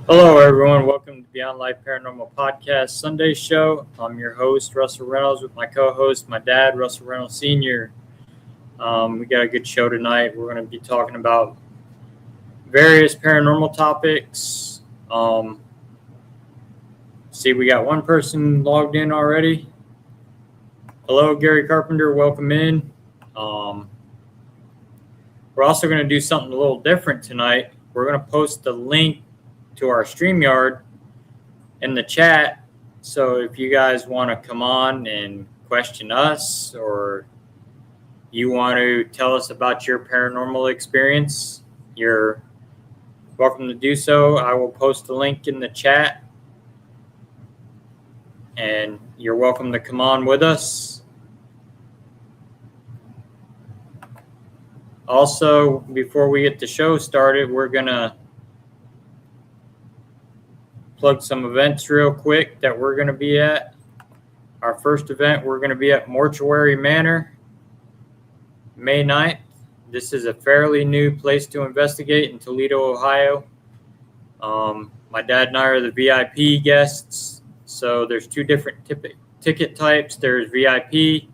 Hello, everyone. Welcome to Beyond Life Paranormal Podcast Sunday show. I'm your host, Russell Reynolds, with my co-host, my dad, Russell Reynolds Sr. We got a good show tonight. We're going to be talking about various paranormal topics. See, we got one person logged in already. Hello, Gary Carpenter. Welcome in. We're also going to do something a little different tonight. We're going to post the link to our StreamYard in the chat. So if you guys want to come on and question us, or you want to tell us about your paranormal experience, you're welcome to do so. I will post the link in the chat, and you're welcome to come on with us. Also, before we get the show started, we're going to plug some events real quick that we're going to be at. Our first event, we're going to be at Mortuary Manor, May 9th. This is a fairly new place to investigate in Toledo, Ohio. My dad and I are the VIP guests. So there's two different ticket types. There's VIP,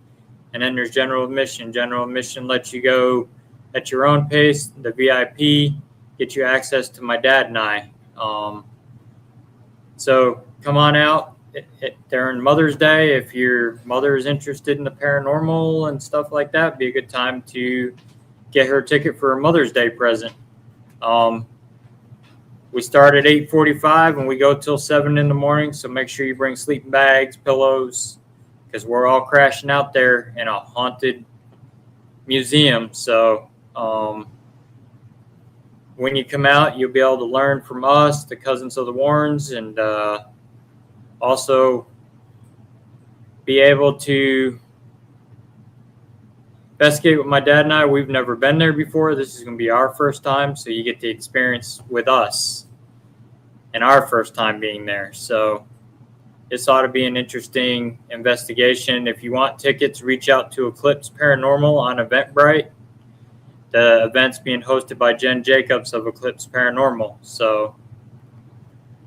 and then there's general admission. General admission lets you go at your own pace. The VIP gets you access to my dad and I. So come on out during Mother's Day. If your mother is interested in the paranormal and stuff like that, it'd be a good time to get her a ticket for a Mother's Day present. We start at 8:45 and we go till 7 in the morning. So make sure you bring sleeping bags, pillows, because we're all crashing out there in a haunted museum. So when you come out, you'll be able to learn from us, the Cousins of the Warrens, and also be able to investigate with my dad and I. We've never been there before. This is going to be our first time, so you get the experience with us and our first time being there. So this ought to be an interesting investigation. If you want tickets, reach out to Eclipse Paranormal on Eventbrite. The event's being hosted by Jen Jacobs of Eclipse Paranormal. So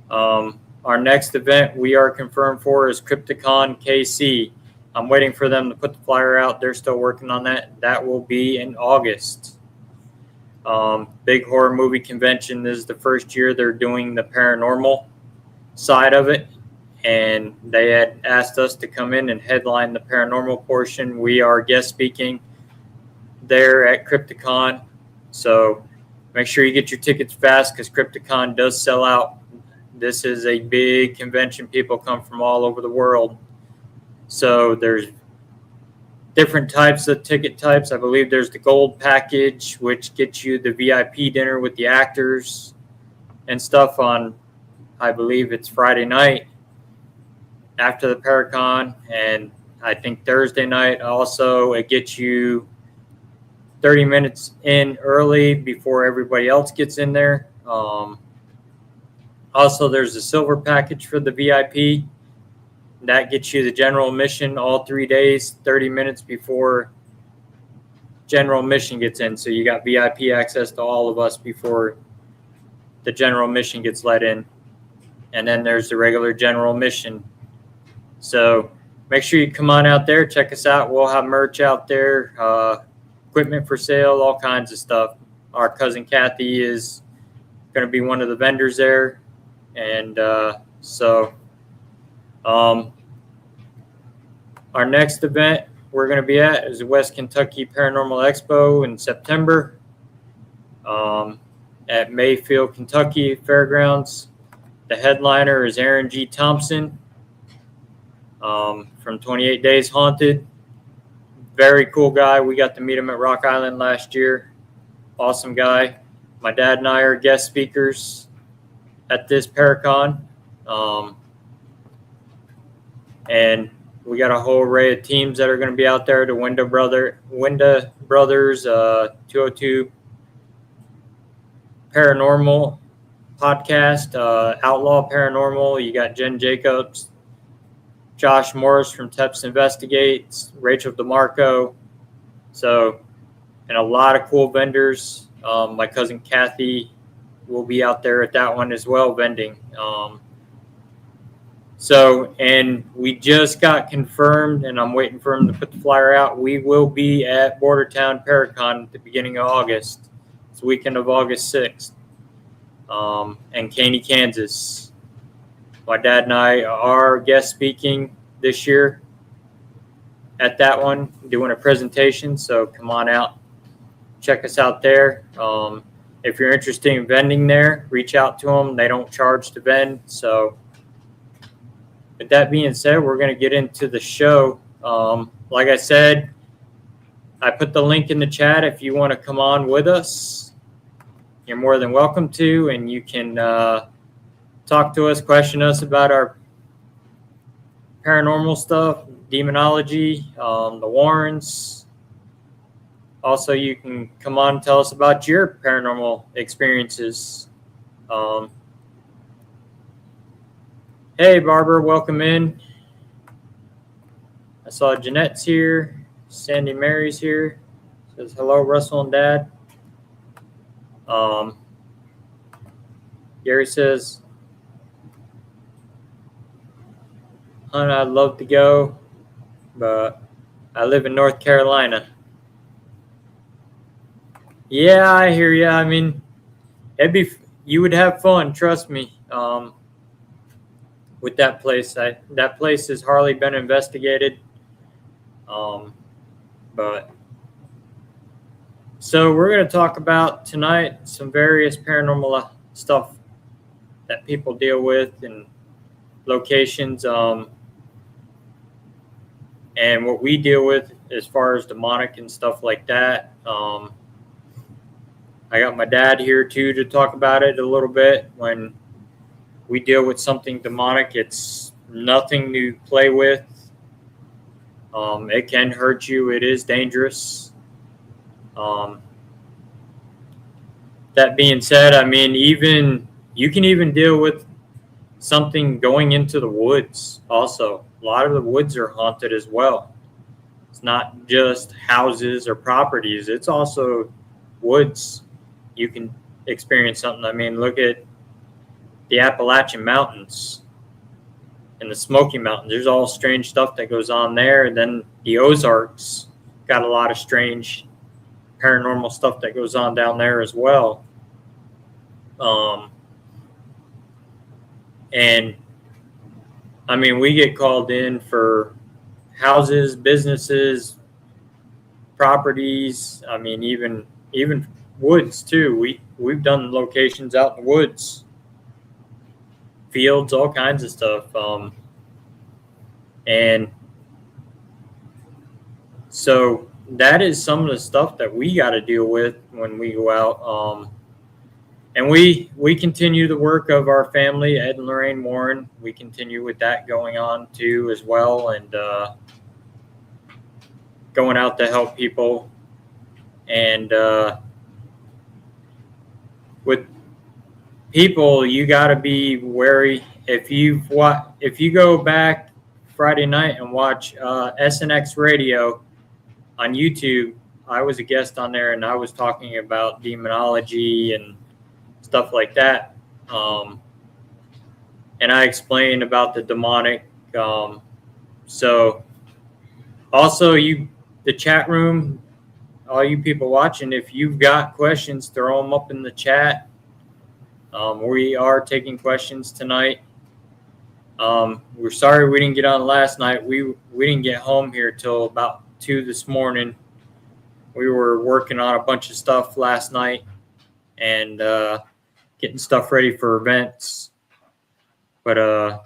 our next event we are confirmed for is Crypticon KC. I'm waiting for them to put the flyer out. They're still working on that. That will be in August. Big horror movie convention. This is the first year they're doing the paranormal side of it. And they had asked us to come in and headline the paranormal portion. We are guest speaking there at Crypticon. So make sure you get your tickets fast, because Crypticon does sell out. This is a big convention. People come from all over the world. So there's different types of ticket types. I believe there's the gold package, which gets you the VIP dinner with the actors and stuff on, I believe it's Friday night after the Paracon. And I think Thursday night also, it gets you 30 minutes in early before everybody else gets in there. Also, there's a silver package for the VIP. That gets you the general admission all 3 days, 30 minutes before general admission gets in. So you got VIP access to all of us before the general admission gets let in. And then there's the regular general admission. So make sure you come on out there, check us out. We'll have merch out there, equipment for sale, all kinds of stuff. Our cousin Kathy is going to be one of the vendors there. And our next event we're going to be at is the West Kentucky Paranormal Expo in September at Mayfield, Kentucky Fairgrounds. The headliner is Aaron G. Thompson from 28 Days Haunted. Very cool guy. We got to meet him at Rock Island last year. Awesome guy. My dad and I are guest speakers at this Paracon. And we got a whole array of teams that are going to be out there. The Winda Brothers, 202 Paranormal Podcast, Outlaw Paranormal. You got Jen Jacobs, Josh Morris from Teps Investigates, Rachel DeMarco. So, and a lot of cool vendors. My cousin Kathy will be out there at that one as well, vending. So, and we just got confirmed, and I'm waiting for him to put the flyer out. We will be at Bordertown Paracon at the beginning of August. It's the weekend of August 6th, in Caney, Kansas. My dad and I are guest speaking this year at that one, doing a presentation. So come on out, check us out there. If you're interested in vending there, reach out to them. They don't charge to vend. So with that being said, we're going to get into the show. Like I said, I put the link in the chat. If you want to come on with us, you're more than welcome to, and you can talk to us, question us about our paranormal stuff, demonology, the Warrens. Also, you can come on and tell us about your paranormal experiences. Hey, Barbara, welcome in. I saw Jeanette's here. Sandy Mary's here. Says hello, Russell and Dad. Gary says, "Hun, I'd love to go, but I live in North Carolina." Yeah, I hear you. I mean, you would have fun, trust me. With that place, that place has hardly been investigated. But so we're going to talk about tonight some various paranormal stuff that people deal with and locations, and what we deal with as far as demonic and stuff like that. I got my dad here too to talk about it a little bit. When we deal with something demonic, it's nothing to play with. It can hurt you. It is dangerous. That being said, I mean, you can even deal with something going into the woods also. A lot of the woods are haunted as well. It's not just houses or properties. It's also woods. You can experience something. I mean, look at the Appalachian Mountains and the Smoky Mountains. There's all strange stuff that goes on there. And then the Ozarks got a lot of strange paranormal stuff that goes on down there as well. And I mean, we get called in for houses, businesses, properties. I mean, even woods too. We've done locations out in the woods, fields, all kinds of stuff. And so that is some of the stuff that we got to deal with when we go out. And we continue the work of our family, Ed and Lorraine Warren. We continue with that going on too as well, and going out to help people. And with people, you got to be wary. If you go back Friday night and watch SNX Radio on YouTube, I was a guest on there, and I was talking about demonology and stuff like that. And I explained about the demonic. So also the chat room, all you people watching, if you've got questions, throw them up in the chat. We are taking questions tonight. We're sorry we didn't get on last night. We didn't get home here till about 2 this morning. We were working on a bunch of stuff last night and getting stuff ready for events. But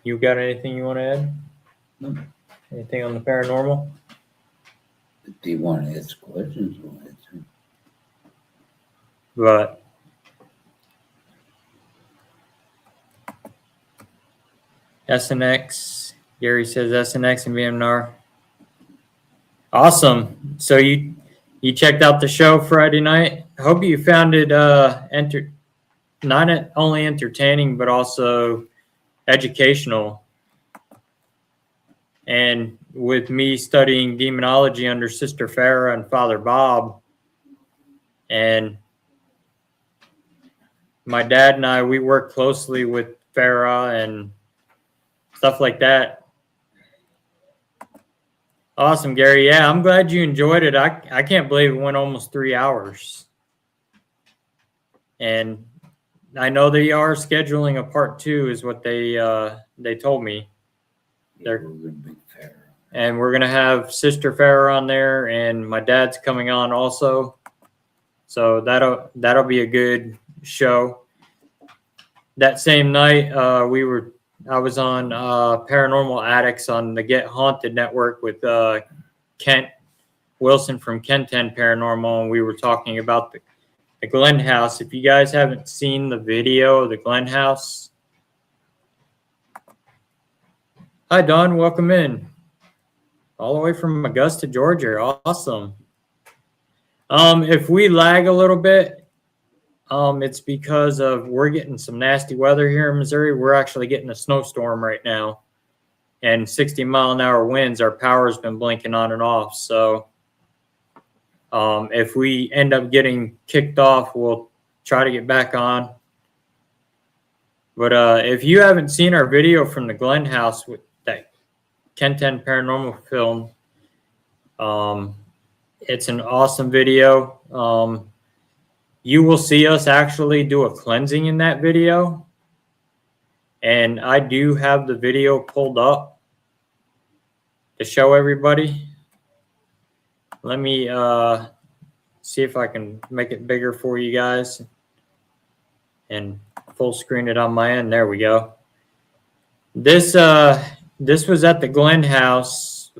you got anything you want to add? No. Anything on the paranormal? If you want to ask questions, we'll answer. But SNX, Gary says SNX and VMNR. Awesome. So you checked out the show Friday night. I hope you found it not only entertaining but also educational. And with me studying demonology under Sister Farah and Father Bob, and my dad and I, we work closely with Farah and stuff like that. Awesome, Gary. Yeah, I'm glad you enjoyed it. I can't believe it went almost 3 hours. And I know they are scheduling a part 2 is what they told me. We're gonna be fair. And we're gonna have Sister Farah on there, and my dad's coming on also. So that'll be a good show. That same night, I was on Paranormal Addicts on the Get Haunted Network with Kent Wilson from Ken 10 Paranormal, and we were talking about the Glen House. If you guys haven't seen the video of the Glen House, hi Don, welcome in, all the way from Augusta, Georgia. Awesome. If we lag a little bit, it's because we're getting some nasty weather here in Missouri. We're actually getting a snowstorm right now, and 60-mile-an-hour winds. Our power's been blinking on and off. So if we end up getting kicked off, we'll try to get back on. But if you haven't seen our video from the Glen House with that Ken 10 Paranormal film, it's an awesome video. You will see us actually do a cleansing in that video. And I do have the video pulled up to show everybody. Let me see if I can make it bigger for you guys and full screen it on my end. There we go. This was at the Glen House.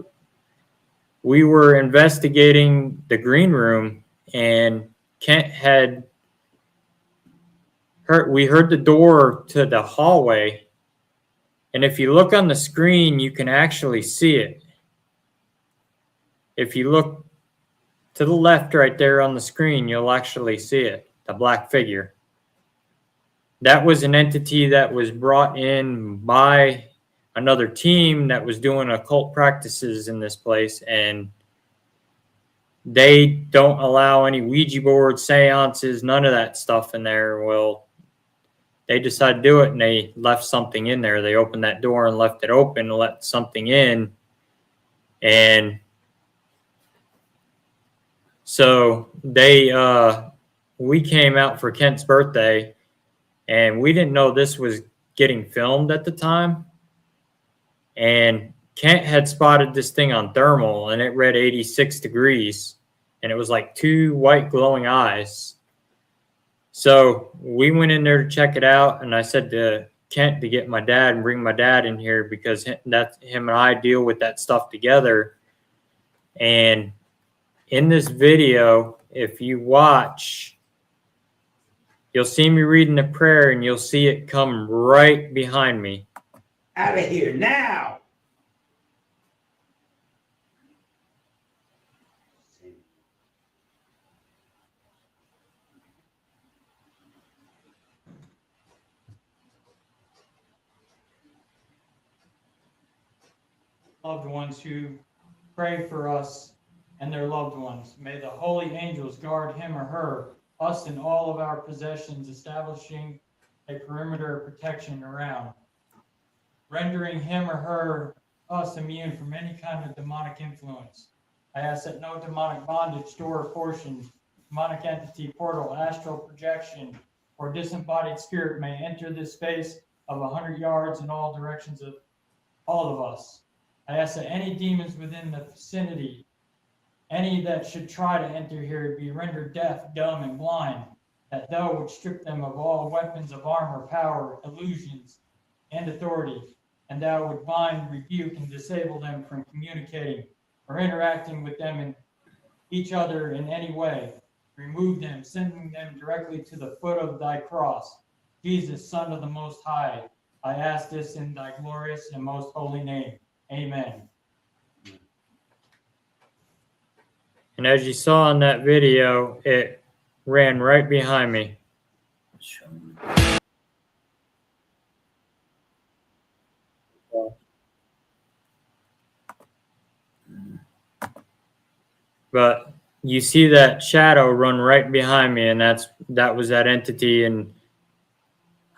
We were investigating the green room, and Kent we heard the door to the hallway, and if you look on the screen, you can actually see it. If you look to the left right there on the screen, you'll actually see it, the black figure. That was an entity that was brought in by another team that was doing occult practices in this place, and they don't allow any Ouija boards, seances, none of that stuff in there. Well, they decided to do it, and they left something in there. They opened that door and left it open and let something in. And so we came out for Kent's birthday, and we didn't know this was getting filmed at the time. And Kent had spotted this thing on thermal, and it read 86 degrees, and it was like 2 white glowing eyes. So we went in there to check it out, and I said to Kent to get my dad and bring my dad in here because that's him and I deal with that stuff together. And in this video, if you watch, you'll see me reading the prayer, and you'll see it come right behind me. Out of here now! Loved ones who pray for us and their loved ones. May the holy angels guard him or her, us and all of our possessions, establishing a perimeter of protection around, rendering him or her, us, immune from any kind of demonic influence. I ask that no demonic bondage, door, or portion, demonic entity, portal, astral projection, or disembodied spirit may enter this space of 100 yards in all directions of all of us. I ask that any demons within the vicinity, any that should try to enter here, be rendered deaf, dumb, and blind, that thou would strip them of all weapons of armor, power, illusions, and authority, and thou would bind, rebuke, and disable them from communicating or interacting with them in each other in any way. Remove them, sending them directly to the foot of thy cross. Jesus, Son of the Most High, I ask this in thy glorious and most holy name. Amen. And as you saw in that video, it ran right behind me. But you see that shadow run right behind me, and that was that entity. And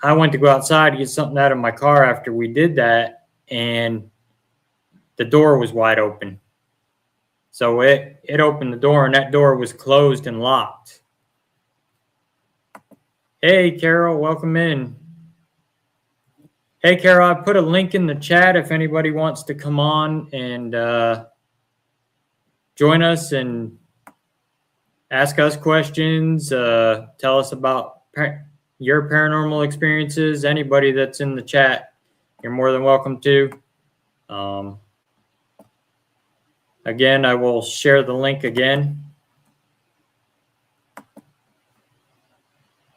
I went to go outside to get something out of my car after we did that, and the door was wide open. So it opened the door, and that door was closed and locked. Hey, Carol, welcome in. Hey, Carol, I put a link in the chat if anybody wants to come on and join us and ask us questions, tell us about your paranormal experiences. Anybody that's in the chat, you're more than welcome to. Again, I will share the link again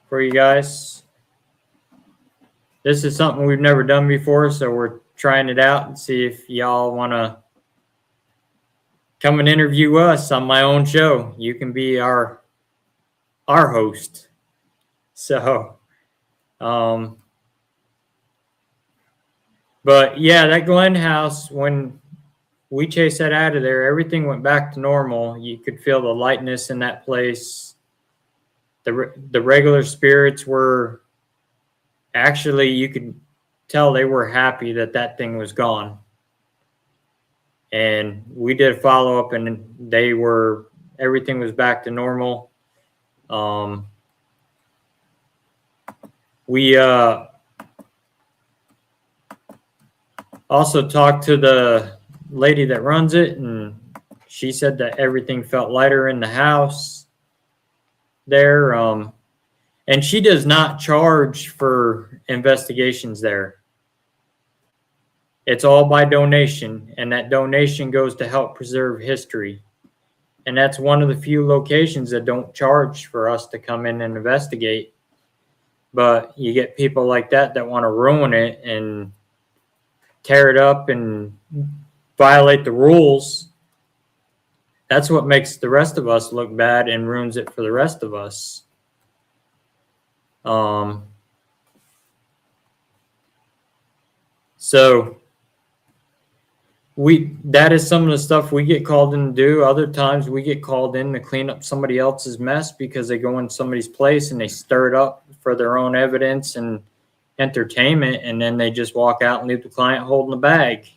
for you guys. This is something we've never done before, so we're trying it out and see if y'all want to come and interview us on my own show. You can be our host. So, but yeah, that Glen house, when we chased that out of there, everything went back to normal. You could feel the lightness in that place. The regular spirits were actually, you could tell they were happy that that thing was gone. And we did follow up, and everything was back to normal. We also talked to the lady that runs it, and she said that everything felt lighter in the house there. And she does not charge for investigations there. It's all by donation, and that donation goes to help preserve history. And that's one of the few locations that don't charge for us to come in and investigate. But you get people like that want to ruin it and tear it up and violate the rules. That's what makes the rest of us look bad and ruins it for the rest of us. So that is some of the stuff we get called in to do. Other times we get called in to clean up somebody else's mess because they go in somebody's place and they stir it up for their own evidence and entertainment, and then they just walk out and leave the client holding the bag.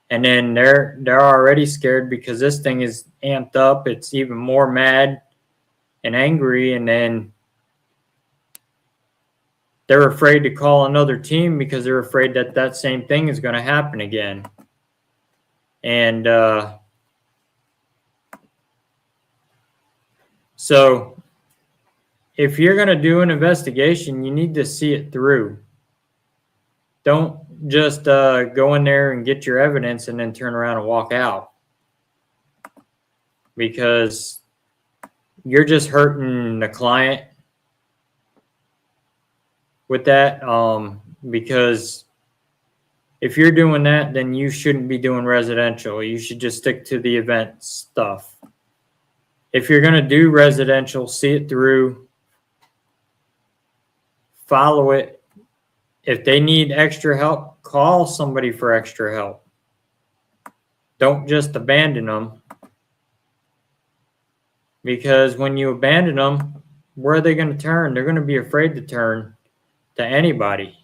And then they're already scared because this thing is amped up. It's even more mad and angry, and then they're afraid to call another team because they're afraid that that same thing is going to happen again. And so if you're going to do an investigation, you need to see it through. Don't just go in there and get your evidence and then turn around and walk out, because you're just hurting the client with that. Because if you're doing that, then you shouldn't be doing residential. You should just stick to the event stuff. If you're going to do residential, see it through, follow it. If they need extra help, call somebody for extra help. Don't just abandon them. Because when you abandon them, where are they going to turn? They're going to be afraid to turn to anybody.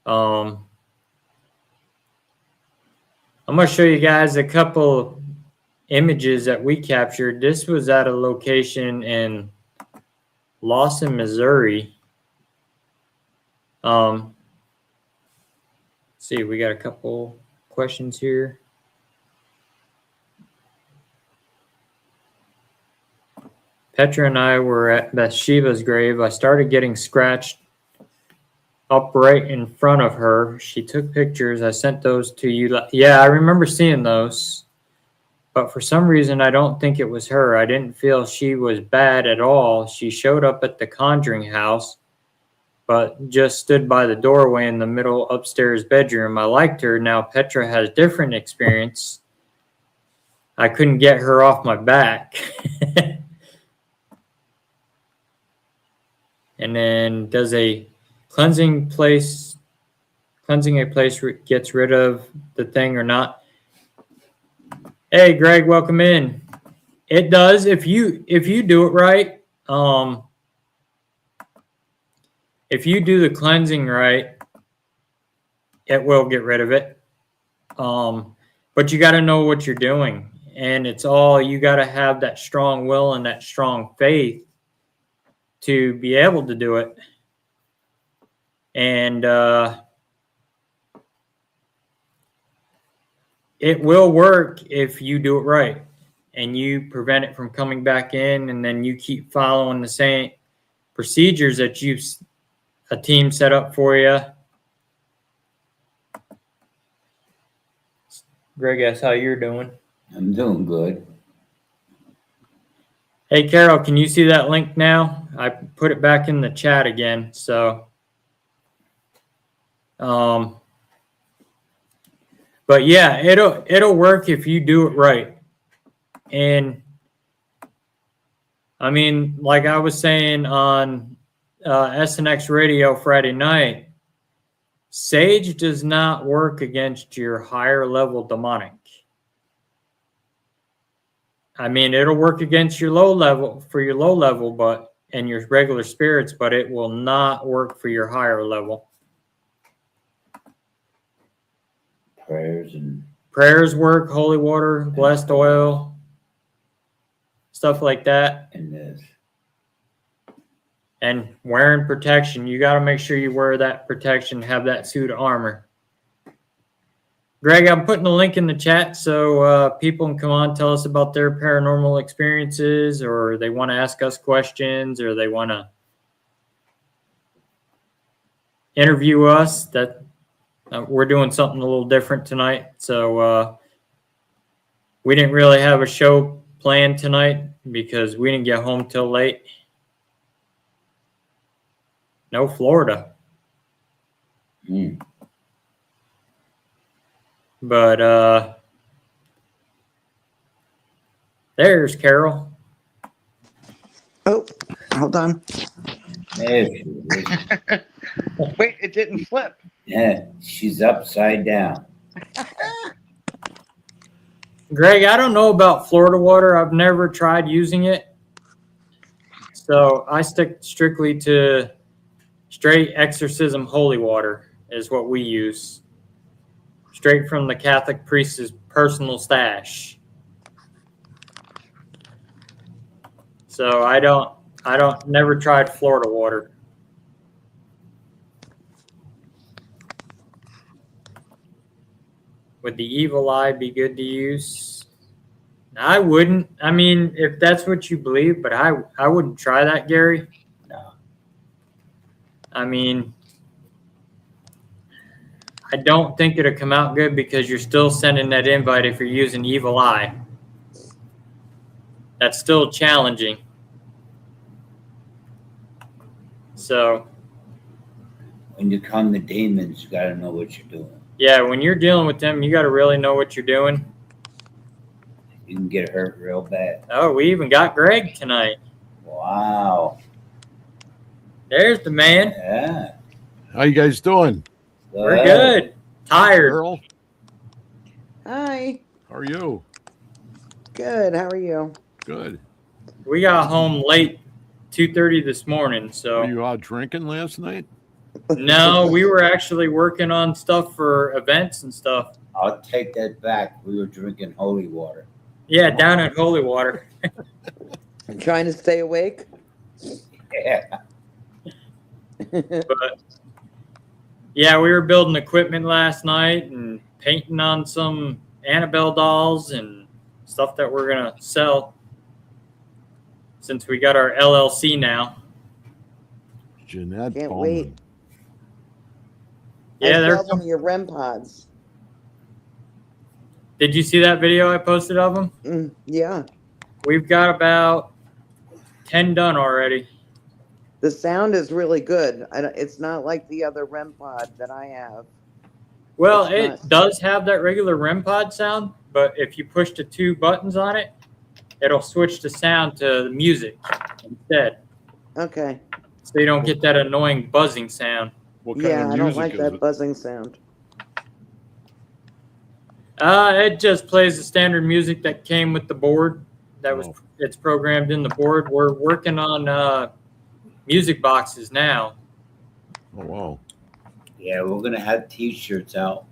I'm going to show you guys a couple images that we captured. This was at a location in Lawson, Missouri. Let's see, we got a couple questions here. Petra and I were at Bathsheba's grave. I started getting scratched up right in front of her. She took pictures. I sent those to you. Yeah, I remember seeing those. But for some reason, I don't think it was her. I didn't feel she was bad at all. She showed up at the Conjuring house, but just stood by the doorway in the middle upstairs bedroom. I liked her. Now Petra has different experience. I couldn't get her off my back. And then does a cleansing a place gets rid of the thing or not? Hey, Greg, welcome in. It does if you do it right. if you do the cleansing right, it will get rid of it. But you got to know what you're doing. And it's all, you got to have that strong will and that strong faith to be able to do it. And it will work if you do it right and you prevent it from coming back in, and then you keep following the same procedures that a team set up for you. Greg, that's how you're doing. I'm doing good. Hey, Carol, can you see that link now? I put it back in the chat again. So, but yeah, it'll work if you do it right. And I mean, like I was saying on SNX Radio Friday night, Sage does not work against your higher level demonic. I mean, it'll work against your low level, and your regular spirits, but it will not work for your higher level. Prayers work, holy water, blessed oil, stuff like that. And wearing protection. You got to make sure you wear that protection, have that suit of armor. Greg, I'm putting the link in the chat so people can come on, tell us about their paranormal experiences, or they want to ask us questions, or they want to interview us. That we're doing something a little different tonight. So we didn't really have a show planned tonight because we didn't get home till late. No Florida. But there's Carol. Oh, hold on. There she is. Wait, it didn't flip. Yeah, she's upside down. Greg, I don't know about Florida water. I've never tried using it. So I stick strictly to straight exorcism holy water is what we use. Straight from the Catholic priest's personal stash. So I never tried Florida water. Would the evil eye be good to use? I wouldn't. I mean, if that's what you believe, but I wouldn't try that, Gary. No. I mean, I don't think it'll come out good because you're still sending that invite if you're using evil eye. That's still challenging. So When you come to demons, you got to know what you're doing. yeah, when you're dealing with them, you got to really know what you're doing. You can get hurt real bad. Oh, we even got Greg tonight. Wow. There's the man. Yeah. How you guys doing? We're good. Tired. Earl, Hi. how are you? Good. How are you? Good. We got home late, 2:30 this morning. Were So you out drinking last night? no, we were actually working on stuff for events and stuff. I'll take that back. We were drinking holy water. Yeah, down at Holy Water. I'm trying to stay awake. Yeah. But yeah, we were building equipment last night and painting on some Annabelle dolls and stuff that we're gonna sell since we got our LLC now. Jeanette Can't Bowman. wait. Yeah, I there's saw some of your REM pods. Did you see that video I posted of them? Yeah. We've got about 10 done already. The sound is really good. It's not like the other REM pod that I have. Well, It's it not. does have that regular REM pod sound, but if you push the two buttons on it, it'll switch the sound to the music instead. Okay. So you don't get that annoying buzzing sound. What kind Yeah, of I don't music like is that it? buzzing sound. It just plays the standard music that came with the board. It's programmed in the board. We're working on music boxes now. Oh wow. Yeah, we're gonna have T-shirts out.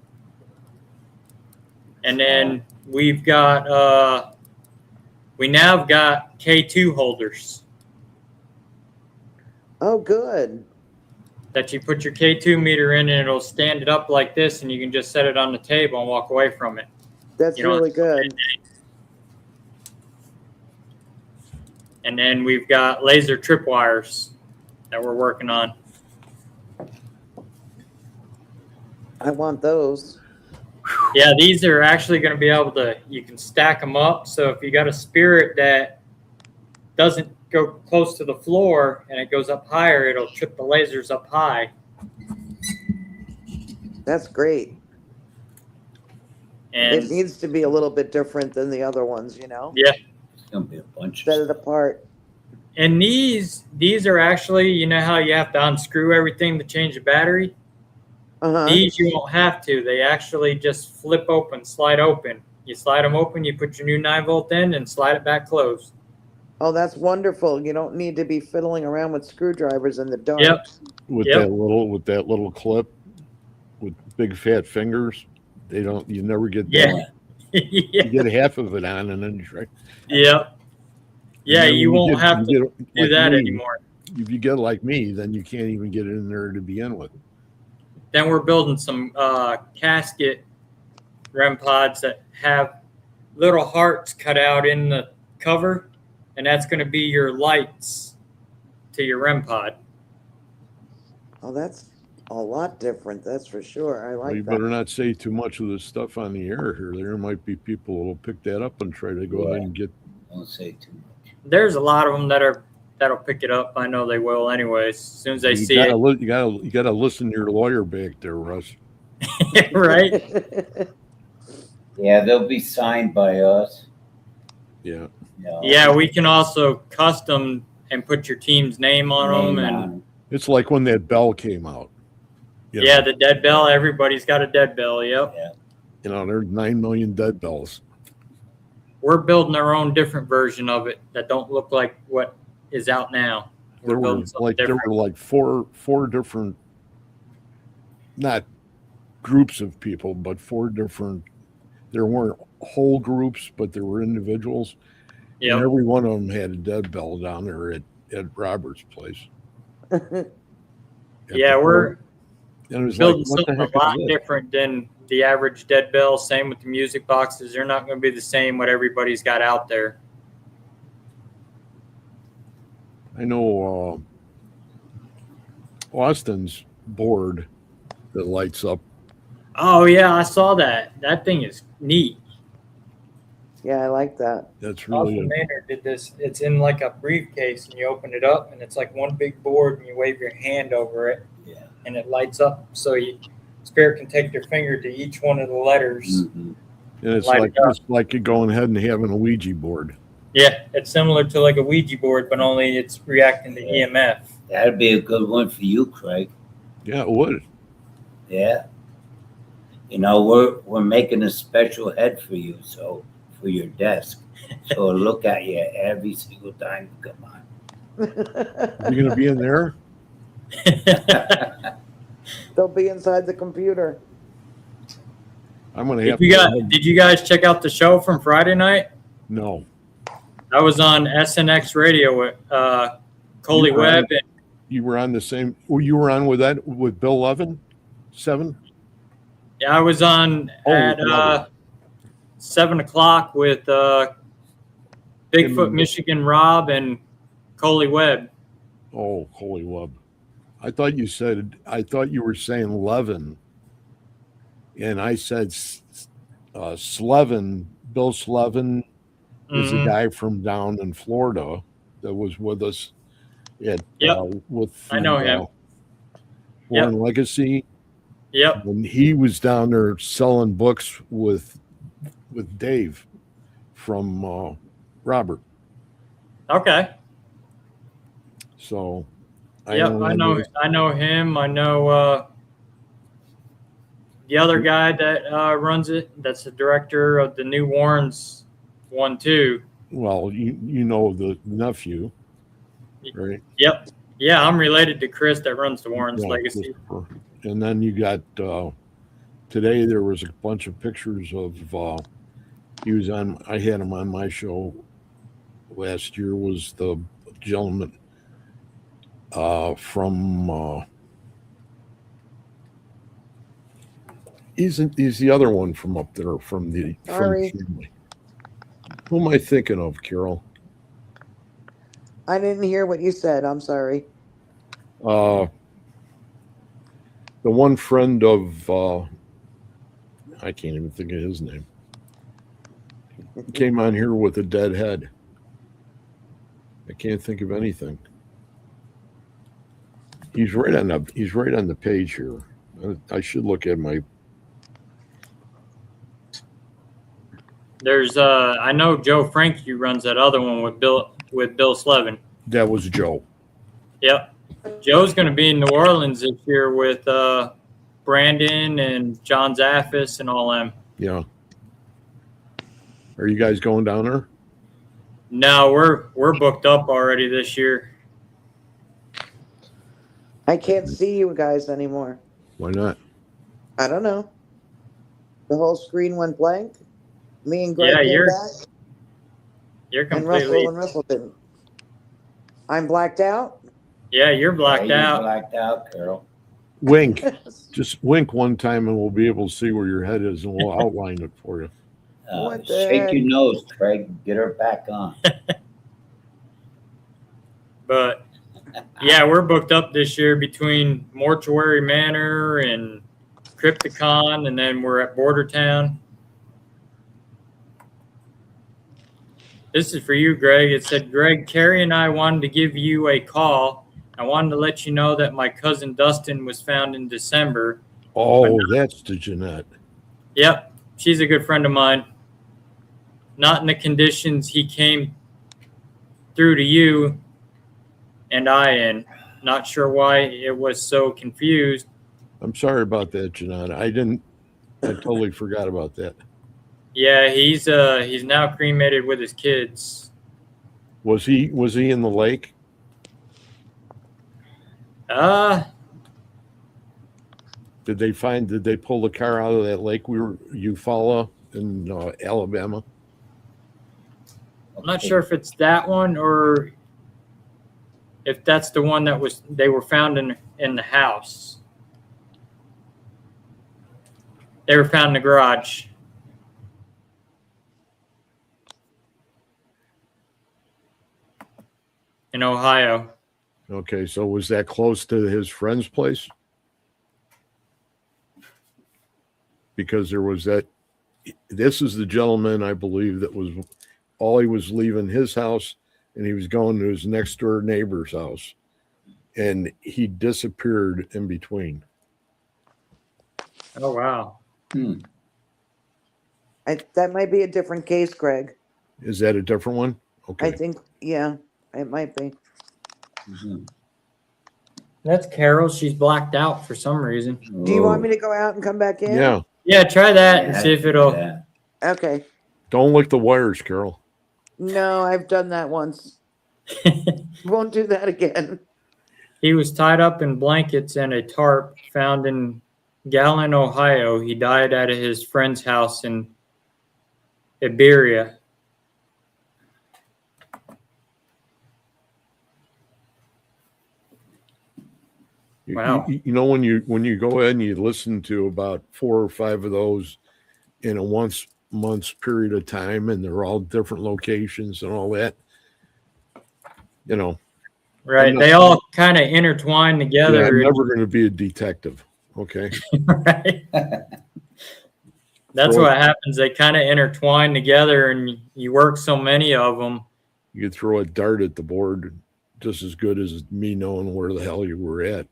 And then we've got we now have got K2 holders Oh, good. that you put your K2 meter in, and it'll stand it up like this, and you can just set it on the table and walk away from it. That's You don't really have to put it good. in. And then we've got laser tripwires that we're working on. I want those. Yeah, these are actually going to be able to, you can stack them up. So if you got a spirit that doesn't go close to the floor and it goes up higher, it'll trip the lasers up high. That's great. And It needs to be a little bit different than the other ones, you know? yeah, It's gonna be a bunch Set of it apart. and these are actually, you know how you have to unscrew everything to change the battery? Uh-huh. These you won't have to. They actually just flip open, slide open. You slide them open, you put your new 9-volt in and slide it back closed. Oh, that's wonderful. You don't need to be fiddling around with screwdrivers in the dark. Yep. With Yep. that little clip with big fat fingers. You never get Yeah. that. Yeah. You get half of it on and then you try. Yep. Yeah, And then you when won't have to get do like that me, anymore. If you get like me, then you can't even get it in there to begin with. Then we're building some casket REM pods that have little hearts cut out in the cover, and that's going to be your lights to your REM pod. Oh, that's a lot different. That's for sure. I Well, like you that. better not say too much of this stuff on the air here. There might be people who will pick that up and try to go ahead and get. Don't say too much. There's a lot of them that'll pick it up. I know they will anyways. As soon as they You see gotta, you gotta listen to your lawyer back there, Russ. it, right? Yeah, they'll be signed by us. Yeah. No, Yeah, we can also custom and put your team's name on them, name and on 'em. It's like when that bell came out. You yeah, know, the dead bell. Everybody's got a dead bell. Yep. Yeah. you know, there's 9 million dead bells. We're building our own different version of it that don't look like what is out now. We're There were building something different. like four different, not groups of people, but four different. There weren't whole groups, but there were individuals. And Yep. every one of them had a dead bell down there at Robert's place. Yeah, we're And it was building like, what the something a heck is lot this? different than the average dead bell. Same with the music boxes. They're not going to be the same what everybody's got out there. I know Austin's board that lights up. Oh yeah, I saw that. That thing is neat. Yeah, I like that. That's really Austin Maynard did this. It's in like a briefcase, and you open it up, and it's like one big board, and you wave your hand over it, Yeah. and it lights up. So spirit can take their finger to each one of the letters. Mhm. and it's light like it up. it's like you going ahead and having a Ouija board. Yeah, it's similar to like a Ouija board, but only it's reacting to EMF. That'd be a good one for you, Craig. Yeah, it would. Yeah. You know, we're making a special head for you, so for your desk. So it'll look at you every single time you come on. You gonna be in there? They'll be inside the computer. I'm gonna have Did you guys check out the show from Friday night? No. I was on SNX Radio with Coley You were on- Webb. And, You were on the same you were on with Bill Levin? 7? yeah, I was on Oh, at lovely. 7 o'clock with Bigfoot Michigan Rob and Coley Webb. Oh, holy wub. I thought you were saying Levin. And I said Slevin, Bill Slevin is a Mhm. guy from down in Florida that was with us at Yep. with I know him. Born Legacy. Yep. When he was down there selling books with Dave from Robert. Okay. So Yep. I know him. I know the other guy that runs it. That's the director of the New Warrens one too. Well, you know the nephew, right? Yep. Yeah, I'm related to Chris that runs the Warren's Yeah, Legacy. Christopher. And then you got today there was a bunch of pictures of he was on. I had him on my show last year. Was the gentleman from he's the other one from up there from the Sorry. family. Who am I thinking of, Carol? I didn't hear what you said. I'm sorry. The one friend of I can't even think of his name. He came on here with a dead head. I can't think of anything. He's right on the page here. I should look at my. There's I know Joe Frankie runs that other one with Bill Slevin. That was Joe. Yep. Joe's going to be in New Orleans this year with Brandon and John Zaffis and all them. Yeah. Are you guys going down there? No, we're booked up already this year. I can't see you guys anymore. Why not? I don't know. The whole screen went blank. Me and Greg Yeah, came back, You're and Russell completely. and Russell didn't. I'm blacked out. Yeah, you're blacked Yeah, you're out. blacked out, Carol. Wink. Just wink one time and we'll be able to see where your head is and we'll outline it for you. What the Shake heck? your nose, Craig. Get her back on. But yeah, we're booked up this year between Mortuary Manor and Crypticon, and then we're at Bordertown. This is for you, Greg. It said, Greg, Carrie and I wanted to give you a call. I wanted to let you know that my cousin Dustin was found in December. Oh, that's the Jeanette. Yep, she's a good friend of mine. Not in the conditions he came through to you and I in. Not sure why it was so confused. I'm sorry about that, Jeanette. I totally forgot about that. Yeah, he's now cremated with his kids. Was he in the lake? Did they pull the car out of that lake Eufaula in Alabama? I'm not sure if it's that one or if that's the one that they were found in the house. They were found in the garage. In Ohio. Okay, so was that close to his friend's place? Because there was that. This is the gentleman, I believe, that was all he was leaving his house and he was going to his next door neighbor's house. And he disappeared in between. Oh, wow. That might be a different case, Greg. Is that a different one? Okay. I think, yeah, it might be. That's Carol. She's blacked out for some reason. Do you want me to go out and come back in? Yeah. Yeah, try that and see if it'll. Yeah. Okay. Don't lick the wires, Carol. No, I've done that once. Won't do that again. He was tied up in blankets and a tarp found in Gallon, Ohio. He died at his friend's house in Iberia. Wow. You know, when you go ahead and you listen to about 4 or 5 of those in a month's period of time, and they're all different locations and all that, you know. Right. They all kind of intertwine together. Yeah, I'm never going to be a detective. Okay. Right. That's what happens. They kind of intertwine together, and you work so many of them. You could throw a dart at the board just as good as me knowing where the hell you were at.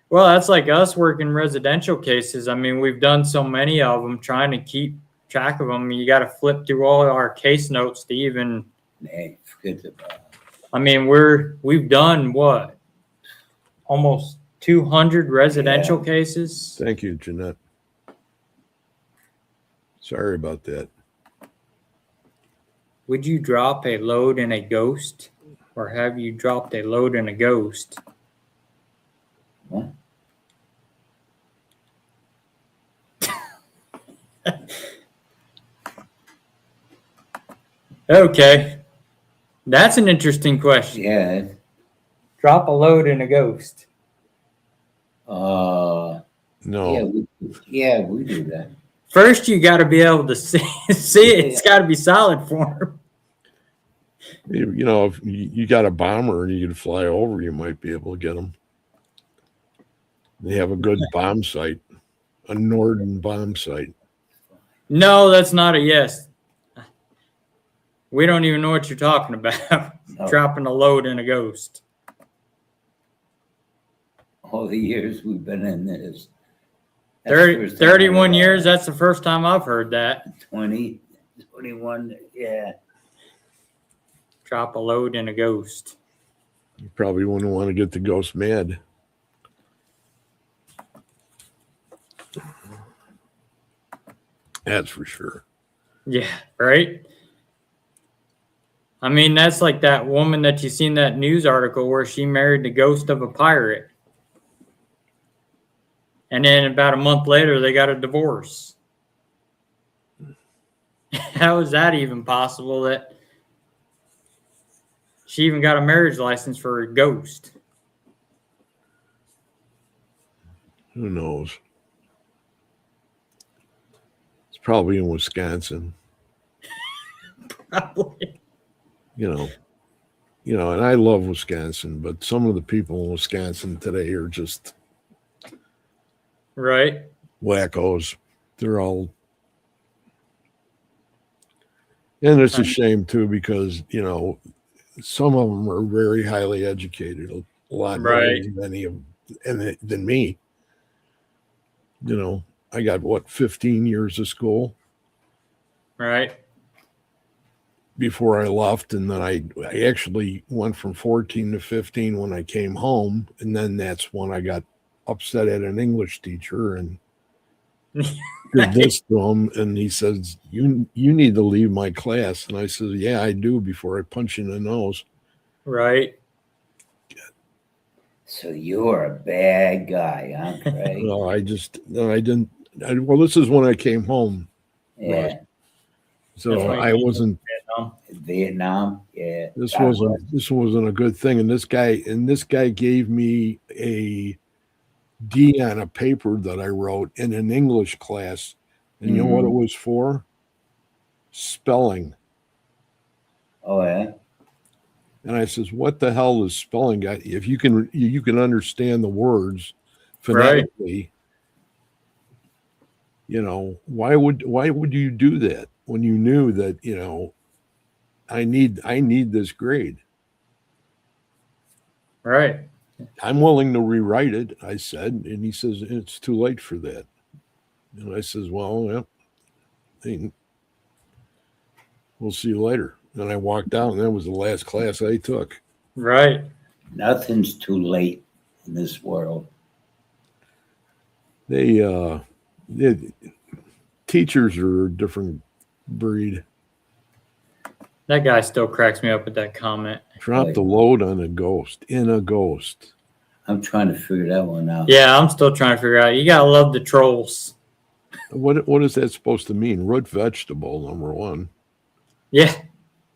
Well, that's like us working residential cases. I mean, we've done so many of them, trying to keep track of them. You got to flip through all our case notes to even. Hey, forget about it. I mean, we've done what? Almost 200 residential cases. Thank you, Jeanette. Sorry about that. Would you drop a load in a ghost? Or have you dropped a load in a ghost? What? Okay. That's an interesting question. Yeah. Drop a load in a ghost. No. No. We do that. First, you got to be able to see it. It's got to be solid form. You know, if you got a bomber and you can fly over, you might be able to get them. They have a good bomb site, a Norden bomb site. No, that's not a yes. We don't even know what you're talking about. No. Dropping a load in a ghost. All the years we've been in this. That's the 30, first time 31 I- years, that's the first time I've heard that. 20, 21, yeah. Drop a load in a ghost. You probably wouldn't want to get the ghost mad. That's for sure. Yeah, right? I mean, that's like that woman that you seen that news article where she married the ghost of a pirate. And then about a month later, they got a divorce. How is that even possible that she even got a marriage license for a ghost? Who knows? It's probably in Wisconsin. Probably. You know, and I love Wisconsin, but some of the people in Wisconsin today are just Right? wackos. They're all, and it's a Right. shame too, because, you know, some of them are very highly educated, a lot more Right. than any of than me. You know, I got what, 15 years of school Right? before I left, and then I actually went from 14 to 15 when I came home, and then that's when I got upset at an English teacher and did this to him, and he says, you need to leave my class. And I said, yeah, I do, before I punch you in the nose. Right? So you're a bad guy, huh, Craig? Well, I didn't. Well, this is when I came home, Yeah. so That's why I you- wasn't. Vietnam, yeah. This God wasn't a good thing. And this guy gave me a D on a paper that I wrote in an English class, and you know what it was for? Spelling. Oh, yeah. And I says, "What the hell is spelling? Guy? If you can understand the words phonetically, you know, why would you do that when you knew that, you know, I need this grade? Right. I'm willing to rewrite it," I said, and he says, "It's too late for that." And I says, "Well, yeah, hey, we'll see you later." And I walked out, and that was the last class I took. Right. Nothing's too late in this world. They teachers are a different breed. That guy still cracks me up with that comment. Drop the load on a ghost, in a ghost. I'm trying to figure that one out. Yeah, I'm still trying to figure out. You gotta love the trolls. What is that supposed to mean? Root vegetable, number one. Yeah,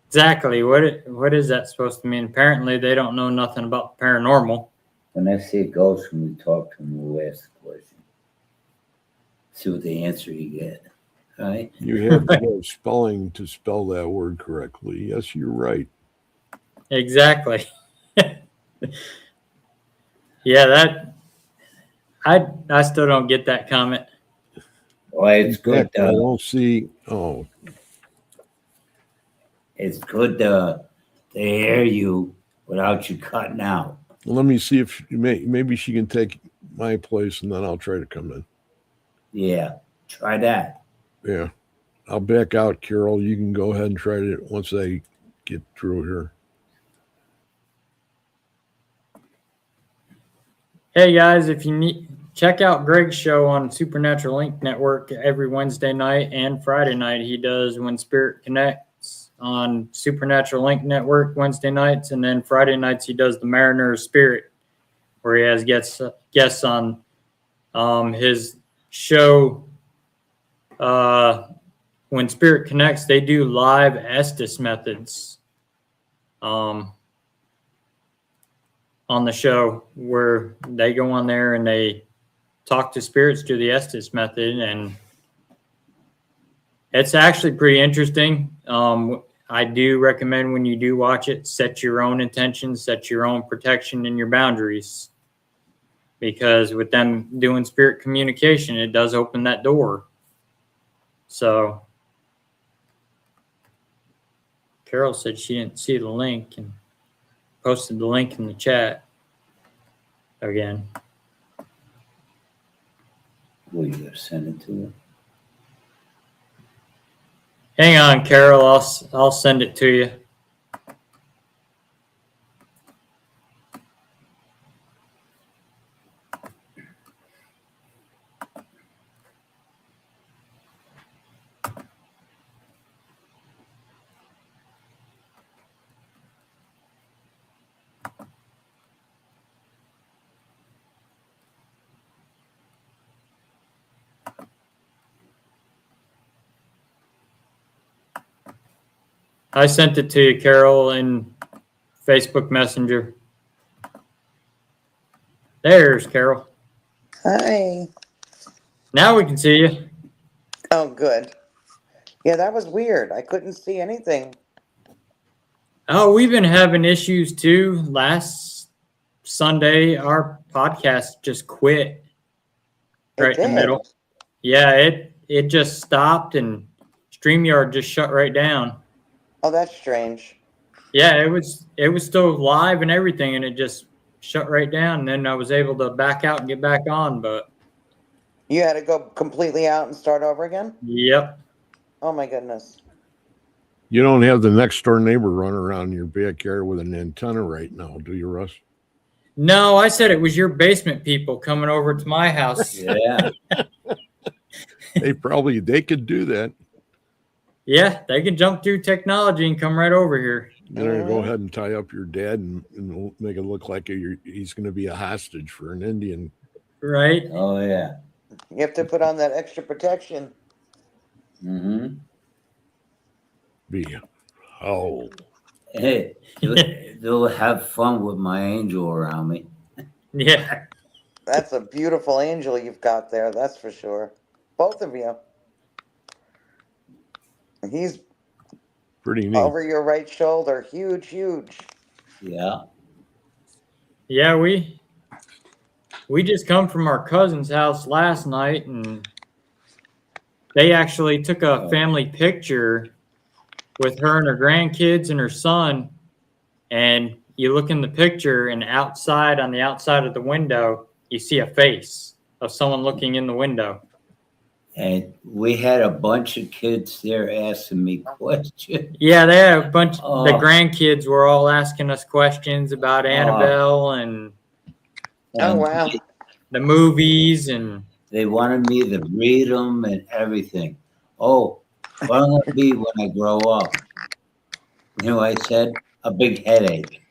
exactly. What is that supposed to mean? Apparently, they don't know nothing about the paranormal. When I see a ghost, when we talk to him, we'll ask the question. See what the answer you get. All right? You have to go spelling to spell that word correctly. Yes, you're right. Exactly. Yeah, that I still don't get that comment. Well, it's In good. fact, I don't see. Oh, It's good to hear you without you cutting out. let me see if maybe she can take my place, and then I'll try to come in. Yeah, try that. Yeah, I'll back out, Carol. You can go ahead and try it once I get through here. Hey guys, if you need, check out Greg's show on Supernatural Link Network every Wednesday night and Friday night. He does When Spirit Connects. on Supernatural Link Network Wednesday nights, and then Friday nights he does the Mariner of Spirit, where he has guests on his show. When Spirit Connects, they do live Estes methods on the show, where they go on there and they talk to spirits through the Estes method, and it's actually pretty interesting. I do recommend when you do watch it, set your own intentions, set your own protection and your boundaries, because with them doing spirit communication, it does open that door. So Carol said she didn't see the link and posted the link in the chat again. Will you send it to her? Hang on, Carol. I'll send it to you. I sent it to you, Carol, in Facebook Messenger. There's Carol. Hi. Now we can see you. Oh, good. Yeah, that was weird. I couldn't see anything. Oh, we've been having issues too. Last Sunday, our podcast just quit right in the middle. Yeah, it just stopped and StreamYard just shut right down. Oh, that's strange. Yeah, it was still live and everything, and it just shut right down. And then I was able to back out and get back on, but You had to go completely out and start over again? yep. Oh my goodness. You don't have the next door neighbor running around your backyard with an antenna right now, do you, Russ? No, I said it was your basement people coming over to my house. Yeah. They could do that. Yeah, they can jump through technology and come right over here. You're gonna go ahead and tie up your dad and make it look like he's going to be a hostage for an Indian. Right? Oh, yeah. You have to put on that extra protection. Mm-hmm. Hey, they'll have fun with my angel around me. Yeah. That's a beautiful angel you've got there, that's for sure. Both of you. He's Pretty neat. over your right shoulder. Huge, huge. Yeah. Yeah, we just come from our cousin's house last night, and they actually took a family picture with her and her grandkids and her son. And you look in the picture, and outside, on the outside of the window, you see a face of someone looking in the window. And we had a bunch of kids there asking me questions. Yeah, they had a bunch. Oh. The grandkids were all asking us questions about Annabelle and Oh, wow. the movies, and They wanted me to read them and everything. Oh, what am I gonna be when I grow up? You know, I said a big headache.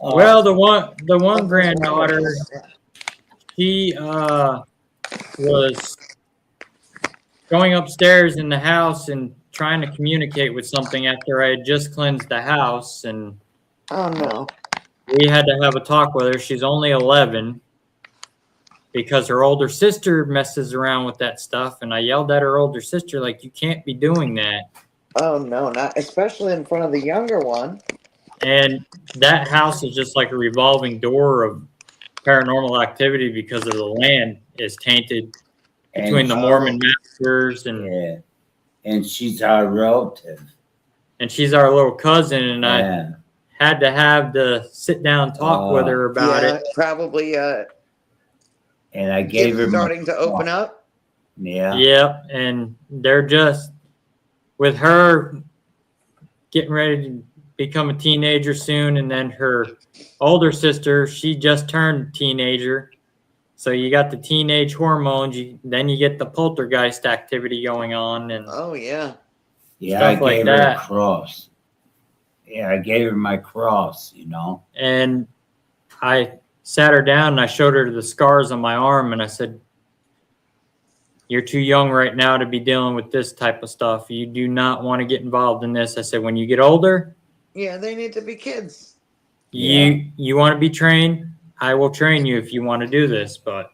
Oh, well, the one granddaughter, she was going upstairs in the house and trying to communicate with something after I had just cleansed the house, and Oh, no. we had to have a talk with her. She's only 11 because her older sister messes around with that stuff, and I yelled at her older sister, like, you can't be doing that. Oh, no, not especially in front of the younger one. And that house is just like a revolving door of paranormal activity because of the land is tainted between the Mormon masters, and yeah, and she's our relative. and she's our little cousin, and Yeah. I had to have the sit down talk with her about Yeah, it. probably And I gave her it's my starting to open up. Yeah. Yep, and they're just with her getting ready to become a teenager soon, and then her older sister, she just turned teenager, So you got the teenage hormones, then you get the poltergeist activity going on and Oh yeah. Yeah, Stuff I like gave her a that. cross. Yeah, I gave her my cross, you know. and I sat her down and I showed her the scars on my arm and I said, "You're too young right now to be dealing with this type of stuff. You do not want to get involved in this." I said, "When you get older, Yeah, they need to be kids. you want to be trained, I will train you if you want to do this, but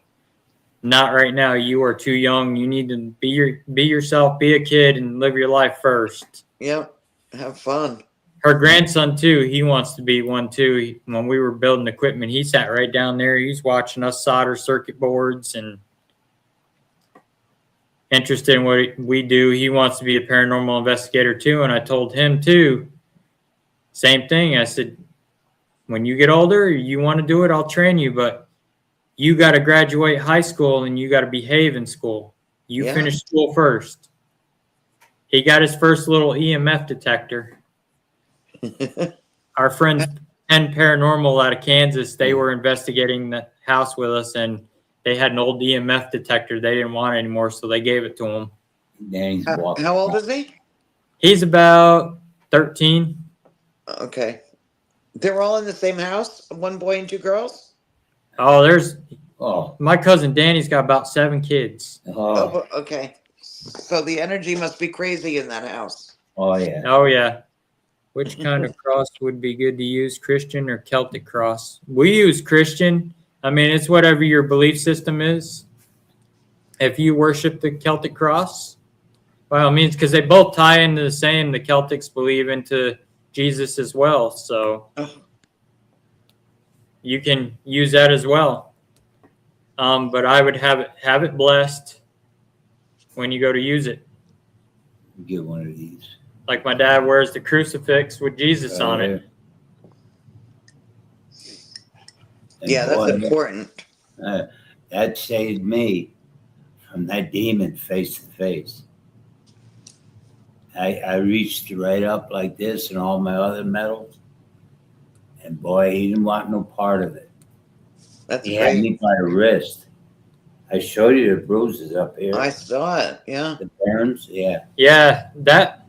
not right now. You are too young. You need to be yourself, be a kid and live your life first." Yep. Have fun. Her grandson too, he wants to be one too. When we were building equipment, he sat right down there. He's watching us solder circuit boards and interested in what we do. He wants to be a paranormal investigator too. And I told him too, same thing. I said, when you get older, you want to do it, I'll train you, but you got to graduate high school and you got to behave in school. You Yeah. finish school first. He got his first little EMF detector. Our friends Penn Paranormal out of Kansas, they were investigating the house with us and they had an old EMF detector. They didn't want it anymore, so they gave it to him. Then he's walking. How old is he? He's about 13. Okay. They're all in the same house? One boy and two girls? Oh, there's Oh, my cousin Danny's got about 7 kids. oh, Okay. So the energy must be crazy in that house. oh, yeah. Oh, yeah. Which kind of cross would be good to use, Christian or Celtic cross? We use Christian. I mean, it's whatever your belief system is. If you worship the Celtic cross, by all means, because they both tie into the same. The Celtics believe into Jesus as well. So Oh. you can use that as well. But I would have it blessed when you go to use it. Get one of these. Like my dad wears the crucifix with Jesus on it. And Yeah, that's boy, important. that saved me from that demon face to face. I reached right up like this and all my other medals. And boy, he didn't want no part of it. That's He had great. me by the wrist. I showed you the bruises up here. I saw it. Yeah. The burns, yeah. Yeah, that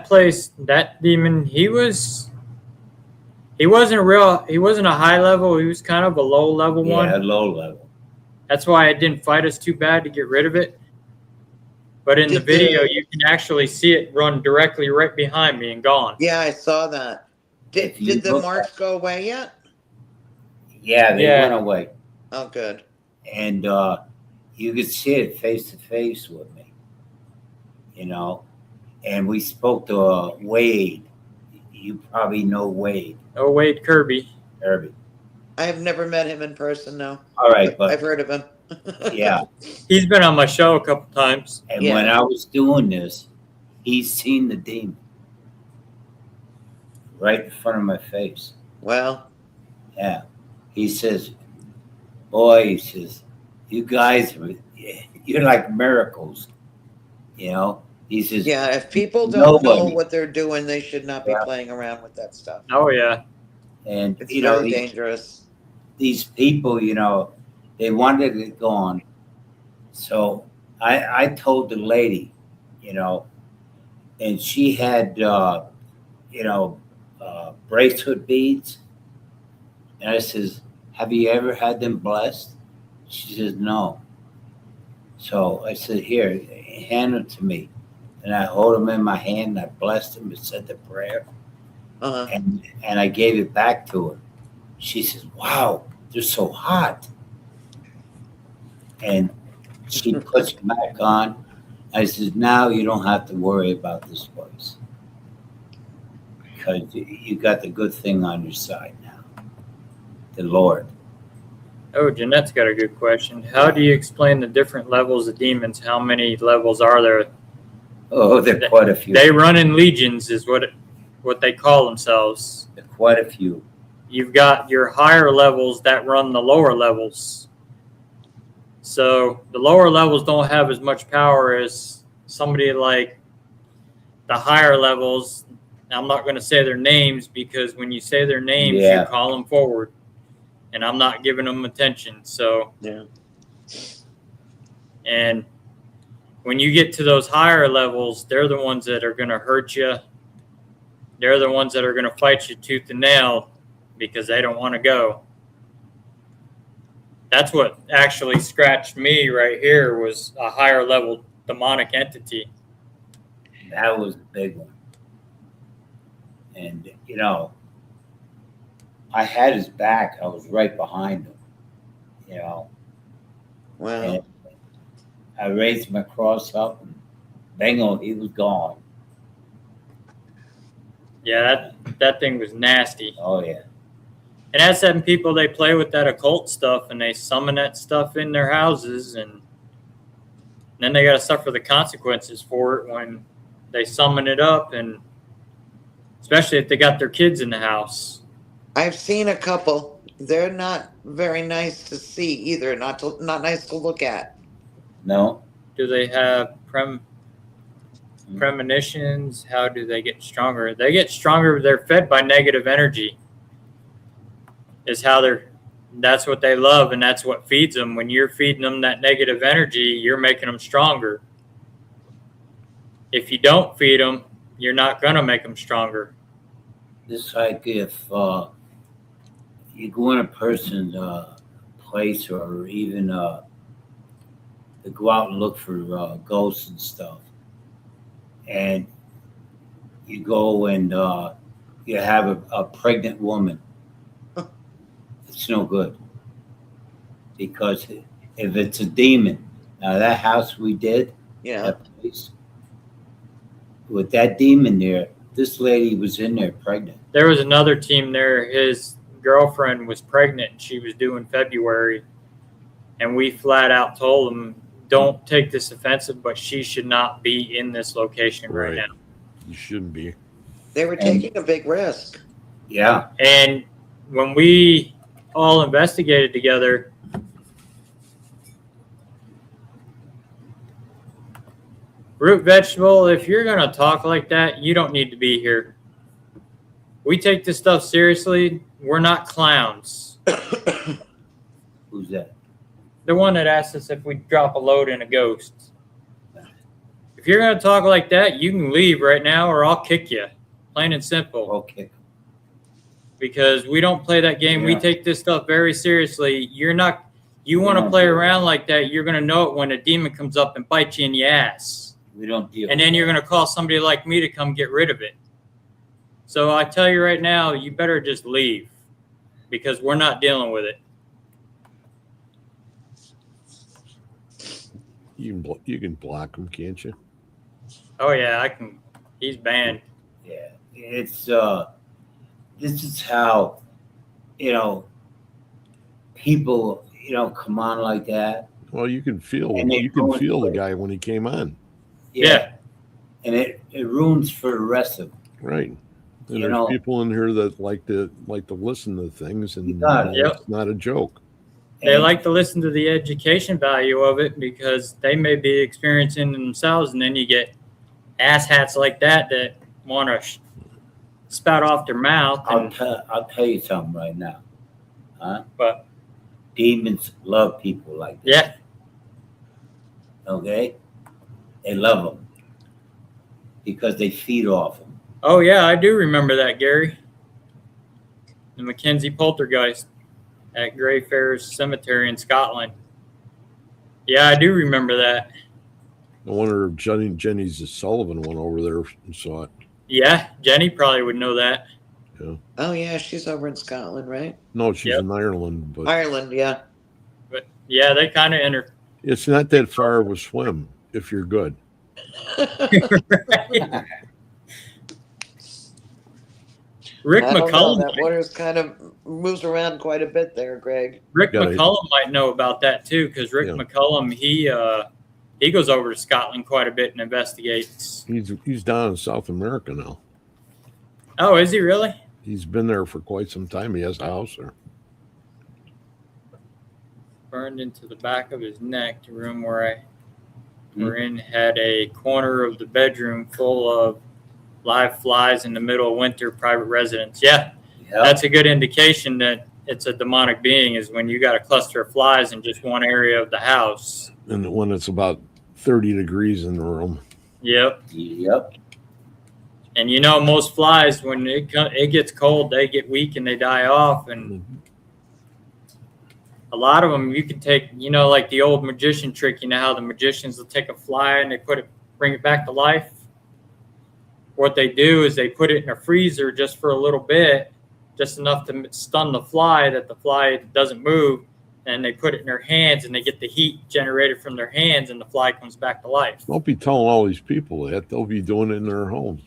place, that demon, he wasn't a high level, he was kind of a low level Yeah, one. low level. That's why it didn't fight us too bad to get rid of it. But in the Did video, the- you can actually see it run directly right behind me and gone. Yeah, I saw that. Did If you the look marks go away yet? Yeah, they Yeah. went away. Oh, good. And you could see it face to face with me, you know. And we spoke to Wade. You probably know Wade, Oh, Wade Kirby. Herbie. I have never met him in person, no. All right, But I've but heard of him. yeah. He's been on my show a couple times. And Yeah. when I was doing this, he's seen the demon right in front of my face. Well, Yeah. He says, boy, he says, you guys, you're like miracles, you know. He says, yeah, if people don't know Nobody. what they're doing, they should not be Yeah. playing around with that stuff. Oh, yeah. and It's you know, very dangerous. these people, you know, they wanted it gone. So I told the lady, you know, and she had, you know, bracelet beads. And I says, have you ever had them blessed? She says, no. So I said, here, hand them to me. And I hold them in my hand, and I blessed them and said the prayer. Uh-huh. And I gave it back to her. She says, wow, they're so hot. And she puts it back on. I says, now you don't have to worry about this place. Because you got the good thing on your side now. The Lord. Oh, Jeanette's got a good question. How do you explain the different levels of demons? How many levels are there? Oh, there are quite a few. They run in legions is what they call themselves. There are quite a few. You've got your higher levels that run the lower levels. So the lower levels don't have as much power as somebody like the higher levels. I'm not going to say their names because when you say their names, Yeah. you call them forward. and I'm not giving them attention. So, Yeah. and when you get to those higher levels, they're the ones that are going to hurt you. They're the ones that are going to fight you tooth and nail because they don't want to go. That's what actually scratched me right here was a higher level demonic entity. That was a big one. And, you know, I had his back. I was right behind him, you know. Wow. And I raised my cross up and bingo, he was gone. Yeah, that thing was nasty. Oh, yeah. And that's them people, they play with that occult stuff and they summon that stuff in their houses, and then they got to suffer the consequences for it when they summon it up, and especially if they got their kids in the house. I've seen a couple. They're not very nice to see either. Not nice to look at. No. Do they have premonitions? How do they get stronger? They get stronger. They're fed by negative energy. Is how that's what they love, and that's what feeds them. When you're feeding them that negative energy, you're making them stronger. If you don't feed them, you're not going to make them stronger. It's like if you go in a person's place or even they go out and look for ghosts and stuff, and you go and you have a pregnant woman, it's no good. Because if it's a demon, now that house we did, Yeah. that place, with that demon there, this lady was in there pregnant. There was another team there. His girlfriend was pregnant. She was due in February. And we flat out told him, don't take this offensive, but she should not be in this location right now. You shouldn't be. They were taking a big risk. Yeah. And when we all investigated together, Root Vegetable, if you're going to talk like that, you don't need to be here. We take this stuff seriously. We're not clowns. Who's that? The one that asked us if we drop a load in a ghost. If you're going to talk like that, you can leave right now or I'll kick you. Plain and simple. Okay. Because we don't play that game. We Yeah. take this stuff very seriously. You want to play around like that, you're going to know it when a demon comes up and bites you in the ass. We don't deal. And then you're going to call somebody like me to come get rid of it. So I tell you right now, you better just leave because we're not dealing with it. You can block him, can't you? Oh yeah, I can. He's banned. Yeah, it's this is how, you know, people, you know, come on like that. Well, you can feel And they go the into guy when he came on, Yeah. And it ruins for the rest of them. right? And You there's know- people in here that like to listen to things, and got it. Yep. it's not a joke. They And like to listen to the education value of it because they may be experiencing it themselves, and then you get asshats like that want to spout off their mouth. And, I'll tell you something right now. Huh? But Demons love people like that. yeah, Okay? They love them because they feed off them. oh yeah, I do remember that, Gary. The Mackenzie poltergeist at Greyfriars Cemetery in Scotland. Yeah, I do remember that. I wonder if Jenny's Sullivan went over there and saw it. Yeah, Jenny probably would know that. Oh yeah, she's over in Scotland, right? No, she's Yep. in Ireland, but Ireland, yeah. But yeah, they kind of enter. it's not that far of a swim if you're good. Rick I don't know, McCullum. that water's kind of moves around quite a bit there, Greg. Rick Got it. McCullum might know about that too, because Rick Yeah. McCullum he goes over to Scotland quite a bit and investigates. He's down in South America now. Oh, is he really? He's been there for quite some time. He has a house there. Burned into the back of his neck. The room where I were in had a corner of the bedroom full of live flies in the middle of winter. Private residence. Yeah, Yeah. that's a good indication that it's a demonic being is when you got a cluster of flies in just one area of the house. And when it's about 30 degrees in the room. Yep. Yep. And you know, most flies, when it gets cold, they get weak and they die off. And a lot of them, you can take, you know, like the old magician trick. You know how the magicians will take a fly and they bring it back to life. What they do is they put it in a freezer just for a little bit, just enough to stun the fly that the fly doesn't move. And they put it in their hands and they get the heat generated from their hands and the fly comes back to life. Don't be telling all these people that. They'll be doing it in their homes.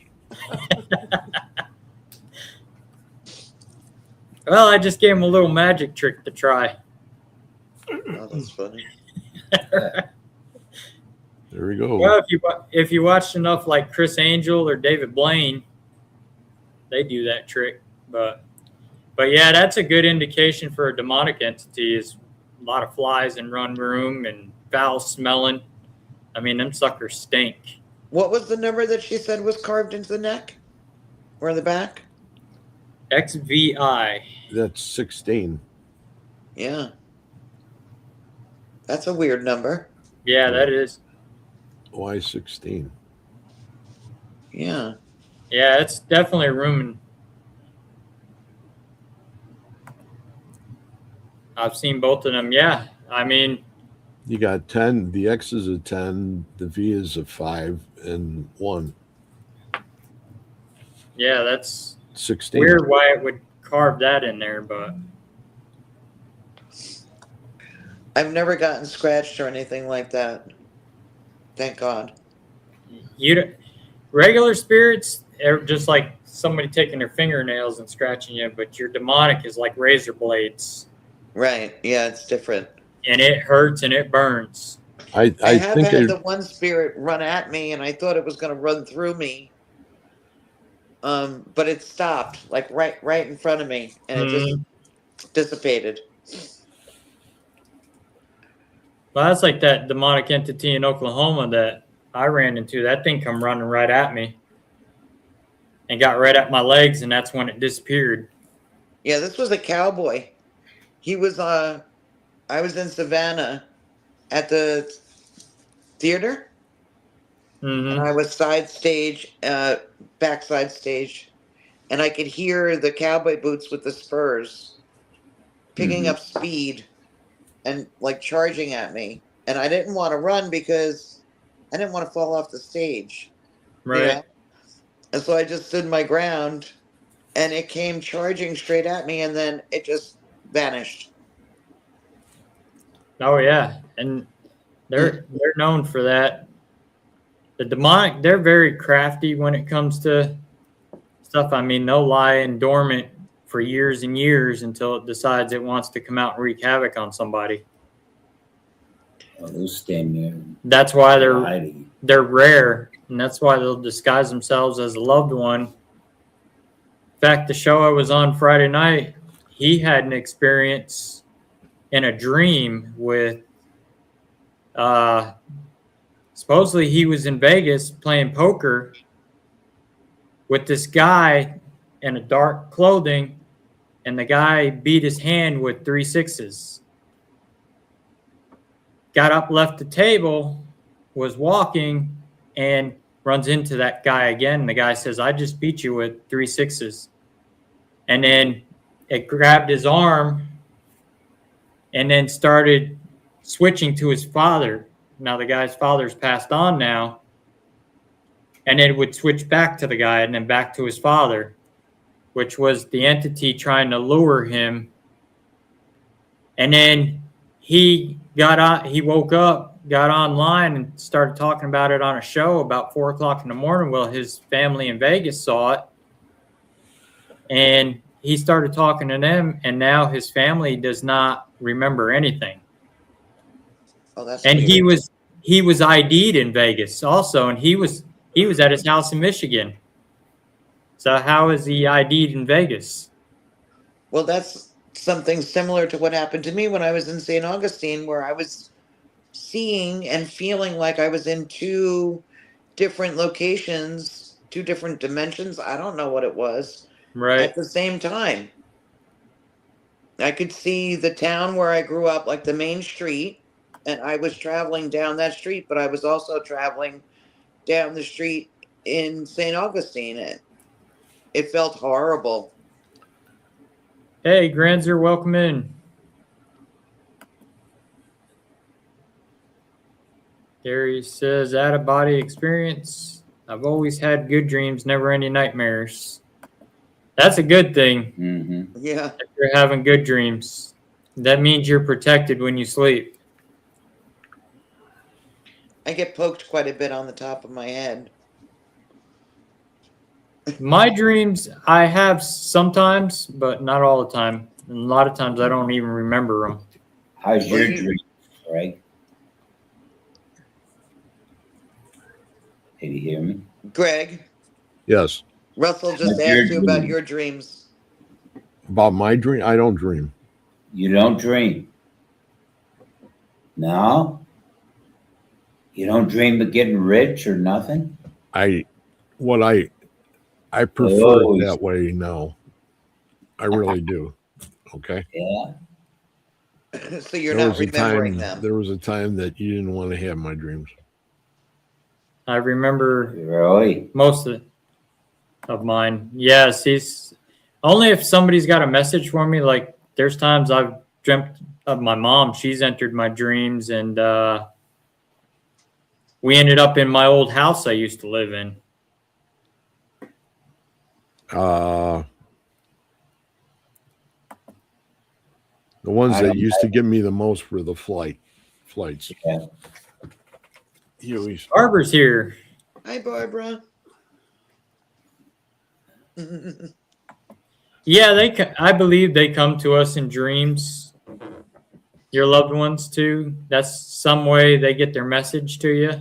Well, I just gave them a little magic trick to try. Oh, that's funny. There we go. Well, if you watched enough like Chris Angel or David Blaine, they do that trick. But yeah, that's a good indication for a demonic entity is a lot of flies in one room and foul smelling. I mean, them suckers stink. What was the number that she said was carved into the neck or the back? XVI. That's 16. Yeah. That's a weird number. Yeah, that is. Why 16? Yeah. Yeah, it's definitely a room. I've seen both of them. Yeah, I mean, You got 10. The X is a 10. The V is a 5 and 1. yeah, that's 16. weird why it would carve that in there, but I've never gotten scratched or anything like that. Thank God. regular spirits are just like somebody taking their fingernails and scratching you, but your demonic is like razor blades, Right. Yeah, it's different. and it hurts and it burns. I I have think had the one spirit run at me, and I thought it was going to run through me. But it stopped, like right in front of me, and it just dissipated. Well, that's like that demonic entity in Oklahoma that I ran into. That thing come running right at me and got right at my legs, and that's when it disappeared. Yeah, this was a cowboy. He was I was in Savannah at the theater, and I was side stage, backside stage, and I could hear the cowboy boots with the spurs picking up speed and like charging at me. And I didn't want to run because I didn't want to fall off the stage. Right. You know? And so I just stood my ground, and it came charging straight at me, and then it just vanished. Oh yeah, and they're known for that. The demonic, they're very crafty when it comes to stuff. I mean, they'll lie in dormant for years and years until it decides it wants to come out and wreak havoc on somebody. Well, they'll stand there. That's why hiding. they're rare, and that's why they'll disguise themselves as a loved one. In fact, the show I was on Friday night, he had an experience in a dream with supposedly he was in Vegas playing poker with this guy in a dark clothing, and the guy beat his hand with 3 6s. Got up, left the table, was walking, and runs into that guy again. The guy says, "I just beat you with 3 6s." And then it grabbed his arm and then started switching to his father. Now the guy's father's passed on now. And it would switch back to the guy and then back to his father, which was the entity trying to lure him. And then he woke up, got online, and started talking about it on a show about 4 o'clock in the morning. Well, his family in Vegas saw it, and he started talking to them, and now his family does not remember anything. Oh, that's And weird. he was ID'd in Vegas also, and he was at his house in Michigan. So how is he ID'd in Vegas? Well, that's something similar to what happened to me when I was in St. Augustine, where I was seeing and feeling like I was in 2 different locations, 2 different dimensions. I don't know what it was Right. at the same time. I could see the town where I grew up, like the main street, and I was traveling down that street, but I was also traveling down the street in St. Augustine. It felt horrible. Hey, Granzer, welcome in. Gary says, out of body experience. I've always had good dreams, never any nightmares. That's a good thing. Mm-hmm. Yeah. If you're having good dreams, that means you're protected when you sleep. I get poked quite a bit on the top of my head. My dreams, I have sometimes, but not all the time. And a lot of times I don't even remember them. How's Well, your you- dream, Greg? Did you hear me? Greg, Yes. Russell just What's your asked you about dream? your dreams. About my dream, I don't dream. You don't dream. No? You don't dream of getting rich or nothing? I prefer Oh. it that way now. I really do. Okay. Yeah. So you're not remembering them. There was a time that you didn't want to have my dreams. I remember Really? most of mine. Yes, he's only if somebody's got a message for me. Like there's times I've dreamt of my mom. She's entered my dreams, and we ended up in my old house I used to live in. The ones I that don't used to give me the most were the flights. Yeah. Huey's. Barbara's here. Hi, Barbara. Yeah, I believe they come to us in dreams. Your loved ones too. That's some way they get their message to you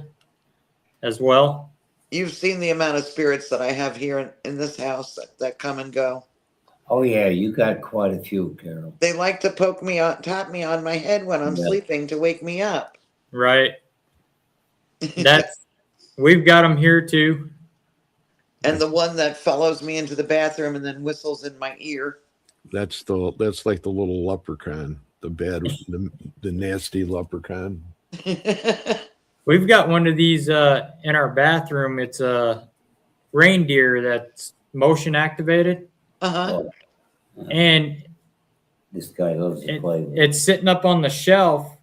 as well. You've seen the amount of spirits that I have here in this house that come and go. Oh, yeah, you got quite a few, Carol. They like to tap me on my head when I'm Yeah. sleeping to wake me up. Right. We've got them here too. And the one that follows me into the bathroom and then whistles in my ear. That's like the little leprechaun, the nasty leprechaun. We've got one of these in our bathroom. It's a reindeer that's motion activated, Uh-huh. and This guy loves to play with it. it's sitting up on the shelf.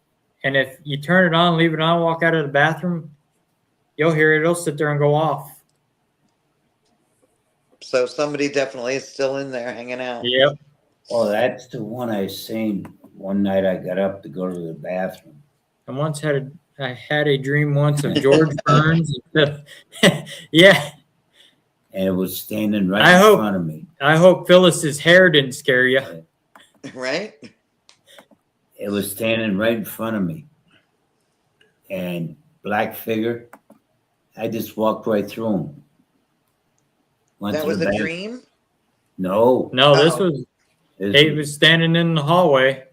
And if you turn it on, leave it on, walk out of the bathroom, you'll hear it. It'll sit there and go off. So somebody definitely is still in there hanging out. Yep. Oh, that's the one I seen one night. I got up to go to the bathroom. I had a dream once of George Burns. Yeah. And it was standing right I in hope- front of me. I hope Phyllis's hair didn't scare you. Right? It was standing right in front of me. And black figure. I just walked right through him. Went That to was the a bath- dream? No. No, this Oh. was Dave was standing in the hallway.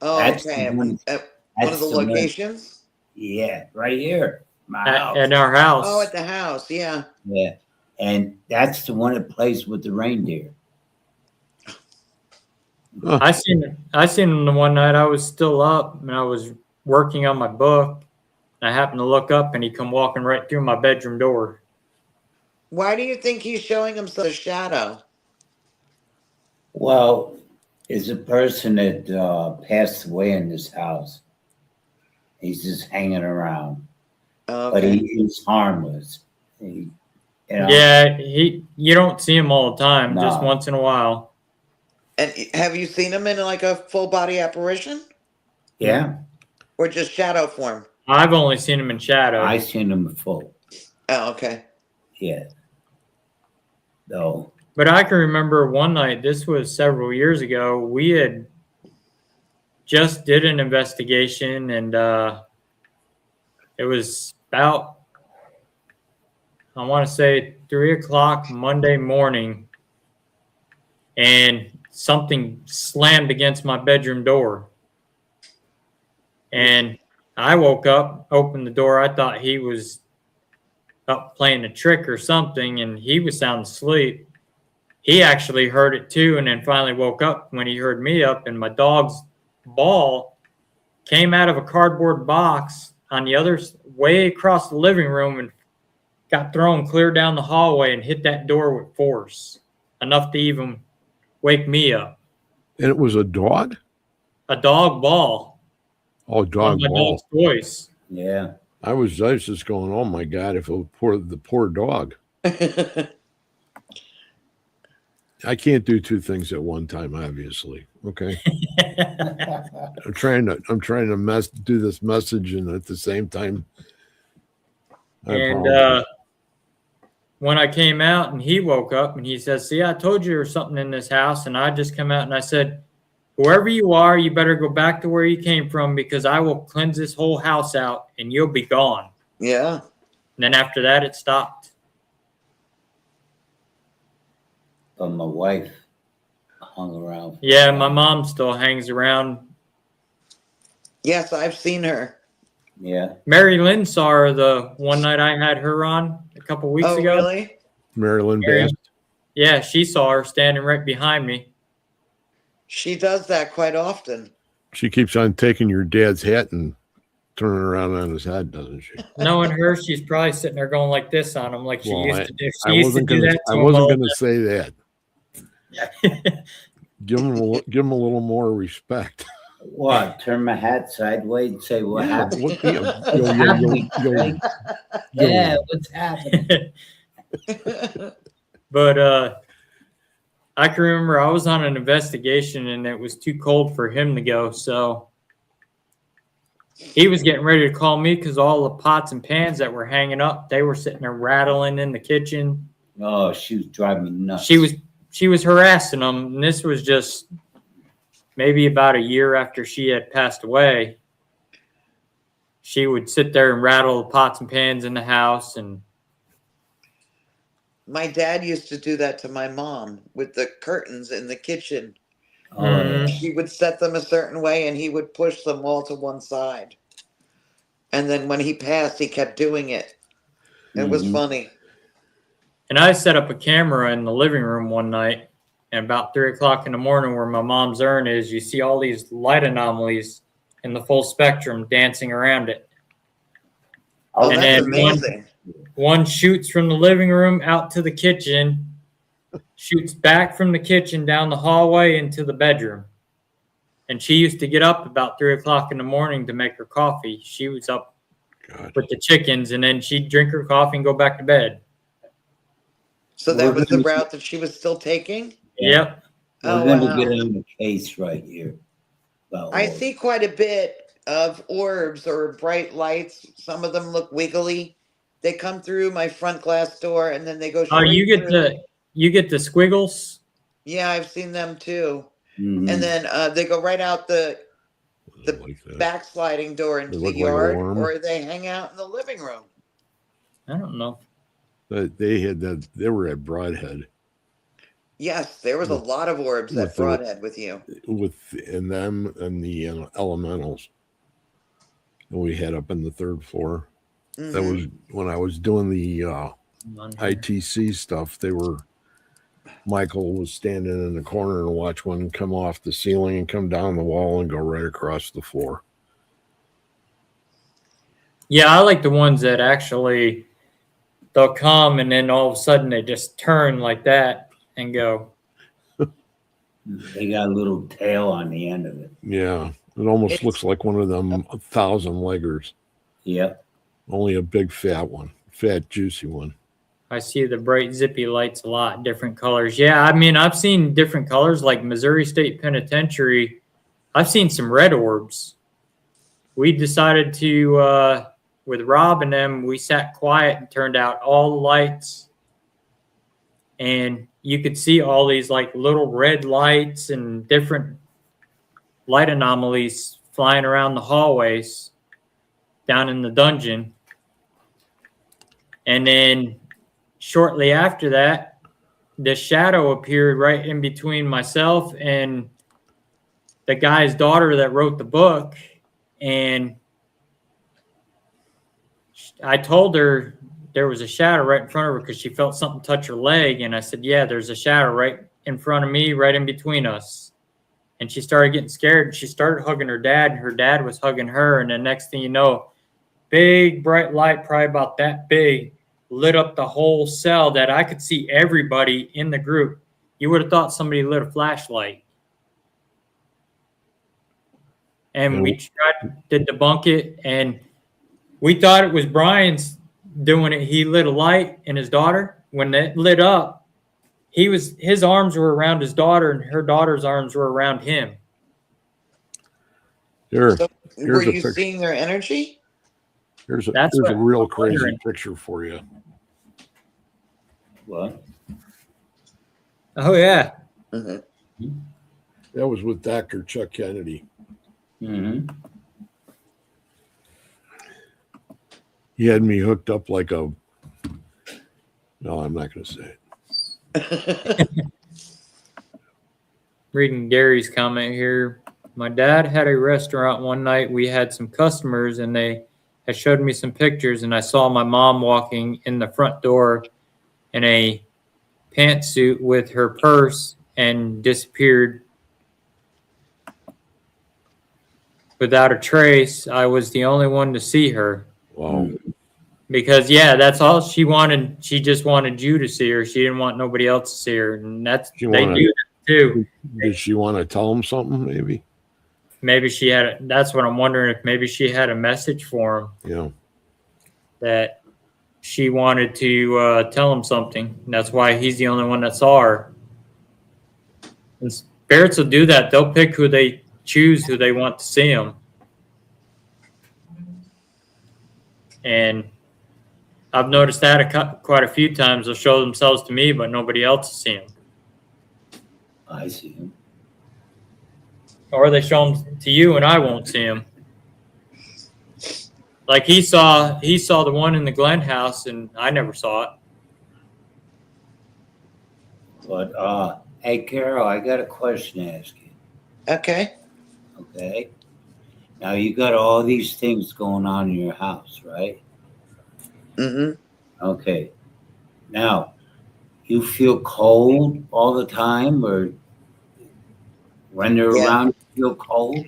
Oh, That's okay. the one- At one of that's the the one. locations? Yeah, right here. My house. At our house. Oh, at the house, yeah. Yeah. And that's the one that plays with the reindeer. I seen him the one night. I was still up and I was working on my book. I happened to look up and he come walking right through my bedroom door. Why do you think he's showing himself a shadow? Well, it's a person that passed away in this house. He's just hanging around, but Okay. he's harmless. He, you know, Yeah, you don't see him all the time, just No. once in a while. And have you seen him in like a full body apparition? yeah. Or just shadow form? I've only seen him in shadow. I seen him full. Oh, okay. Yeah. No. But I can remember one night, this was several years ago, we had just did an investigation and it was about, I want to say 3:00 Monday morning, and something slammed against my bedroom door. And I woke up, opened the door. I thought he was up playing a trick or something, and he was sound asleep. he actually heard it too, and then finally woke up when he heard me up, and my dog's ball came out of a cardboard box on the other way across the living room and got thrown clear down the hallway and hit that door with force, enough to even wake me up. And it was a dog? A dog ball. Oh, dog My ball. dog's voice. Yeah. I was just going, oh my God, if it was the poor dog. I can't do two things at one time, obviously. Okay. I'm trying to do this message and at the same time. And when I came out and he woke up and he says, see, I told you there was something in this house. And I just come out and I said, whoever you are, you better go back to where you came from, because I will cleanse this whole house out and you'll be gone. Yeah. And then after that, it stopped. But my wife hung around. Yeah, my mom still hangs around. Yes, I've seen her. Yeah. Mary Lynn saw her the one night I had her on a couple weeks ago. Really? Marilyn Mary- Bass. Yeah, she saw her standing right behind me. She does that quite often. She keeps on taking your dad's hat and turning it around on his head, doesn't she? Knowing her, she's probably sitting there going like this on him, like she Well, used to do. I She used to wasn't do gonna. that I to him wasn't all going to say that. Give him a little more respect. What? Turn my hat sideways and say what happened? What- Yeah, what's happening? But I can remember I was on an investigation and it was too cold for him to go. So he was getting ready to call me because all the pots and pans that were hanging up, they were sitting there rattling in the kitchen. Oh, she was driving me nuts. She was harassing them. And this was just maybe about a year after she had passed away. She would sit there and rattle the pots and pans in the house. And My dad used to do that to my mom with the curtains in the kitchen. Oh, yeah. He would set them a certain way and he would push them all to one side. And then when he passed, he kept doing it. It was Mhm. funny. And I set up a camera in the living room one night, and about 3 o'clock in the morning, where my mom's urn is, you see all these light anomalies in the full spectrum dancing around it. Oh, And that's then amazing. One shoots from the living room out to the kitchen, shoots back from the kitchen down the hallway into the bedroom. And she used to get up about 3 o'clock in the morning to make her coffee. She was up God. with the chickens, and then she'd drink her coffee and go back to bed. So that was the route that she was still taking? Yep. We're Oh, going to wow. get in the case right here. About I all see quite a bit of orbs or bright lights. Some of them look wiggly. They come through my front glass door and then they go Oh, straight through. you get the squiggles. Yeah, I've seen them too. Mhm. And then they go right out the Like that. backsliding door into They the look like a yard, worm. or they hang out in the living room. I don't know. They had that. They were at Broadhead Yes, there was a With- lot of orbs with at the- Broadhead with you. and them and the elementals that we had up in the third floor. That Mhm. was when I was doing the On here. ITC stuff. Michael was standing in the corner and watch one come off the ceiling and come down the wall and go right across the floor. Yeah, I like the ones that actually they'll come and then all of a sudden they just turn like that and go. They got a little tail on the end of it. Yeah, it almost It's- looks like one of them 1,000-leggers, Yep. only a big fat one, fat juicy one. I see the bright zippy lights a lot, different colors. Yeah, I mean, I've seen different colors like Missouri State Penitentiary. I've seen some red orbs. We decided to, with Rob and them, we sat quiet and turned out all the lights. And you could see all these like little red lights and different light anomalies flying around the hallways down in the dungeon. And then shortly after that, the shadow appeared right in between myself and the guy's daughter that wrote the book. And I told her, there was a shadow right in front of her because she felt something touch her leg. And I said, yeah, there's a shadow right in front of me, right in between us. And she started getting scared, and she started hugging her dad, and her dad was hugging her. And the next thing you know, big bright light, probably about that big, lit up the whole cell that I could see everybody in the group. You would have thought somebody lit a flashlight. And we tried to debunk it, and we thought it was Brian's doing it. He lit a light in his daughter. When it lit up, his arms were around his daughter, and her daughter's arms were around him. Here, So here's were a you picture. seeing their energy? Here's That's a what real I'm crazy wondering. picture for you. What? Oh yeah. Mm-hmm. That was with Dr. Chuck Kennedy. Mm-hmm. He had me hooked up like a. No, I'm not going to say it. Reading Gary's comment here. My dad had a restaurant one night. We had some customers, and they had showed me some pictures, and I saw my mom walking in the front door in a pantsuit with her purse and disappeared without a trace. I was the only one to see her. Wow. Because yeah, that's all she wanted. She just wanted you to see her. She didn't want nobody else to see her, and that's She they wanted- do that too. Did she want to tell him something? Maybe. Maybe she had. That's what I'm wondering, if maybe she had a message for him Yeah. that she wanted to tell him something. And that's why he's the only one that saw her. And spirits will do that. They'll pick who they choose, who they want to see them. And I've noticed that quite a few times. They'll show themselves to me, but nobody else will see them. I see him. Or they show them to you, and I won't see them. Like he saw the one in the Glen house, and I never saw it. But hey, Carol, I got a question to ask you. Okay. Okay. Now you got all these things going on in your house, right? Mm-hmm. Okay. Now, you feel cold all the time, or when they're Yeah. around, you feel cold?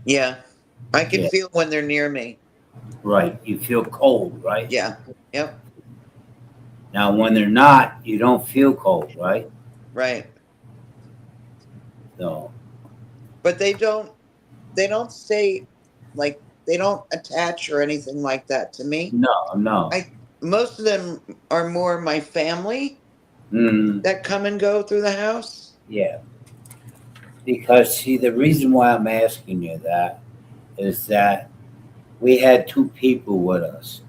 Yeah. I can Yeah. feel when they're near me. Right. You feel cold, right? Yeah. Yep. Now, when they're not, you don't feel cold, right? Right. So, But they don't say, like, they don't attach or anything like that to me. no. Most of them are more my family Mm, that come and go through the house. yeah. Because, see, the reason why I'm asking you that is that we had two people with us,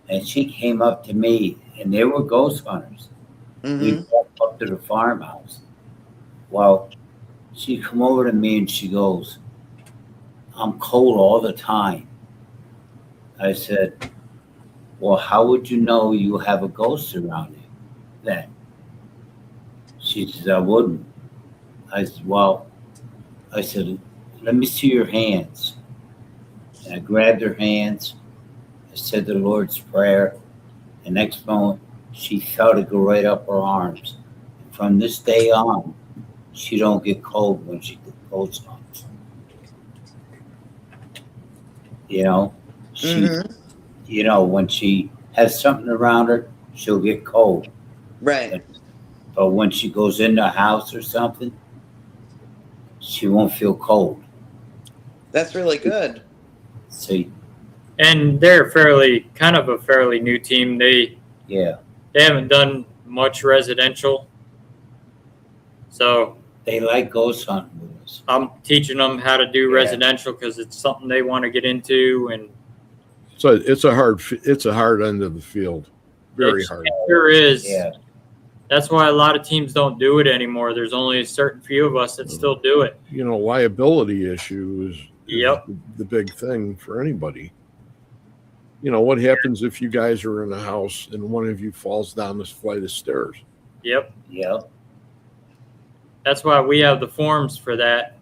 and she came up to me, and they were ghost hunters. Mm-hmm. We walked up to the farmhouse. Well, she come over to me and she goes, "I'm cold all the time." I said, "Well, how would you know you have a ghost around you then?" She says, "I wouldn't." I said, "Well," I said, "let me see your hands." And I grabbed her hands. I said the Lord's Prayer. The next moment, she felt it go right up her arms. From this day on, she don't get cold when she goes hunts. You know, she, Mm-hmm. when she has something around her, she'll get cold. Right. But when she goes in the house or something, she won't feel cold. That's really good. See, And they're kind of a fairly new team. They yeah, haven't done much residential, so they like ghost hunting with us. I'm teaching them how to do Yeah. residential because it's something they want to get into, and So it's a hard end of the field. Very hard. It sure is. Yeah, That's why a lot of teams don't do it anymore. There's only a certain few of us that still do it. You know, liability issue is Yep. the big thing for anybody. You know, what happens if you guys are in a house and one of you falls down this flight of stairs? Yep. yeah, That's why we have the forms for that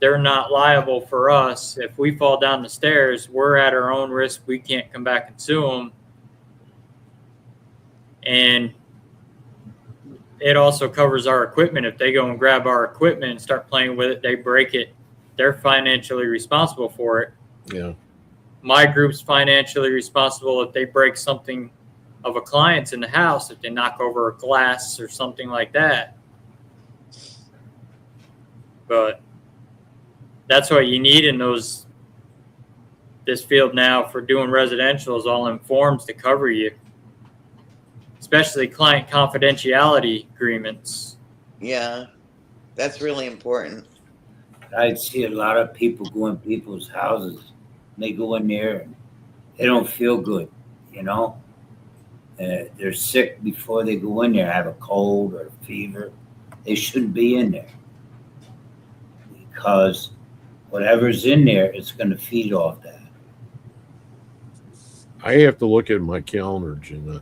they're not liable for us. If we fall down the stairs, we're at our own risk. We can't come back and sue them. And it also covers our equipment. If they go and grab our equipment and start playing with it, they break it, they're financially responsible for it. Yeah. My group's financially responsible if they break something of a client's in the house, if they knock over a glass or something like that. But that's what you need in this field now for doing residential is all in forms to cover you, especially client confidentiality agreements. Yeah, that's really important. I'd see a lot of people go in people's houses. And they go in there and they don't feel good, you know. They're sick before they go in there, have a cold or a fever. They shouldn't be in there because whatever's in there is going to feed off that. I have to look at my calendar, Jeanette.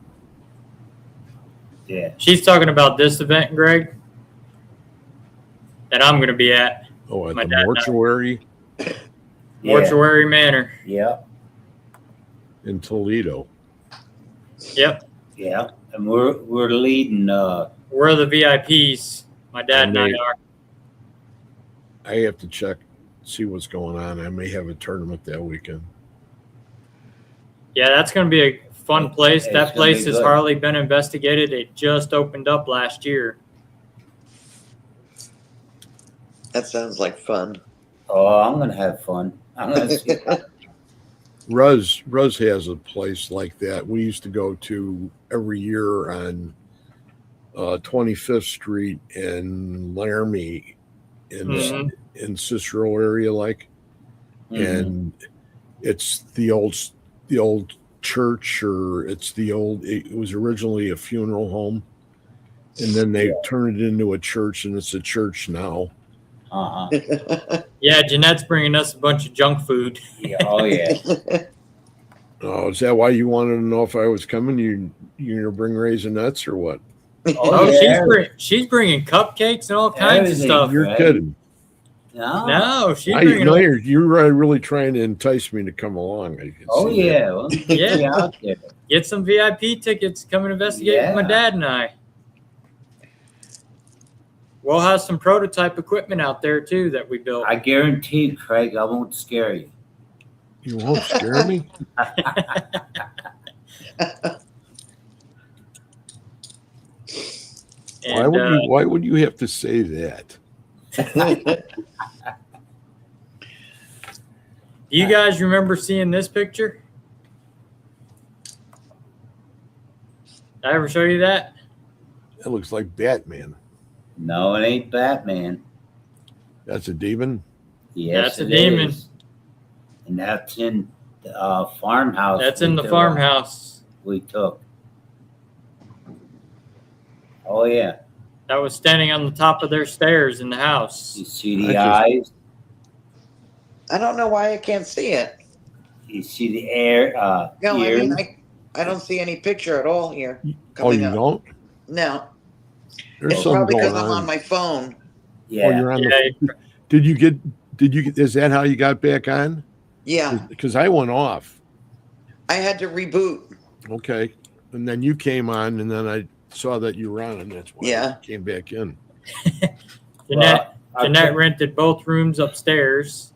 Yeah. She's talking about this event, Greg, that I'm going to be at. Oh, at My the dad- mortuary Mortuary Manor. Yeah. in Toledo. Yep. Yeah. And we're leading. We're the VIPs. My dad and I are. I have to check, see what's going on. I may have a tournament that weekend. Yeah, that's going to be a fun place. It's That gonna place be has good. hardly been investigated. It just opened up last year. That sounds like fun. Oh, I'm going to have fun. I'm going to see. Ruz has a place like that. We used to go to every year on 25th Street in Laramie Mhm. in Cicero area, like, Mhm. and it's the old church, or it was originally a funeral home, and then they turned it into a church, and it's a church now. Uh-huh. Yeah, Jeanette's bringing us a bunch of junk food. Yeah. Oh, yeah. Oh, is that why you wanted to know if I was coming? You gonna bring Raisinets or what? Oh, yeah. she's bringing cupcakes and all kinds of Everything. stuff. You're Right. kidding. No. No, she's I, bringing. no, you're really trying to entice me to come along. I can Oh, see that. yeah. Well, Yeah. get out there. Get some VIP tickets. Come and investigate with my Yeah. dad and I. We'll have some prototype equipment out there too that we built. I guarantee, Craig, I won't scare you. You won't scare me. And, Why would you have to say that? do you guys remember seeing this picture? Did I ever show you that? That looks like Batman. No, it ain't Batman. That's a demon. Yes, That's a it demon. is. And that's in the farmhouse. That's in the we farmhouse. we took. Oh, yeah. That was standing on the top of their stairs in the house. You see the I eyes? I don't know why I can't see it. You see the air? No, I ears? mean, I don't see any picture at all here. Oh, Coming you up. don't? No, There's it's something probably going because I'm on on. my phone. Yeah. Oh, you're on Yeah, the. Did you get? Is that how you got back on? Yeah, Because I went off. I had to reboot. Okay, and then you came on, and then I saw that you were on, and that's why Yeah. I came back in. Jeanette I'll Jeanette rented both rooms upstairs.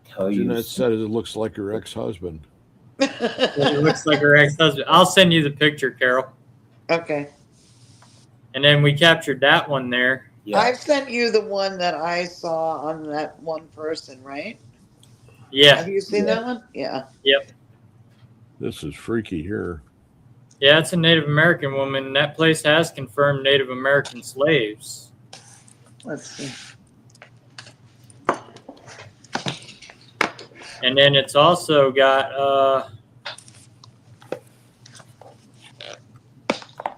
tell you. Jeanette said it looks like her ex-husband. It looks like her ex-husband. I'll send you the picture, Carol. Okay. And then we captured that one there. Yeah. I've sent you the one that I saw on that one person, right? Yeah, Have you seen Yeah. that one? Yeah. This is freaky here. yeah, it's a Native American woman. That place has confirmed Native American slaves. Let's see. And then it's also got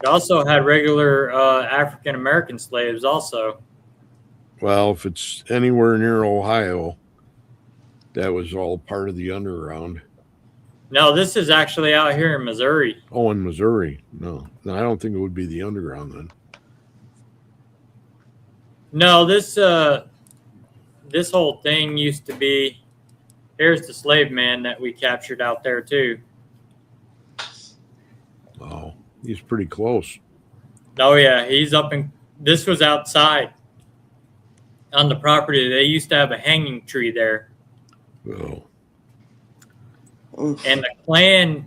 it also had regular African American slaves also. Well, if it's anywhere near Ohio, that was all part of the underground. No, this is actually out here in Missouri. Oh, in Missouri. No, I don't think it would be the underground then. No, this this whole thing used to be. Here's the slave man that we captured out there too. Oh, he's pretty close. Oh yeah, he's up in. This was outside on the property. They used to have a hanging tree there, Oh, Oof. and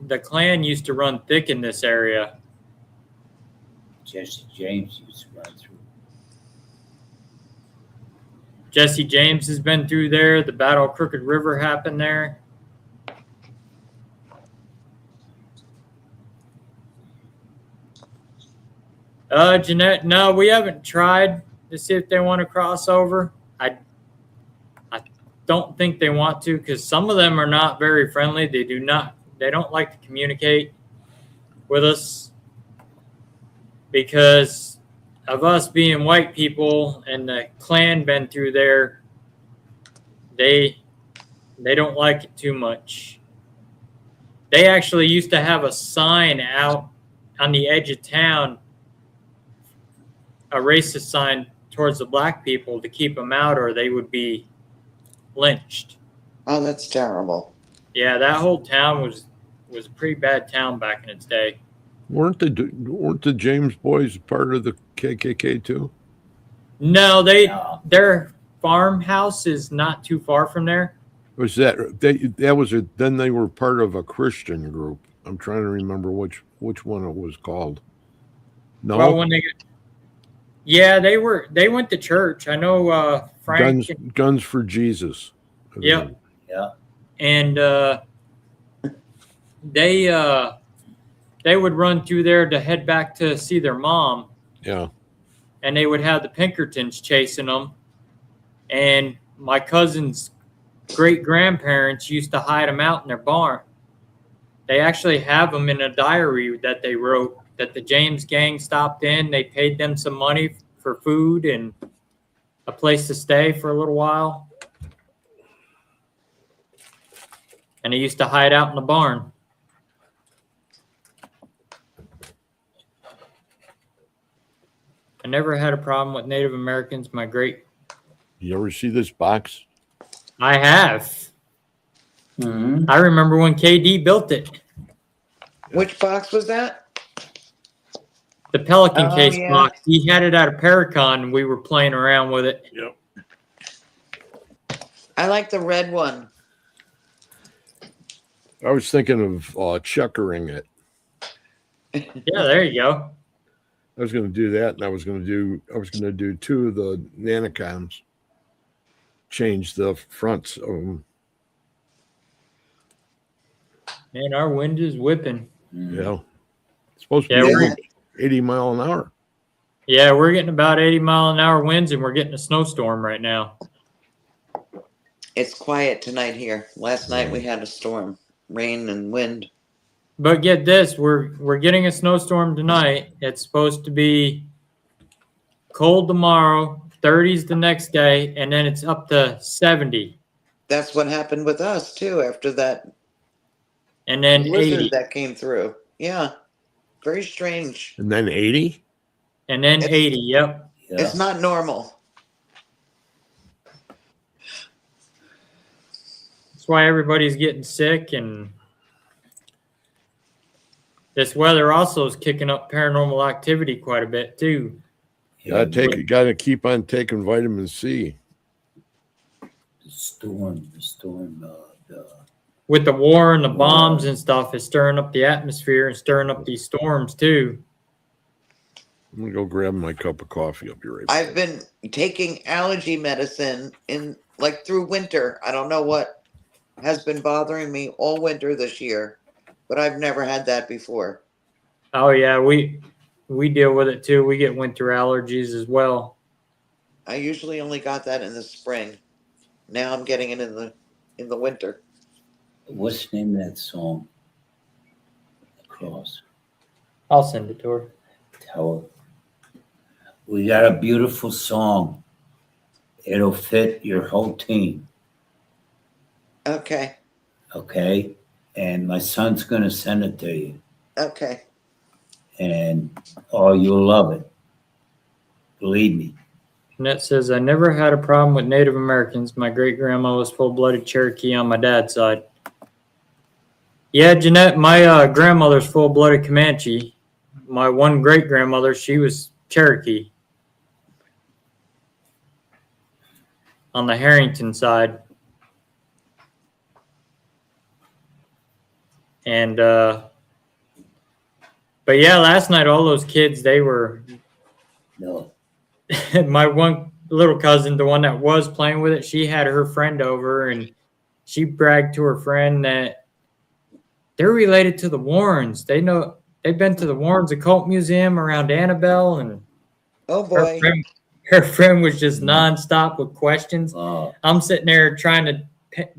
the clan used to run thick in this area. Jesse James used to run through. Jesse James has been through there. The Battle of Crooked River happened there. Jeanette, no, we haven't tried to see if they want to cross over. I don't think they want to because some of them are not very friendly. They don't like to communicate with us because of us being white people and the clan been through there. They don't like it too much. They actually used to have a sign out on the edge of town, a racist sign towards the black people to keep them out or they would be lynched. Oh, that's terrible. Yeah, that whole town was a pretty bad town back in its day. weren't the James boys part of the KKK too? No, No. their farmhouse is not too far from there. Was that was it? Then they were part of a Christian group. I'm trying to remember which one it was called. No, Well, when they went to church. I know Frank. Guns for Jesus. Yep. Yeah. And they would run through there to head back to see their mom, Yeah. and they would have the Pinkertons chasing them. And my cousin's great grandparents used to hide them out in their barn. They actually have them in a diary that they wrote that the James gang stopped in. They paid them some money for food and a place to stay for a little while. And they used to hide out in the barn. I never had a problem with Native Americans. You ever see this box? I have. Mm-hmm. I remember when KD built it. Which box was that? The Pelican Oh, case yeah. box. He had it at a Paracon and we were playing around with it. Yep. I like the red one. I was thinking of checkering it. Yeah, there you go. I was going to do that, and I was going to do two of the Nanicons. Change the fronts of them. Man, our wind is whipping. Yeah. It's supposed to Yeah, be we're 80 mile an hour. Yeah, we're getting about 80-mile-an-hour winds, and we're getting a snowstorm right now. It's quiet tonight here. Last night we had a storm, rain and wind. But get this, we're getting a snowstorm tonight. It's supposed to be cold tomorrow, 30s the next day, and then it's up to 70, That's what happened with us too after that and then blizzard 80, that came through. Yeah, very strange. And then 80? and then It's- 80. Yep. Yeah. It's not normal. That's why everybody's getting sick, and this weather also is kicking up paranormal activity quite a bit too. Got to keep on taking vitamin C. The storm, With the war and the bombs and stuff, is stirring up the atmosphere and stirring up these storms too. I'm gonna go grab my cup of coffee. I'll be right back. I've been taking allergy medicine through winter. I don't know what has been bothering me all winter this year, but I've never had that before. Oh yeah, we deal with it too. We get winter allergies as well. I usually only got that in the spring. Now I'm getting it in the winter. what's the name of that song? Cross. I'll send it to her. Tell her. We got a beautiful song. It'll fit your whole team, Okay. okay? And my son's gonna send it to you. Okay. And oh, you'll love it. Believe me. Annette says, I never had a problem with Native Americans. My great grandma was full blooded Cherokee on my dad's side. Yeah, Jeanette, my grandmother's full blooded Comanche. My one great grandmother, she was Cherokee on the Harrington side. And, but yeah, last night, all those kids, they were, No. my one little cousin, the one that was playing with it, she had her friend over and she bragged to her friend that they're related to the Warrens. They've been to the Warrens Occult Museum around Annabelle, and Oh her boy. friend was just nonstop with questions. Oh, I'm sitting there trying to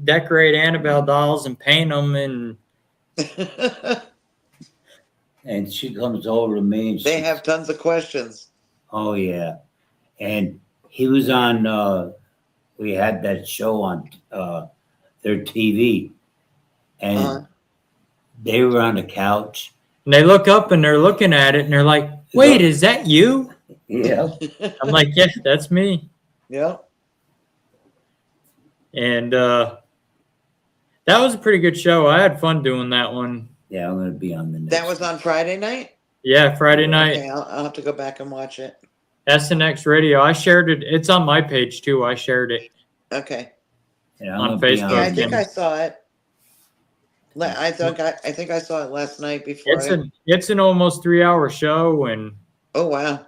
decorate Annabelle dolls and paint them, and and she comes over to me and They she, have tons of questions. oh yeah. And he was on, we had that show on their TV. And Uh-huh. they were on the couch. they look up and they're looking at it and they're like, "Wait, is that you?" Yeah. I'm like, "Yeah, that's me." Yeah. And that was a pretty good show. I had fun doing that one. Yeah, I'm going to be on the next That was on Friday night? Yeah, Friday night. Okay, I'll have to go back and watch it. SNX Radio. I shared it. It's on my page too. I shared it. Okay. And I'm on gonna be Facebook. Yeah, I Okay. think I saw it. I think I saw it last night before. It's an almost 3-hour show, and Oh wow.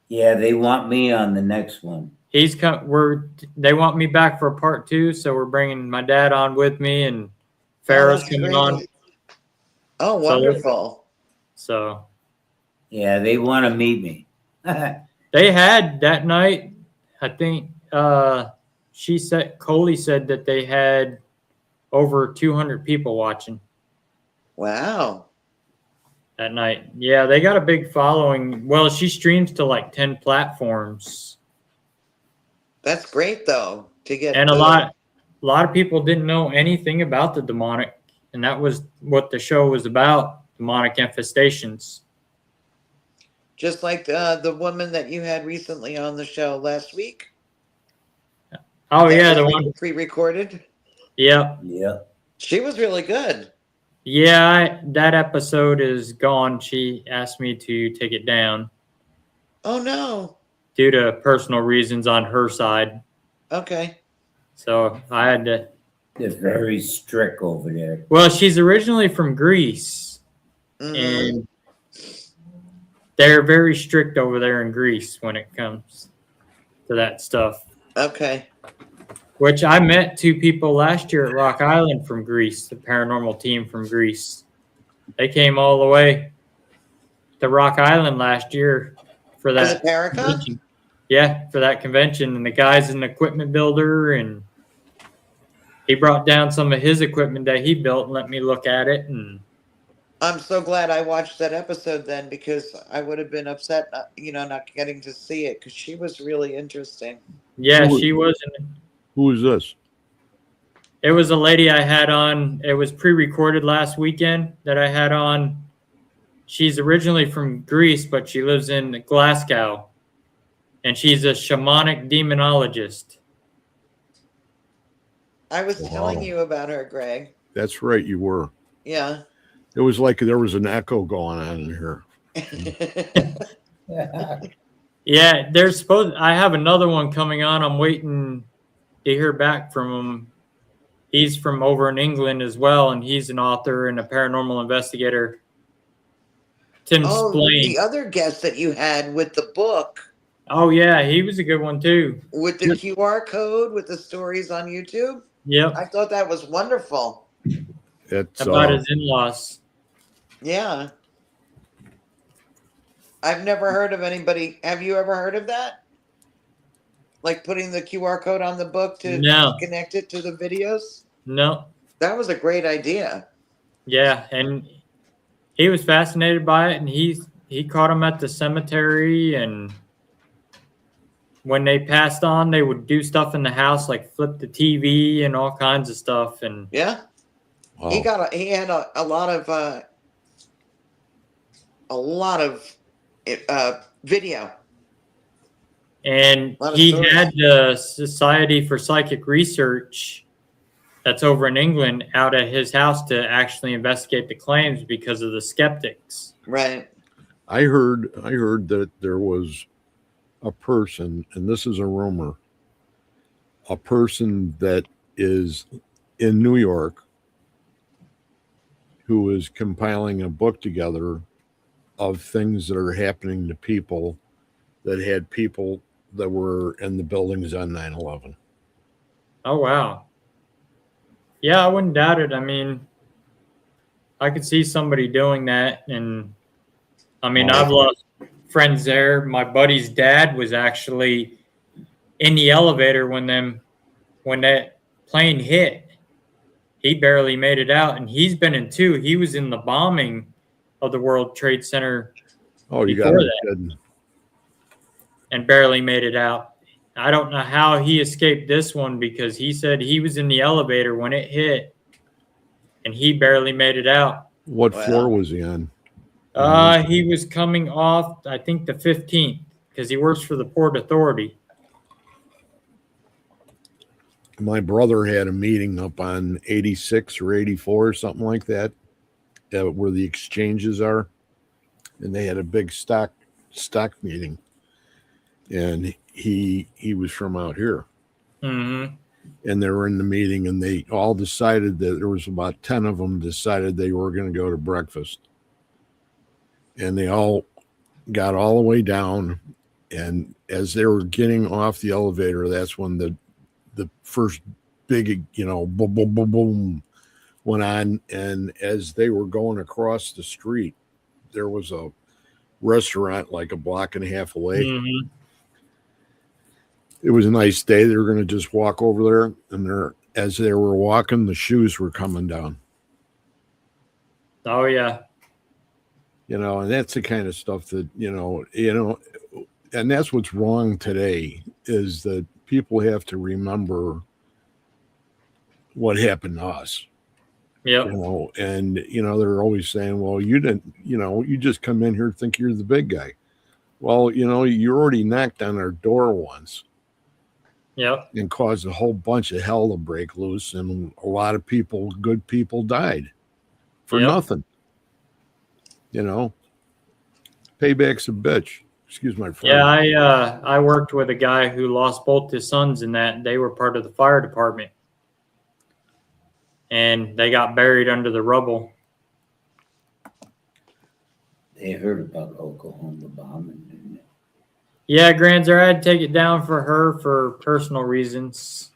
Yeah, they want me on the next one. he's come. They want me back for part 2, so we're bringing my dad on with me, and Farrah's that's coming great. on. Oh, wonderful. So Yeah, they want to meet me. they had that night. I think Coley said that they had over 200 people watching Wow. that night. Yeah, they got a big following. Well, she streams to like 10 platforms, That's great though to get and a lot of people didn't know anything about the demonic, and that was what the show was about: demonic infestations. just like the woman that you had recently on the show last week. Oh That yeah, the was one. pre-recorded. Yep. Yeah. She was really good. Yeah, that episode is gone. She asked me to take it down Oh no. due to personal reasons on her side. Okay. So I had to. They're very strict over there. Well, she's originally from Greece, Mhm. and they're very strict over there in Greece when it comes to that stuff. Okay. Which I met 2 people last year at Rock Island from Greece, the paranormal team from Greece. They came all the way to Rock Island last year for Was that it Paraca? convention. Yeah, for that convention. And the guy's an equipment builder, and he brought down some of his equipment that he built and let me look at it. And I'm so glad I watched that episode then, because I would have been upset, not getting to see it, because she was really interesting. yeah, Who- she was. Who is this? It was a lady I had on. It was pre-recorded last weekend that I had on. She's originally from Greece, but she lives in Glasgow, and she's a shamanic demonologist. I was telling Wow. you about her, Greg. That's right, you were. Yeah. It was like there was an echo going on in here. Yeah, there's supposed. I have another one coming on. I'm waiting to hear back from him. He's from over in England as well, and he's an author and a paranormal investigator. Tim Oh, Splain. the other guest that you had with the book, Oh yeah, he was a good one too. with the QR code, with the stories on YouTube. Yep, I thought that was wonderful. It's about his in-laws. Yeah. I've never heard of anybody. Have you ever heard of that? Like putting the QR code on the book to No. connect it to the videos? No, That was a great idea. yeah, and he was fascinated by it, and he caught him at the cemetery, and when they passed on, they would do stuff in the house like flip the TV and all kinds of stuff, and Yeah. wow. He had a lot of video. And Lot of he stories. had the Society for Psychic Research that's over in England out at his house to actually investigate the claims because of the skeptics. Right. I heard that there was a person, and this is a rumor, a person that is in New York who is compiling a book together of things that are happening to people that had people that were in the buildings on 9/11. Oh, wow. Yeah, I wouldn't doubt it. I mean, I could see somebody doing that. And I mean, Wow. I've lost friends there. My buddy's dad was actually in the elevator when that plane hit. He barely made it out, and he's been in two. He was in the bombing of the World Trade Center Oh, you got before to that be kidding. and barely made it out. I don't know how he escaped this one because he said he was in the elevator when it hit and he barely made it out. What Wow. floor was he on? He was coming off, I think, the 15th because he works for the Port Authority. My brother had a meeting up on 86 or 84 or something like that, where the exchanges are, and they had a big stock meeting, and he was from out here, Mm-hmm. and they were in the meeting, and they all decided that there was about 10 of them decided they were going to go to breakfast, and they all got all the way down, and as they were getting off the elevator, that's when the first big, boom, boom, boom, boom went on. And as they were going across the street, there was a restaurant like a block and a half away. Mm-hmm. It was a nice day. They were going to just walk over there, and as they were walking, the shoes were coming down. Oh, yeah. And that's the kind of stuff that, and that's what's wrong today is that people have to remember what happened to us. Yep. And they're always saying, well, you didn't, you just come in here think you're the big guy. Well, you already knocked on our door once. Yep. And caused a whole bunch of hell to break loose, and a lot of people, good people, died for nothing. Payback's a bitch. Excuse my friend. Yeah, I worked with a guy who lost both his sons in that. They were part of the fire department. And they got buried under the rubble. They heard about Oklahoma bombing, didn't they? Yeah, Granzer, I had to take it down for her for personal reasons.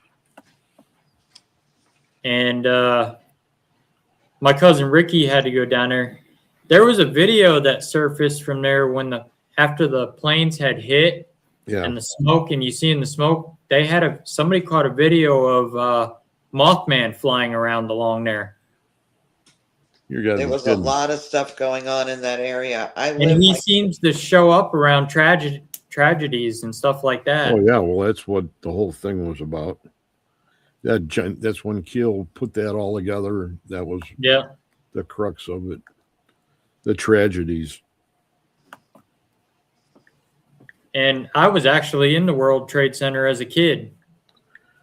And my cousin Ricky had to go down there. There was a video that surfaced from there after the planes had hit and the smoke, and you see in the smoke, they had somebody caught a video of Mothman flying around along there. There was a lot of stuff going on in that area. And he seems to show up around tragedies and stuff like that. Oh yeah, well that's what the whole thing was about. That's when Keel put that all together. That was the crux of it. The tragedies. And I was actually in the World Trade Center as a kid.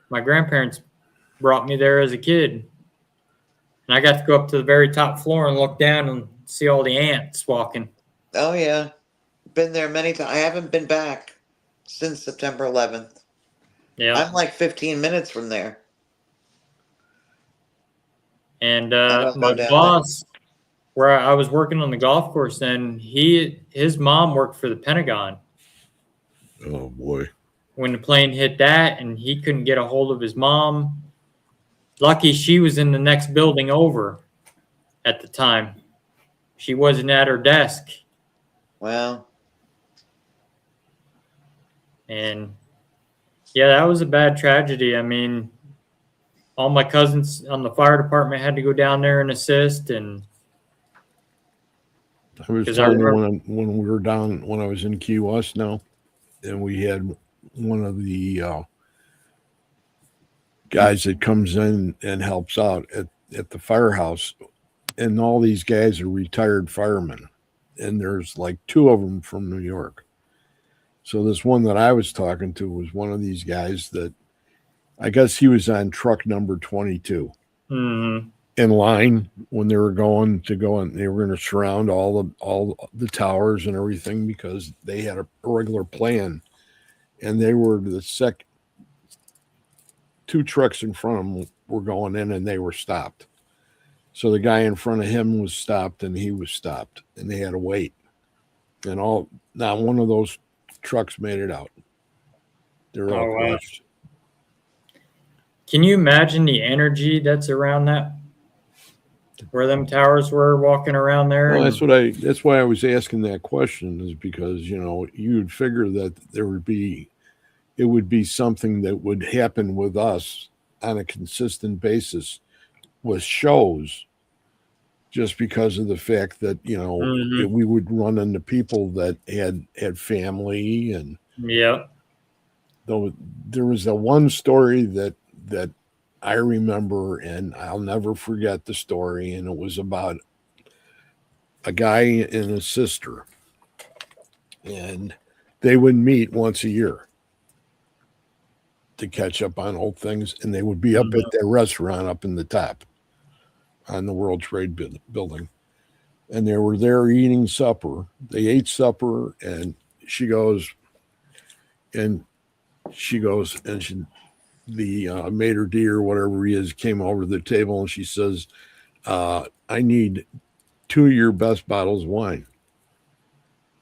My grandparents brought me there as a kid. And I got to go up to the very top floor and look down and see all the ants walking. Oh, yeah. Been there many times. I haven't been back since September 11th. Yeah. I'm like 15 minutes from there. And my boss, where I was working on the golf course then, his mom worked for the Pentagon. Oh, boy. When the plane hit that and he couldn't get a hold of his mom, lucky she was in the next building over at the time. She wasn't at her desk. Wow. And yeah, that was a bad tragedy. I mean, all my cousins on the fire department had to go down there and assist. And I was telling you when we were down, when I was in Key West now, and we had one of the guys that comes in and helps out at the firehouse, and all these guys are retired firemen, and there's like two of them from New York. So this one that I was talking to was one of these guys that I guess he was on truck number 22 Mm-hmm. in line when they were going to go and they were going to surround all the towers and everything because they had a regular plan, and they were the two trucks in front of them were going in and they were stopped. So the guy in front of him was stopped and he was stopped and they had to wait. And not one of those trucks made it out. They're all Oh, wow. crushed. Can you imagine the energy that's around that? Where them towers were walking around there? Well, and- that's why I was asking that question, is because, you'd figure that it would be something that would happen with us on a consistent basis with shows, just because of the fact that, Mhm. we would run into people that had family. And Yeah. though there was a one story that I remember, and I'll never forget the story, and it was about a guy and his sister, and they would meet once a year to catch up on old things, and they would be up at that restaurant up in the top on the World Trade Building, and they were there eating supper. They ate supper, and she goes, and the maitre d' or whatever he is came over to the table, and she says, I need 2 of your best bottles of wine.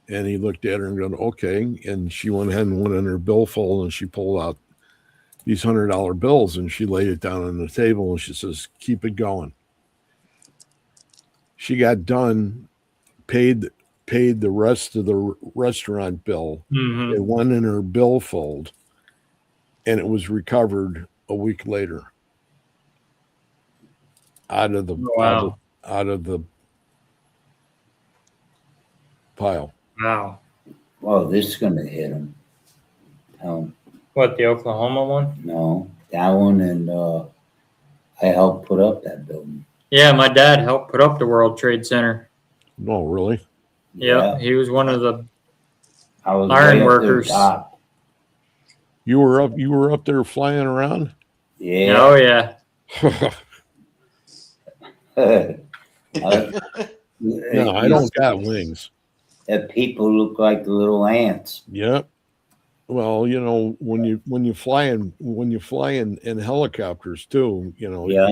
And he looked at her and goes, okay. And she went ahead and went in her billfold and she pulled out these $100 bills and she laid it down on the table and she says, keep it going. She got done, paid the rest of the restaurant bill. Mhm. It went in her billfold and it was recovered a week later out of the Wow. out of the pile. Wow. Well, this is gonna hit him. What, the Oklahoma one? No, that one, and I helped put up that building. Yeah, my dad helped put up the World Trade Center. No, really? Yep, he was one of the. I was Iron way up there workers. top. You were up there flying around? Yeah. Oh yeah. No, I don't got wings. That people look like the little ants. Yep. Well, when you fly in helicopters too, Yeah.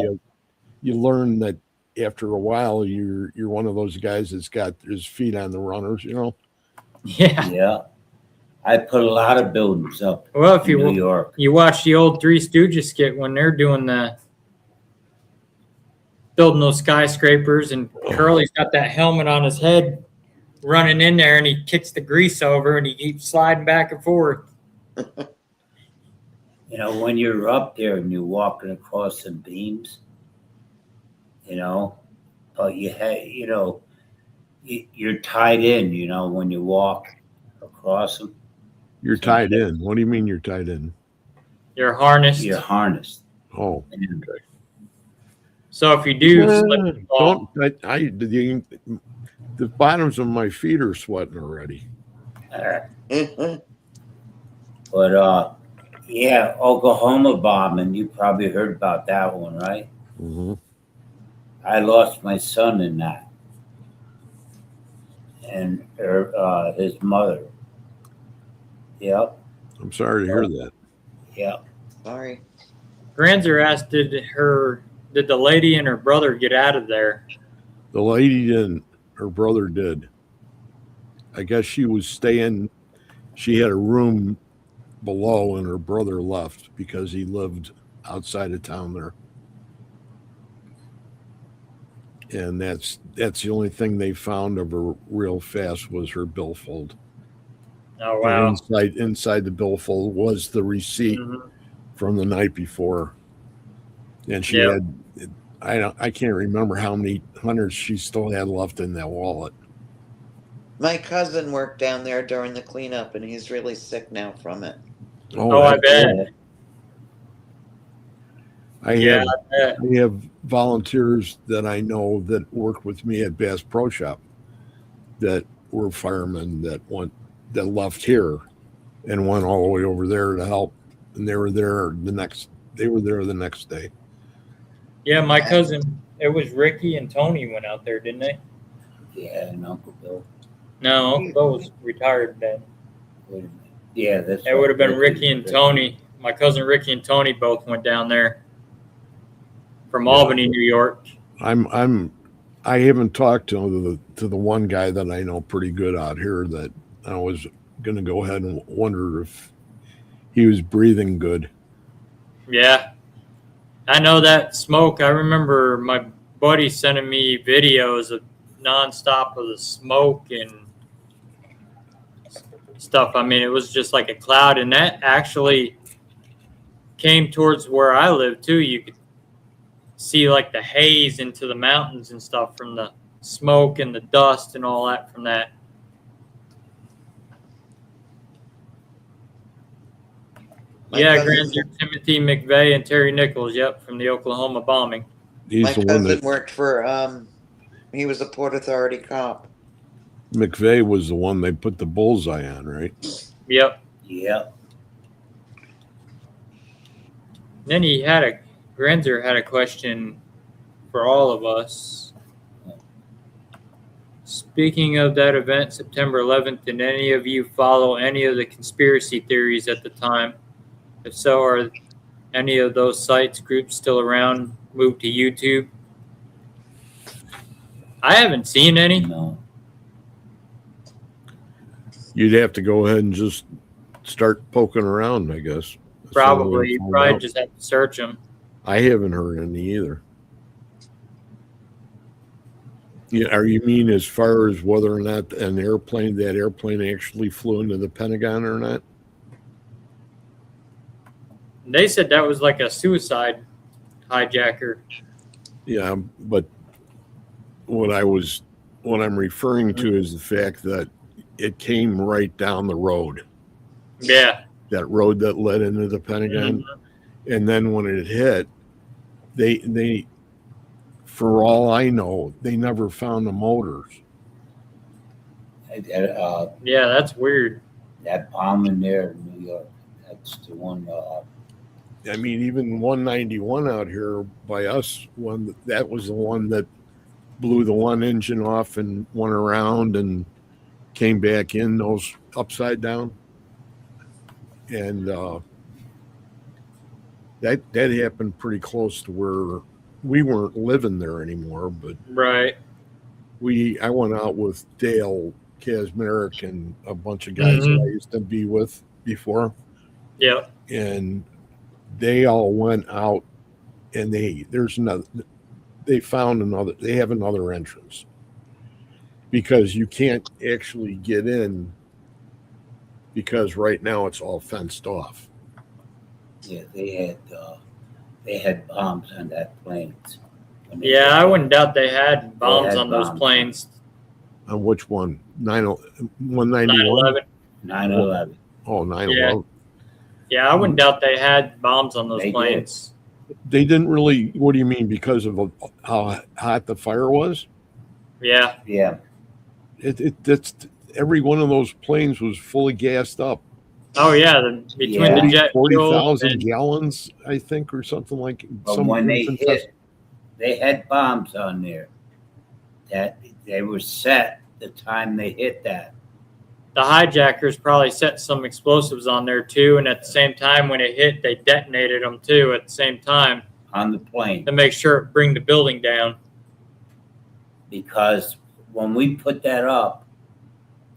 you learn that after a while you're one of those guys that's got his feet on the runners, Yeah. Yeah. I put a lot of buildings up Well, if in New you York. watch the old Three Stooges skit when they're doing building those skyscrapers, and Curly's got that helmet on his head, running in there, and he kicks the grease over, and he keeps sliding back and forth. When you're up there and you're walking across some beams, but you're tied in, when you walk across them. You're tied in. What do you mean you're tied in? You're harnessed. You're harnessed. Oh, And okay. So if you do slip and fall, The bottoms of my feet are sweating already. But yeah, Oklahoma bombing. You probably heard about that one, right? Mm-hmm. I lost my son in that, and his mother. Yep, I'm sorry to hear that. yep. Sorry. Granzer asked, did the lady and her brother get out of there? The lady didn't. Her brother did. I guess she was staying. She had a room below, and her brother left because he lived outside of town there. And that's the only thing they found of her real fast was her billfold. Oh wow. And inside the billfold was the receipt Mhm. from the night before. And she Yep. had, I can't remember how many hundreds she still had left in that wallet. My cousin worked down there during the cleanup, and he's really sick now from it. Oh, I bet. I Yeah, have I have volunteers that I know that work with me at Bass Pro Shop that were firemen that left here and went all the way over there to help. And they were there the next day. Yeah, my cousin, it was Ricky and Tony went out there, didn't they? Yeah, and Uncle Bill. No, Uncle Bill was retired then. Wait a minute. Yeah, that's It would have been Ricky and Tony. My cousin Ricky and Tony both went down there from Albany, New York. I haven't talked to the one guy that I know pretty good out here that I was going to go ahead and wonder if he was breathing good. Yeah. I know that smoke. I remember my buddy sending me videos of nonstop of the smoke and stuff. I mean, it was just like a cloud, and that actually came towards where I live too. You could see like the haze into the mountains and stuff from the smoke and the dust and all that from that. Yeah, Grandeur Timothy McVeigh and Terry Nichols. Yep, from the Oklahoma bombing. He's My the one cousin that worked for. He was a Port Authority cop. McVeigh was the one they put the bullseye on, right? Yep. Yep. Then Granzer had a question for all of us. Speaking of that event, September 11th, did any of you follow any of the conspiracy theories at the time? If so, are any of those sites, groups still around, moved to YouTube? I haven't seen any. No. You'd have to go ahead and just start poking around, I guess. That's the only way Probably. to You find probably out. just have to search them. I haven't heard any either. Yeah, are you mean as far as whether or not that airplane actually flew into the Pentagon or not? They said that was like a suicide hijacker. Yeah, but what I'm referring to is the fact that it came right down the road. Yeah. That road that led into the Pentagon. Mhm. And then when it hit, they for all I know, they never found the motors. Yeah, that's weird. That bomb in there in New York, that's the one. I mean, even 191 out here by us, that was the one that blew the one engine off and went around and came back in those upside down. And that happened pretty close to where we weren't living there anymore, but Right. I went out with Dale Kazmarek and a bunch of guys that I used to be with before, Yep. and they all went out, and they have another entrance because you can't actually get in because right now it's all fenced off. Yeah, they had bombs on that planes. Yeah, I wouldn't doubt they had bombs had on those bombs. planes. On which one? 191? 9/11. 9/11. Oh, 9/11. Yeah, I wouldn't doubt they had bombs on those They did. planes. They didn't really. What do you mean? Because of how hot the fire was? Yeah. Yeah. That's every one of those planes was fully gassed up. Oh yeah. Between the jet fuel 40,000 and gallons, I think, or something like. But when they hit, they had bombs on there that they were set the time they hit that. the hijackers probably set some explosives on there too, and at the same time when it hit, they detonated them too at the same time On the plane. to make sure it bring the building down. Because when we put that up,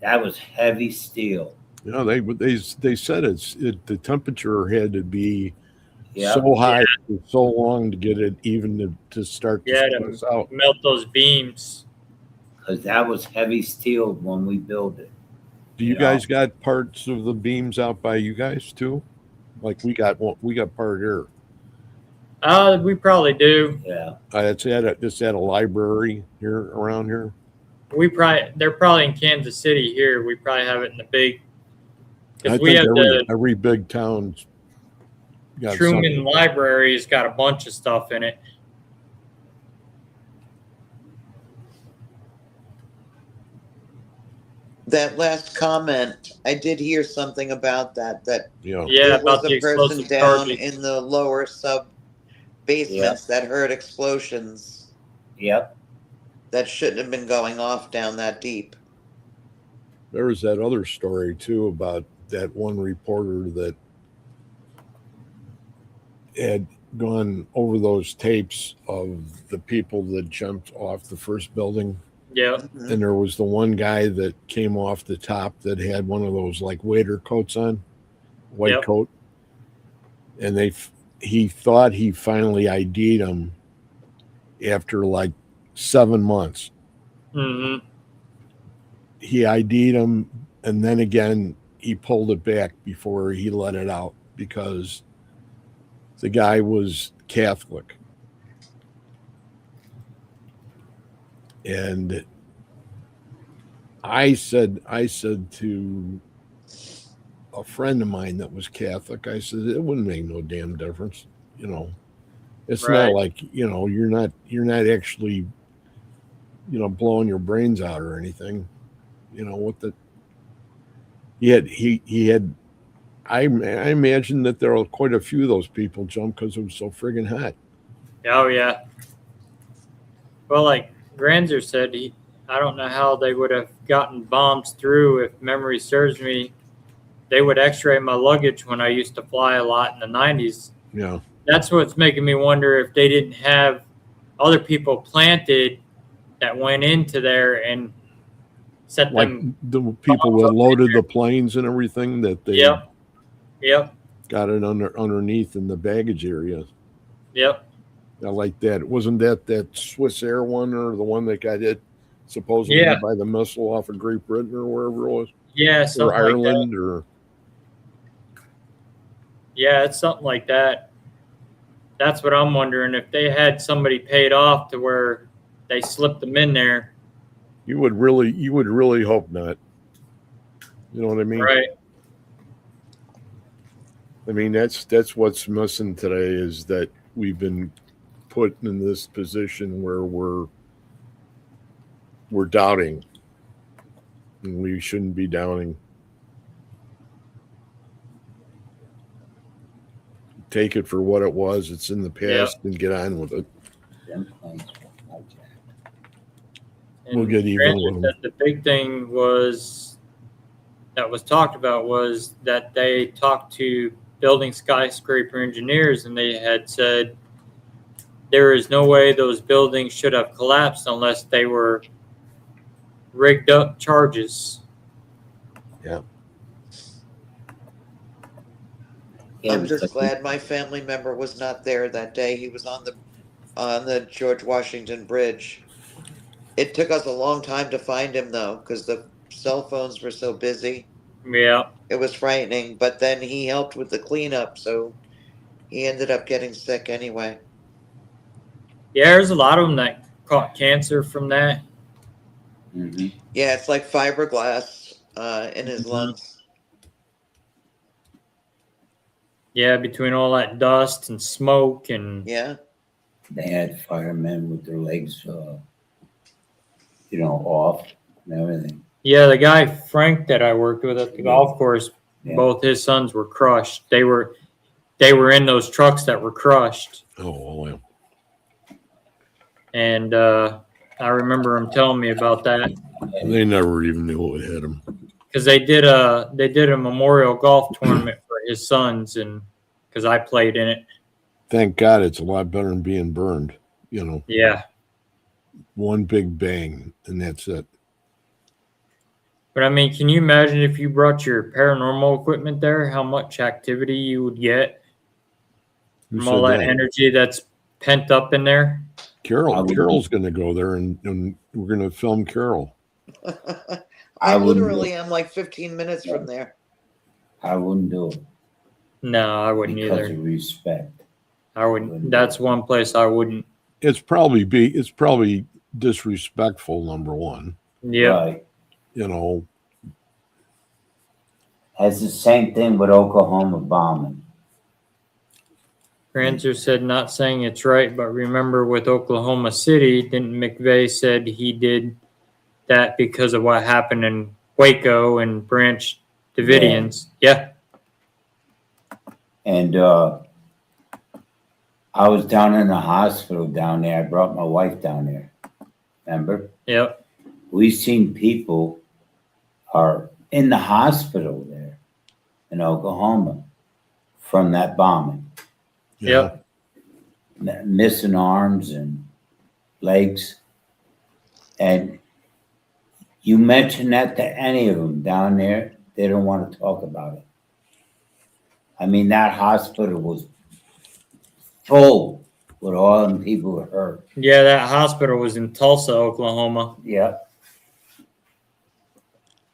that was heavy steel. Yeah, they said the temperature had to be Yeah. so high for so long to get it even to start to Yeah, split us out. melt those beams. Because that was heavy steel when we built it. Do you Yeah. guys got parts of the beams out by you guys too? Like we got part here. We probably do. Yeah. It's at a library here around here. They're probably in Kansas City here. We probably have it in the big, I because we think have every big town's got Truman something. Library's got a bunch of stuff in it. that last comment, I did hear something about that. That Yeah. Yeah, there was about the a person explosive down charges. in the lower sub basements that heard explosions Yep. that shouldn't have been going off down that deep. There was that other story too about that one reporter that had gone over those tapes of the people that jumped off the first building. Yeah. Mhm. And there was the one guy that came off the top that had one of those like waiter coats on, white Yep. coat. And he thought he finally ID'd him after like 7 months. Mm-hmm. He ID'd him, and then again he pulled it back before he let it out because the guy was Catholic. And I said to a friend of mine that was Catholic, I said, it wouldn't make no damn difference. You know, it's Right. not like, you know, you're not actually, you know, blowing your brains out or anything. You know, what the he had I imagine that there are quite a few of those people jump because it was so friggin' hot. Oh yeah. Well, like Granzer said, I don't know how they would have gotten bombs through. If memory serves me, they would X-ray my luggage when I used to fly a lot in the 90s. Yeah. That's what's making me wonder if they didn't have other people planted that went into there and set Like them. the people that loaded the planes and everything that they Yep. got it underneath in the baggage area. Yep. I like that. Wasn't that Swiss Air one or the one that got hit supposedly Yeah. by the missile off of Great Britain or wherever it was? Yeah. Or Something like that. Ireland or Yeah, it's something like that. That's what I'm wondering, if they had somebody paid off to where they slipped them in there. you would really hope not. You know what I mean? Right. I mean that's what's missing today is that we've been put in this position where we're doubting. And we shouldn't be doubting. Take it for what it was. It's in the past and get on with it. Them planes were hijacked. And We'll get even granted with them. that the big thing was talked about was that they talked to building skyscraper engineers and they had said there is no way those buildings should have collapsed unless they were rigged up charges. Yeah, I'm but just glad my family member was not there that day. He was on the George Washington Bridge. It took us a long time to find him though, because the cell phones were so busy. Yeah. It was frightening. But then he helped with the cleanup, so he ended up getting sick anyway. Yeah, there's a lot of them that caught cancer from that. Mhm. Yeah, it's like fiberglass in his Mhm. lungs. Yeah, between all that dust and smoke and Yeah. They had firemen with their legs, off and everything. yeah, the guy Frank that I worked with at the golf course, Yeah. both his sons were crushed. They were in those trucks that were crushed. Oh, well. And I remember him telling me about that They never even knew what hit them. because they did a memorial golf tournament for his sons, and because I played in it. Thank God it's a lot better than being burned. You know, Yeah, one big bang and that's it. but I mean, can you imagine if you brought your paranormal equipment there? How much activity you would get Who from said all that that? energy that's pent up in there? Carol's going to go there and we're going to film Carol. I wouldn't literally am like 15 minutes from there. I wouldn't do it No, I wouldn't because either. of respect. I wouldn't. That's one place I wouldn't. It's probably disrespectful, number one. Yeah. Right. You know, That's the same thing with Oklahoma bombing. Granzer said, not saying it's right, but remember with Oklahoma City, didn't McVeigh said he did that because of what happened in Waco and Branch Davidians. Yeah. And I was down in the hospital down there. I brought my wife down there. Remember? Yep. We seen people are in the hospital there in Oklahoma from that bombing, Yep. missing arms and legs. And you mention that to any of them down there, they don't want to talk about it. I mean, that hospital was full with all them people who were hurt. Yeah, that hospital was in Tulsa, Oklahoma. Yeah.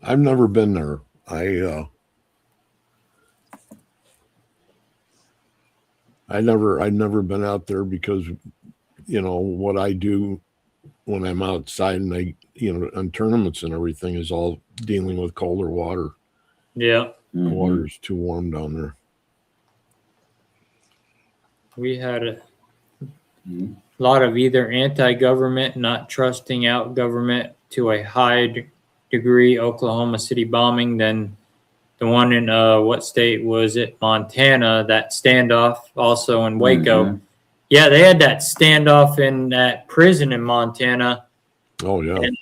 I've never been there. I've never been out there because, you know, what I do when I'm outside and on tournaments and everything is all dealing with colder water. Yeah. The water's too warm down there. We had a lot of either anti-government, not trusting out government to a high degree Oklahoma City bombing than the one in what state was it? Montana, that standoff also in Waco. Yeah, they had that standoff in that prison in Montana. Oh yeah. And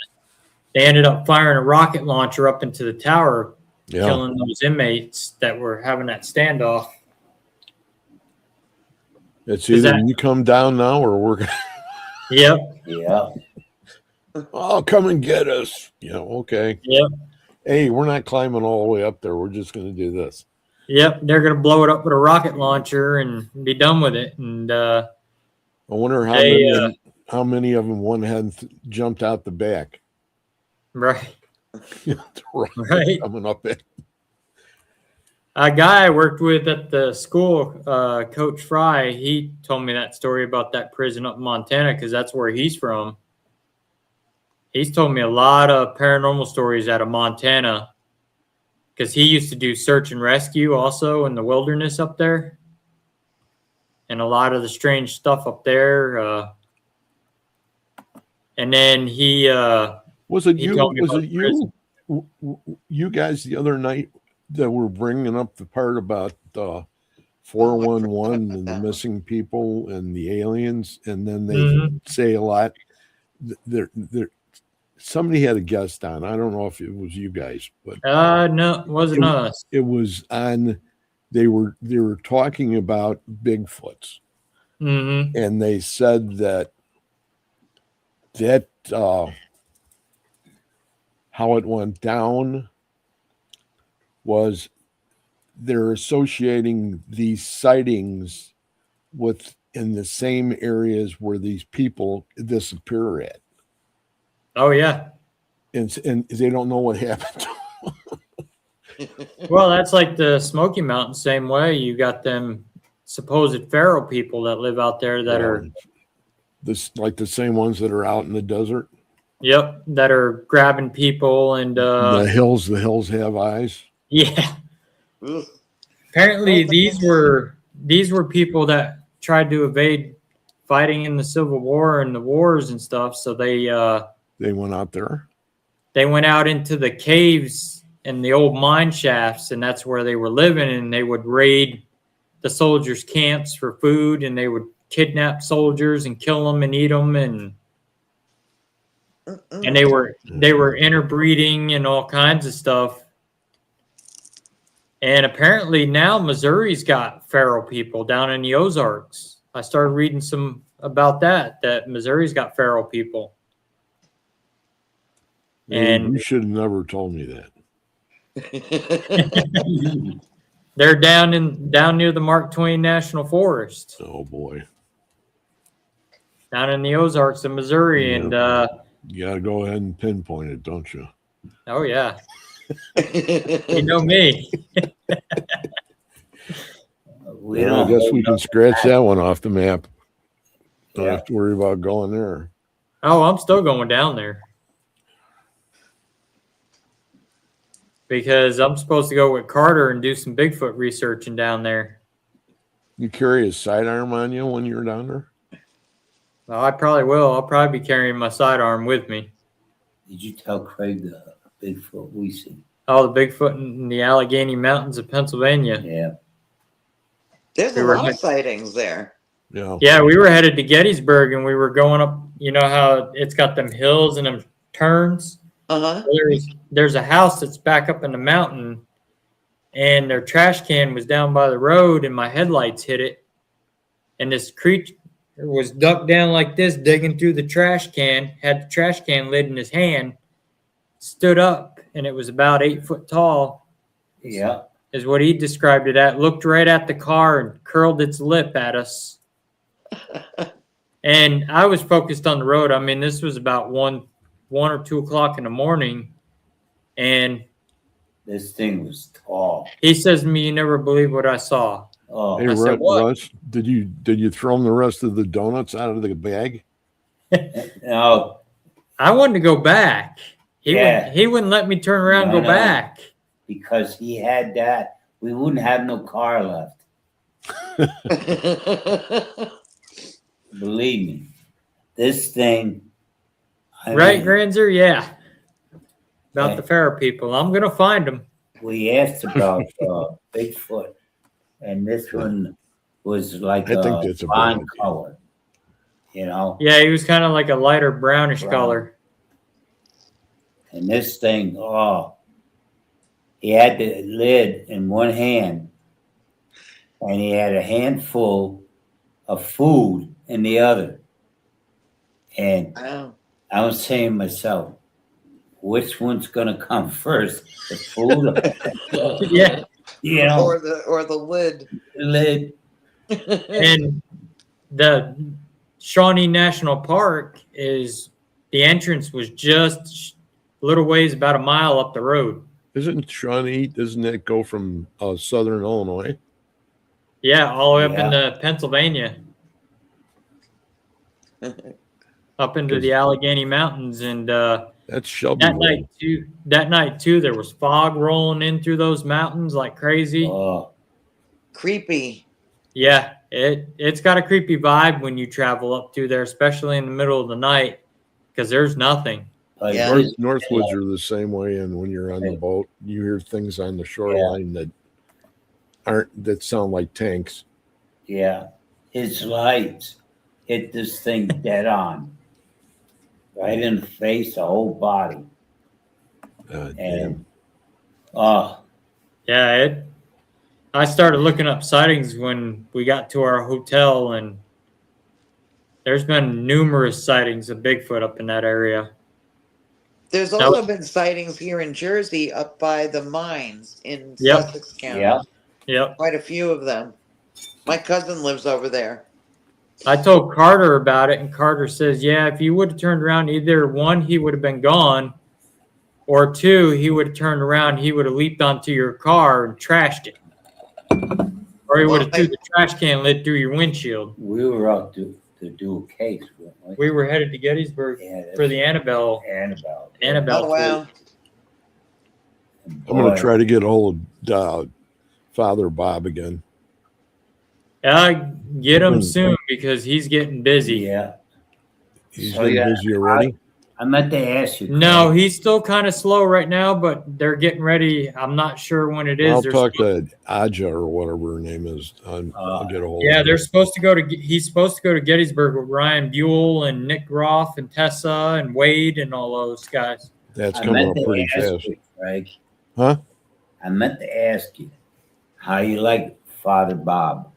they ended up firing a rocket launcher up into the tower, killing those inmates that were having that standoff. It's either you come down now or we're gonna Yep. Yeah. Oh, come and get us. Yeah, okay. Yep. Hey, we're not climbing all the way up there. We're just gonna do this. Yep, they're gonna blow it up with a rocket launcher and be done with it. And I wonder how many of them one had jumped out the back. Right. Right. Coming up in. A guy I worked with at the school, Coach Fry, he told me that story about that prison up in Montana because that's where he's from. He's told me a lot of paranormal stories out of Montana because he used to do search and rescue also in the wilderness up there. And a lot of the strange stuff up there. And then he was it you? told me Was about it the prison. you guys the other night that were bringing up the part about 411 and the missing people and the aliens, and then they say a lot. There, somebody had a guest on. I don't know if it was you guys, but no, it wasn't us. It was on. They were talking about Bigfoots, and they said that how it went down was they're associating these sightings with in the same areas where these people disappear at. Oh yeah. And they don't know what happened. Well, that's like the Smoky Mountains same way. You got them supposed feral people that live out there that are this like the same ones that are out in the desert. Yep, that are grabbing people and the hills have eyes. Yeah. Apparently these were people that tried to evade fighting in the Civil War and the wars and stuff, so they went out there. They went out into the caves and the old mine shafts, and that's where they were living, and they would raid the soldiers' camps for food, and they would kidnap soldiers and kill them and eat them, and they were interbreeding and all kinds of stuff. And apparently now Missouri's got feral people down in the Ozarks. I started reading some about that Missouri's got feral people. And you should have never told me that. They're down near the Mark Twain National Forest. Oh boy. Down in the Ozarks of Missouri. And you gotta go ahead and pinpoint it, don't you? Oh yeah. You know me. I guess we can scratch that one off the map. Don't have to worry about going there. Oh, I'm still going down there. Because I'm supposed to go with Carter and do some Bigfoot researching down there. You carry a sidearm on you when you're down there? Well, I probably will. I'll probably be carrying my sidearm with me. Did you tell Craig Bigfoot we see. Oh, the Bigfoot in the Allegheny Mountains of Pennsylvania. Yeah. There's We a were lot head- of sightings there. Yeah. Yeah, we were headed to Gettysburg and we were going up. You know how it's got them hills and them turns? Uh-huh. Well, there's a house that's back up in the mountain, and their trash can was down by the road, and my headlights hit it. And this creature was ducked down like this, digging through the trash can, had the trash can lid in his hand, stood up, and it was about 8 foot tall, Yeah. is what he described it at. Looked right at the car and curled its lip at us. And I was focused on the road. I mean, this was about 1 or 2 o'clock in the morning. And This thing was tall. he says to me, "You never believe what I saw." Oh, Hey, I said, "What?" Russ, did you throw him the rest of the donuts out of the bag? no. I wanted to go back. Yeah. He wouldn't let me turn around and No, go no. back. Because he had that, we wouldn't have no car left. Believe me. This thing. I Right, mean, Granzer? Yeah. About Yeah. the Pharaoh people. I'm going to find them. we asked about Bigfoot, and this one was like I think a that's a blonde bad idea. color. You know? Yeah, he was kind of like a lighter brownish Brown. color. And this thing, he had the lid in one hand, and he had a handful of food in the other. And Wow. I was saying to myself, which one's gonna come first, the food, Yeah. you know, Or the lid. the lid? And the Shawnee National Park is the entrance was just a little ways, about a mile up the road. Isn't Shawnee? Doesn't that go from southern Illinois? Yeah, all the way up Yeah. into Pennsylvania, up into the Allegheny Mountains, and That's Shelby. that night too, there was fog rolling in through those mountains like crazy. Oh, Creepy. Yeah, it's got a creepy vibe when you travel up through there, especially in the middle of the night, because there's nothing. but Yeah. this- Northwoods are the same way, and when you're on the boat, you hear things on the shoreline that sound like tanks. yeah, his lights hit this thing dead on, right in the face, the whole body, Damn. and oh, Yeah, I started looking up sightings when we got to our hotel, and there's been numerous sightings of Bigfoot up in that area. There's That also was- been sightings here in Jersey up by the mines in Yep. Sussex County. yeah, Yep. Quite a few of them. My cousin lives over there. I told Carter about it, and Carter says, yeah, if you would have turned around, either one, he would have been gone, or two, he would have turned around, he would have leaped onto your car and trashed it. Or he would have Well, threw the trash can lid through your windshield. we were out to do a case, weren't we? We were headed to Gettysburg Yeah, for the Annabelle. Annabelle. Annabelle. Oh, wow. And I'm going boy, to try to get a hold of Father Bob again. Get him soon because he's getting busy. Yeah, He's So, been yeah, busy already. I meant to ask you. No, Craig. he's still kind of slow right now, but they're getting ready. I'm not sure when it is. I'll They're talk supposed- to Aja or whatever her name is. I'll get a hold Yeah, of they're her. supposed to go to. He's supposed to go to Gettysburg with Ryan Buell and Nick Groff and Tessa and Wade and all those guys. That's I coming meant up to pretty ask fast. you, Craig. Huh? I meant to ask you how you like Father Bob.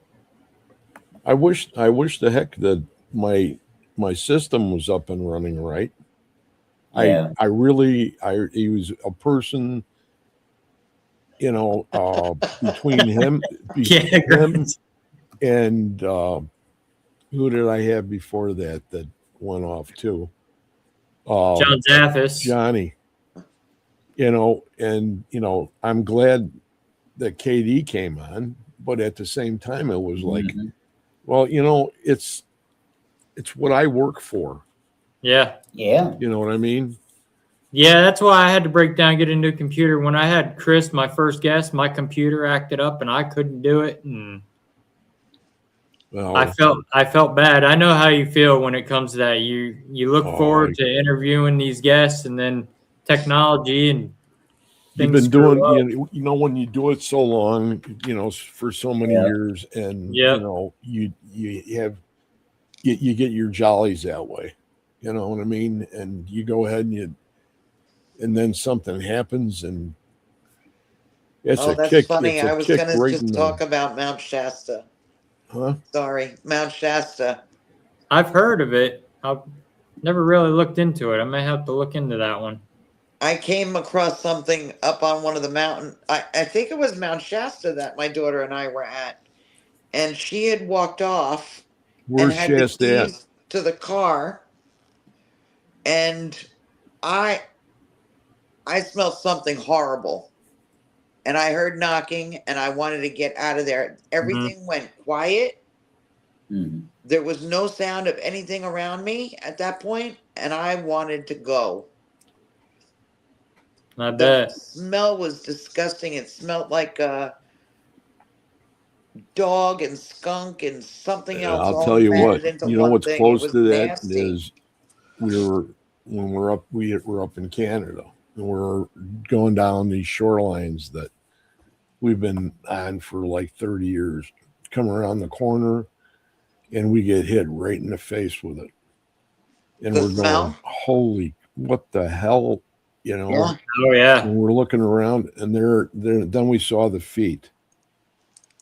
I wish the heck that my system was up and running right. Yeah. He was a person, between him, Yeah, him and who did I have before that went off too? John Zaffis. Johnny. I'm glad that KD came on, but at the same time, it was like, Mhm. well, it's what I work for. Yeah, Yeah. You know what I mean? yeah. That's why I had to break down, get a new computer. When I had Chris, my first guest, my computer acted up and I couldn't do it, and Well, I felt bad. I know how you feel when it comes to that. You look Oh, forward to interviewing these guests, and then technology and You've things been doing, screw up. you know, when you do it so long, for so many Yeah. years, and Yep. you get your jollies that way. You know what I mean? And you go ahead and then something happens, and it's Oh, a that's kick. funny. It's a I was kick gonna right in just the, talk about Mount Shasta. huh? Sorry, Mount Shasta. I've heard of it. I've never really looked into it. I may have to look into that one. I came across something up on one of the mountain. I think it was Mount Shasta that my daughter and I were at, and she had walked off and Where's had the Shasta at? keys to the car, and I I smelled something horrible, and I heard knocking, and I wanted to get out of there. Everything went quiet. Mhm. There was no sound of anything around me at that point, and I wanted to go. I The bet. smell was disgusting. It smelled like a dog and skunk and something else I'll all tell you what. matted into You know one what's thing. It close was to that nasty. is when we're up in Canada, and we're going down these shorelines that we've been on for like 30 years. Come around the corner, and we get hit right in the face with it, and The we're going, smell? "Holy, what the hell?" You know. Yeah. Oh yeah. And we're looking around, and then we saw the feet,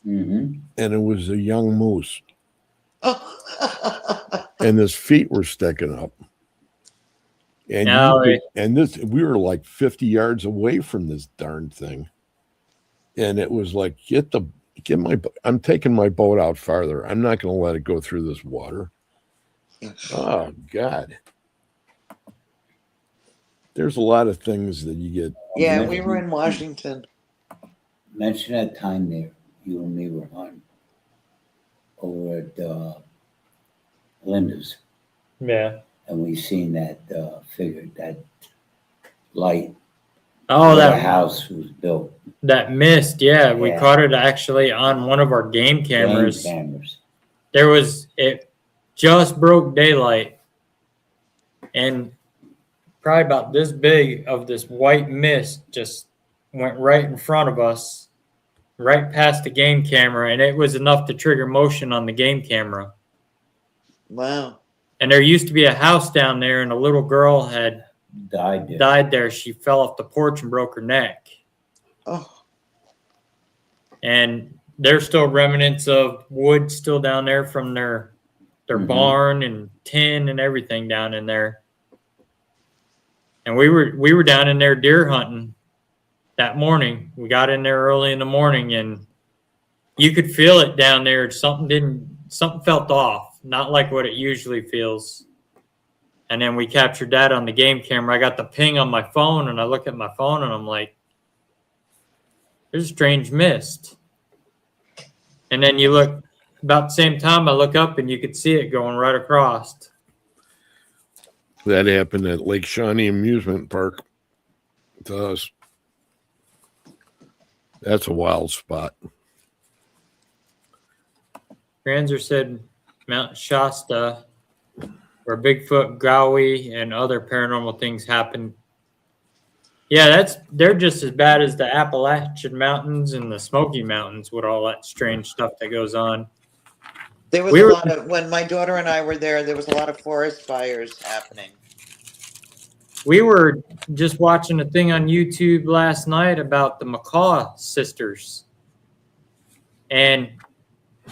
Mhm. and it was a young moose, Oh. and his feet were sticking up. And Now we were like 50 yards away from this darn thing. And it was like, I'm taking my boat out farther. I'm not going to let it go through this water. Oh God. There's a lot of things that you get. Yeah, we were in Washington. Mention that time there, you and me were on over at Linda's, yeah. and we seen that figure, that light Oh, where the that house was built. that mist. Yeah, we Yeah. caught it actually on one of our game cameras. Game cameras. It just broke daylight, and probably about this big of this white mist just went right in front of us, right past the game camera, and it was enough to trigger motion on the game camera. Wow. And there used to be a house down there, and a little girl had Died there. died there. She fell off the porch and broke her neck. Oh, And there's still remnants of wood still down there from their Mhm. barn and tin and everything down in there. And we were down in there deer hunting that morning. We got in there early in the morning, and you could feel it down there. Something felt off, not like what it usually feels. And then we captured that on the game camera. I got the ping on my phone, and I look at my phone, and I'm like, there's a strange mist. And then you look about the same time, I look up, and you could see it going right across. That happened at Lake Shawnee Amusement Park to us. That's a wild spot. Granzer said Mount Shasta, where Bigfoot, Gowie, and other paranormal things happen. Yeah, they're just as bad as the Appalachian Mountains and the Smoky Mountains with all that strange stuff that goes on. there was a lot of, when my daughter and I were there was a lot of forest fires happening. We were just watching a thing on YouTube last night about the McCaw sisters. And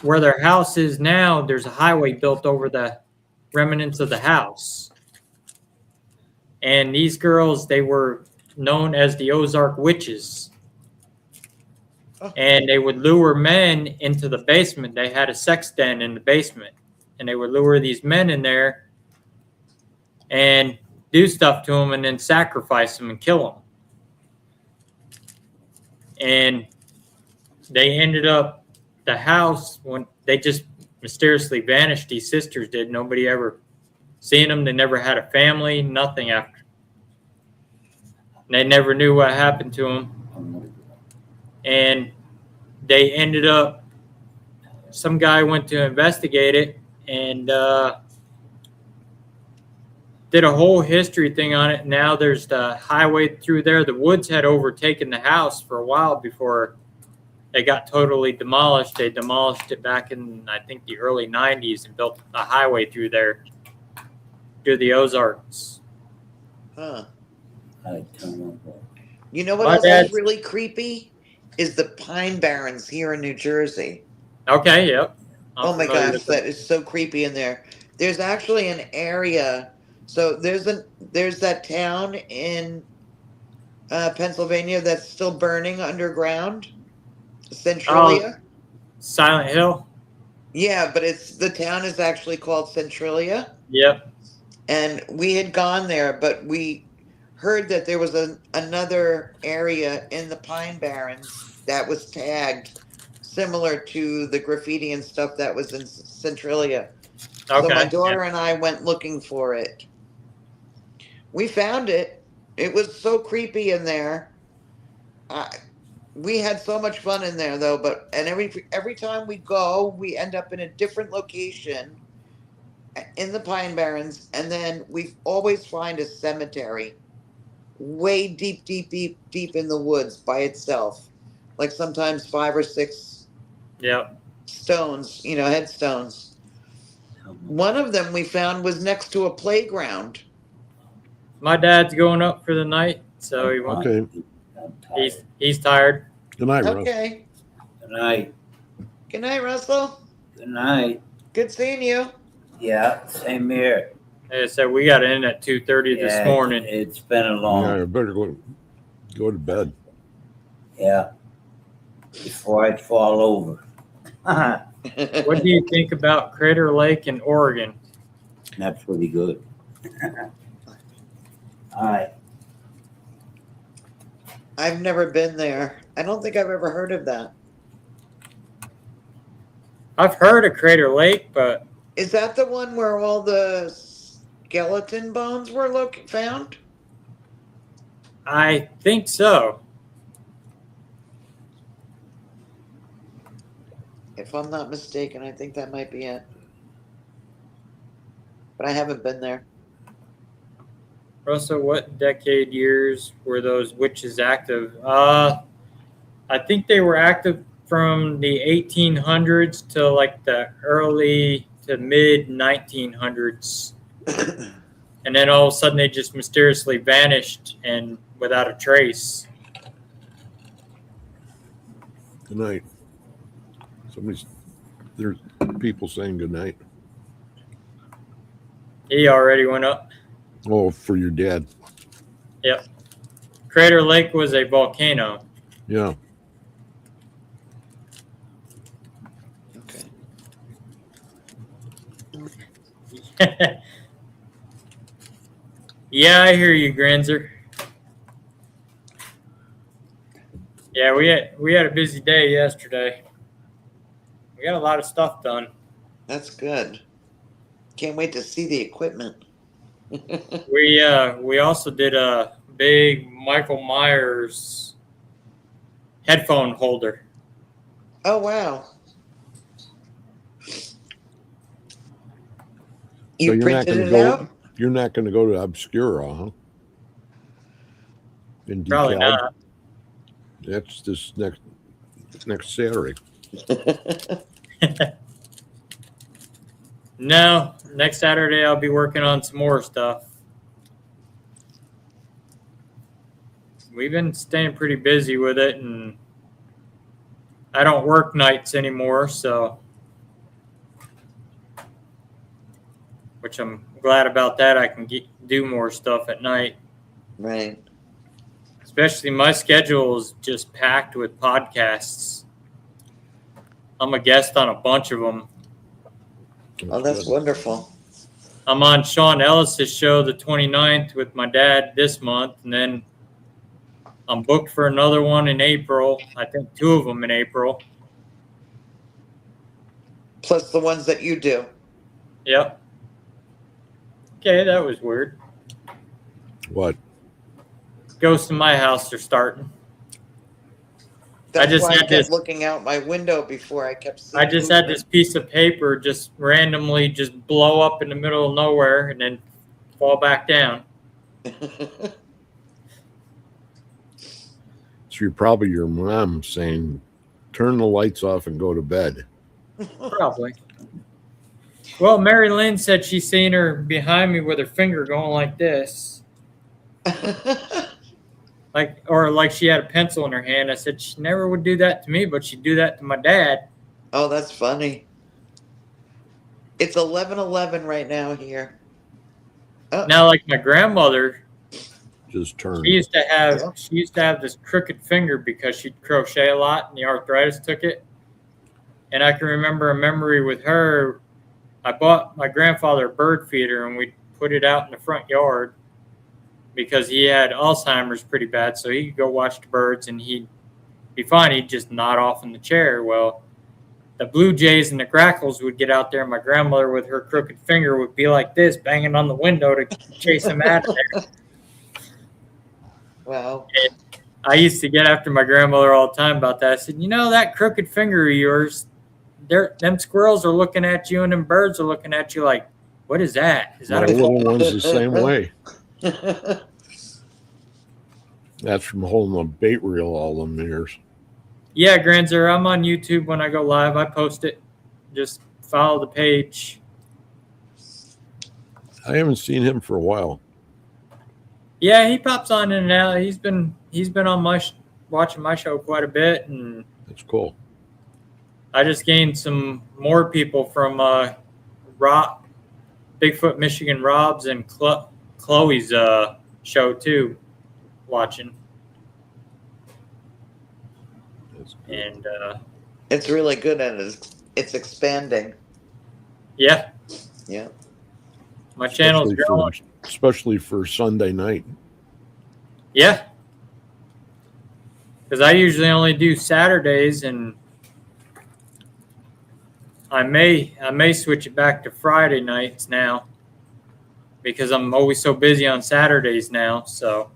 where their house is now, there's a highway built over the remnants of the house. And these girls, they were known as the Ozark Witches. Oh. And they would lure men into the basement. They had a sex den in the basement. And they would lure these men in there and do stuff to them and then sacrifice them and kill them. And they ended up, the house, when they just mysteriously vanished, these sisters did. Nobody ever seen them. They never had a family, nothing after. They never knew what happened to them. And they ended up, some guy went to investigate it, and did a whole history thing on it. Now there's the highway through there. The woods had overtaken the house for a while before it got totally demolished. They demolished it back in, I think, the early 90s and built a highway through there to the Ozarks. Huh. I don't know. You know what My else dad's- is really creepy? Is the Pine Barrens here in New Jersey. Okay, yep. I'm Oh my familiar gosh, with them. that is so creepy in there. There's actually an area. So there's that town in Pennsylvania that's still burning underground, Centralia. Silent Hill? Yeah, but the town is actually called Centralia, Yep. and we had gone there, but we heard that there was another area in the Pine Barrens that was tagged similar to the graffiti and stuff that was in Centralia. Okay. So my daughter and I went looking for it. We found it. It was so creepy in there. We had so much fun in there though, and every time we go, we end up in a different location in the Pine Barrens, and then we always find a cemetery way deep, deep, deep, deep in the woods by itself. Like sometimes 5 or 6 Yep. stones, headstones. One of them we found was next to a playground. My dad's going up for the night, so he won't. Okay. I'm tired. He's tired. Good night, Russ. Okay. Good night. Good night, Russell. Good night. Good seeing you. Yeah, same here. Like I said, we got in at 2:30 Yeah, this morning. It's been a long. Yeah, I better go to bed. Yeah. Before I fall over. What do you think about Crater Lake in Oregon? That's pretty good. All right. I've never been there. I don't think I've ever heard of that. I've heard of Crater Lake, but Is that the one where all the skeleton bones were found? I think so. If I'm not mistaken, I think that might be it. But I haven't been there. Russell, what decade years were those witches active? I think they were active from the 1800s to like the early to mid 1900s. And then all of a sudden they just mysteriously vanished and without a trace. Good night. There's people saying good night. He already went up. Oh, for your dad. Yep. Crater Lake was a volcano. Yeah. Okay. Yeah, I hear you, Granzer. Yeah, we had a busy day yesterday. We got a lot of stuff done. That's good. Can't wait to see the equipment. We also did a big Michael Myers headphone holder. Oh, wow. You you're not printed gonna it go. out? You're not going to go to Obscura, huh? In Probably DeKalb? not. That's this next Saturday. No, next Saturday I'll be working on some more stuff. We've been staying pretty busy with it, and I don't work nights anymore, so which I'm glad about that. I can do more stuff at night. Right. Especially my schedule is just packed with podcasts. I'm a guest on a bunch of them. Oh, that's good. wonderful. I'm on Sean Ellis's show the 29th with my dad this month, and then I'm booked for another one in April. I think 2 of them in April. Plus the ones that you do. Yep. Okay, that was weird. What? Ghosts in my house are starting. That's just why I had kept this- looking out my window before I kept seeing I just had movement. this piece of paper just randomly just blow up in the middle of nowhere and then fall back down. So you're probably your mom saying, turn the lights off and go to bed. Probably. Well, Mary Lynn said she seen her behind me with her finger going like this. Like she had a pencil in her hand. I said she never would do that to me, but she'd do that to my dad. Oh, that's funny. It's 11:11 right now here. Oh, Now, like my grandmother, Just turn. she used to have Yeah. this crooked finger because she'd crochet a lot and the arthritis took it. And I can remember a memory with her. I bought my grandfather a bird feeder and we put it out in the front yard because he had Alzheimer's pretty bad, so he could go watch the birds and he'd be fine. He'd just nod off in the chair. Well, the blue jays and the grackles would get out there, and my grandmother with her crooked finger would be like this, banging on the window to chase them out of there. wow. And I used to get after my grandmother all the time about that. I said, you know, that crooked finger of yours, them squirrels are looking at you and them birds are looking at you like, what is that? Is My that a little one's the same way. That's from holding a bait reel all them years. Yeah, Granzer, I'm on YouTube when I go live. I post it. Just follow the page. I haven't seen him for a while. Yeah, he pops on in and out. He's been on watching my show quite a bit, and That's cool. I just gained some more people from Bigfoot Michigan Rob's and Chloe's show too, watching. That's cool. And It's really good and it's expanding. yeah, Yeah. my channel's growing. Especially for Sunday night. Yeah, because I usually only do Saturdays, and I may switch it back to Friday nights now because I'm always so busy on Saturdays now. So,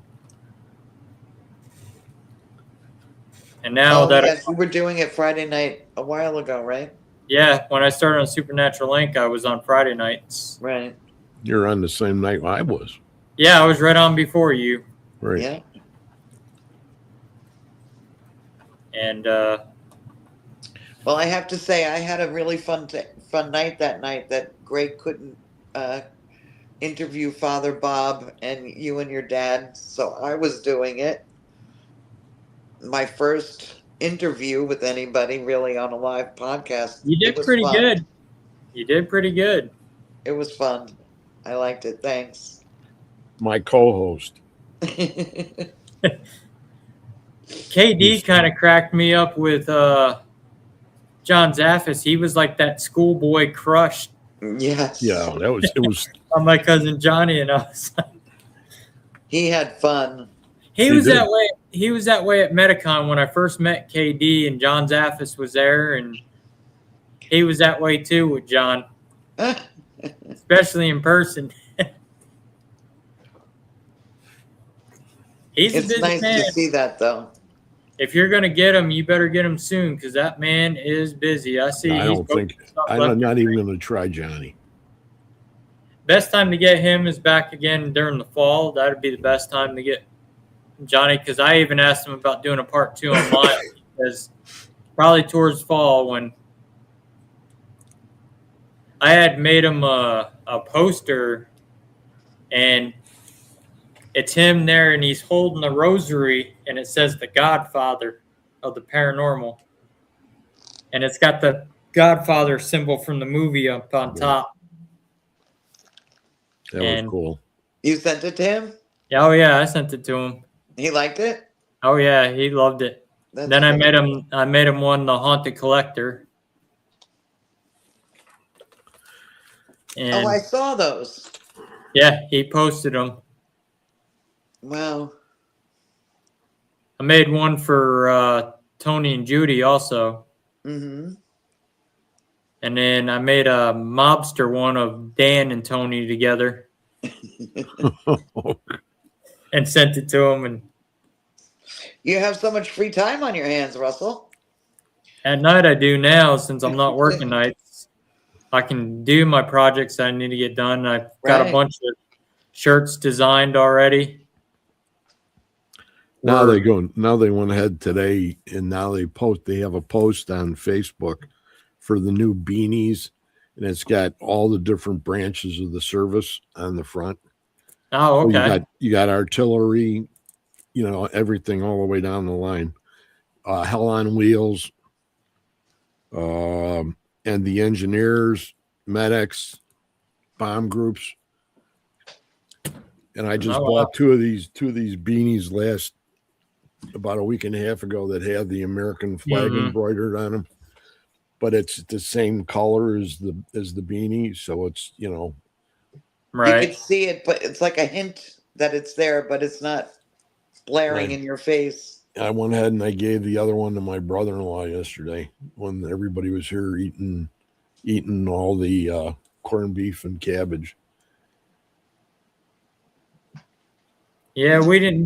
and now that yes, you were doing it Friday night a while ago, right? yeah, when I started on Supernatural Link, I was on Friday nights. Right. You're on the same night I was. Yeah, I was right on before you. Right. Yeah. And Well, I have to say, I had a really fun night that night that Greg couldn't interview Father Bob and you and your dad, so I was doing it. My first interview with anybody really on a live podcast. you It did was pretty fun. good. You did pretty good. It was fun. I liked it. Thanks. My co-host. KD kind of cracked me up with John Zaffis. He was like that schoolboy crush Yes. Yeah, it was on my cousin Johnny and us. He had fun. He He was did. that way. He was that way at Metacon when I first met KD, and John Zaffis was there, and he was that way too with John, especially in person. He's a It's busy nice man. to see that, though. If you're gonna get him, you better get him soon because that man is busy. I see. I he's don't think posting stuff I'm left not and even right. going to try Johnny. Best time to get him is back again during the fall. That'd be the best time to get Johnny, because I even asked him about doing a part 2 on mine because probably towards fall when I had made him a poster, and it's him there, and he's holding a rosary, and it says the Godfather of the Paranormal, and it's got the Godfather symbol from the movie up on top. That And- was cool. You sent it to him? Oh yeah, I sent it to him. He liked it? Oh yeah, he loved it. That's Then I cool. made him one, the Haunted Collector. And Oh, I saw those. yeah, he posted them. Wow. I made one for Tony and Judy also. Mm-hmm. And then I made a mobster one of Dan and Tony together and sent it to him. And You have so much free time on your hands, Russell. at night I do now, since I'm not working nights. I can do my projects that I need to get done. I've got a Right. bunch of shirts designed already. Now We're- they went ahead today and now they have a post on Facebook for the new beanies, and it's got all the different branches of the service on the front. Oh, So okay. you got artillery, everything all the way down the line. Hell on Wheels, and the engineers, medics, bomb groups. And I just Oh, bought wow. two of these beanies about a week and a half ago that had the American flag Mhm. embroidered on them. But it's the same color as the beanie, so it's You Right. could see it, but it's like a hint that it's there, but it's not blaring Right. in your face. I went ahead and I gave the other one to my brother-in-law yesterday when everybody was here eating all the corned beef and cabbage. Yeah, we didn't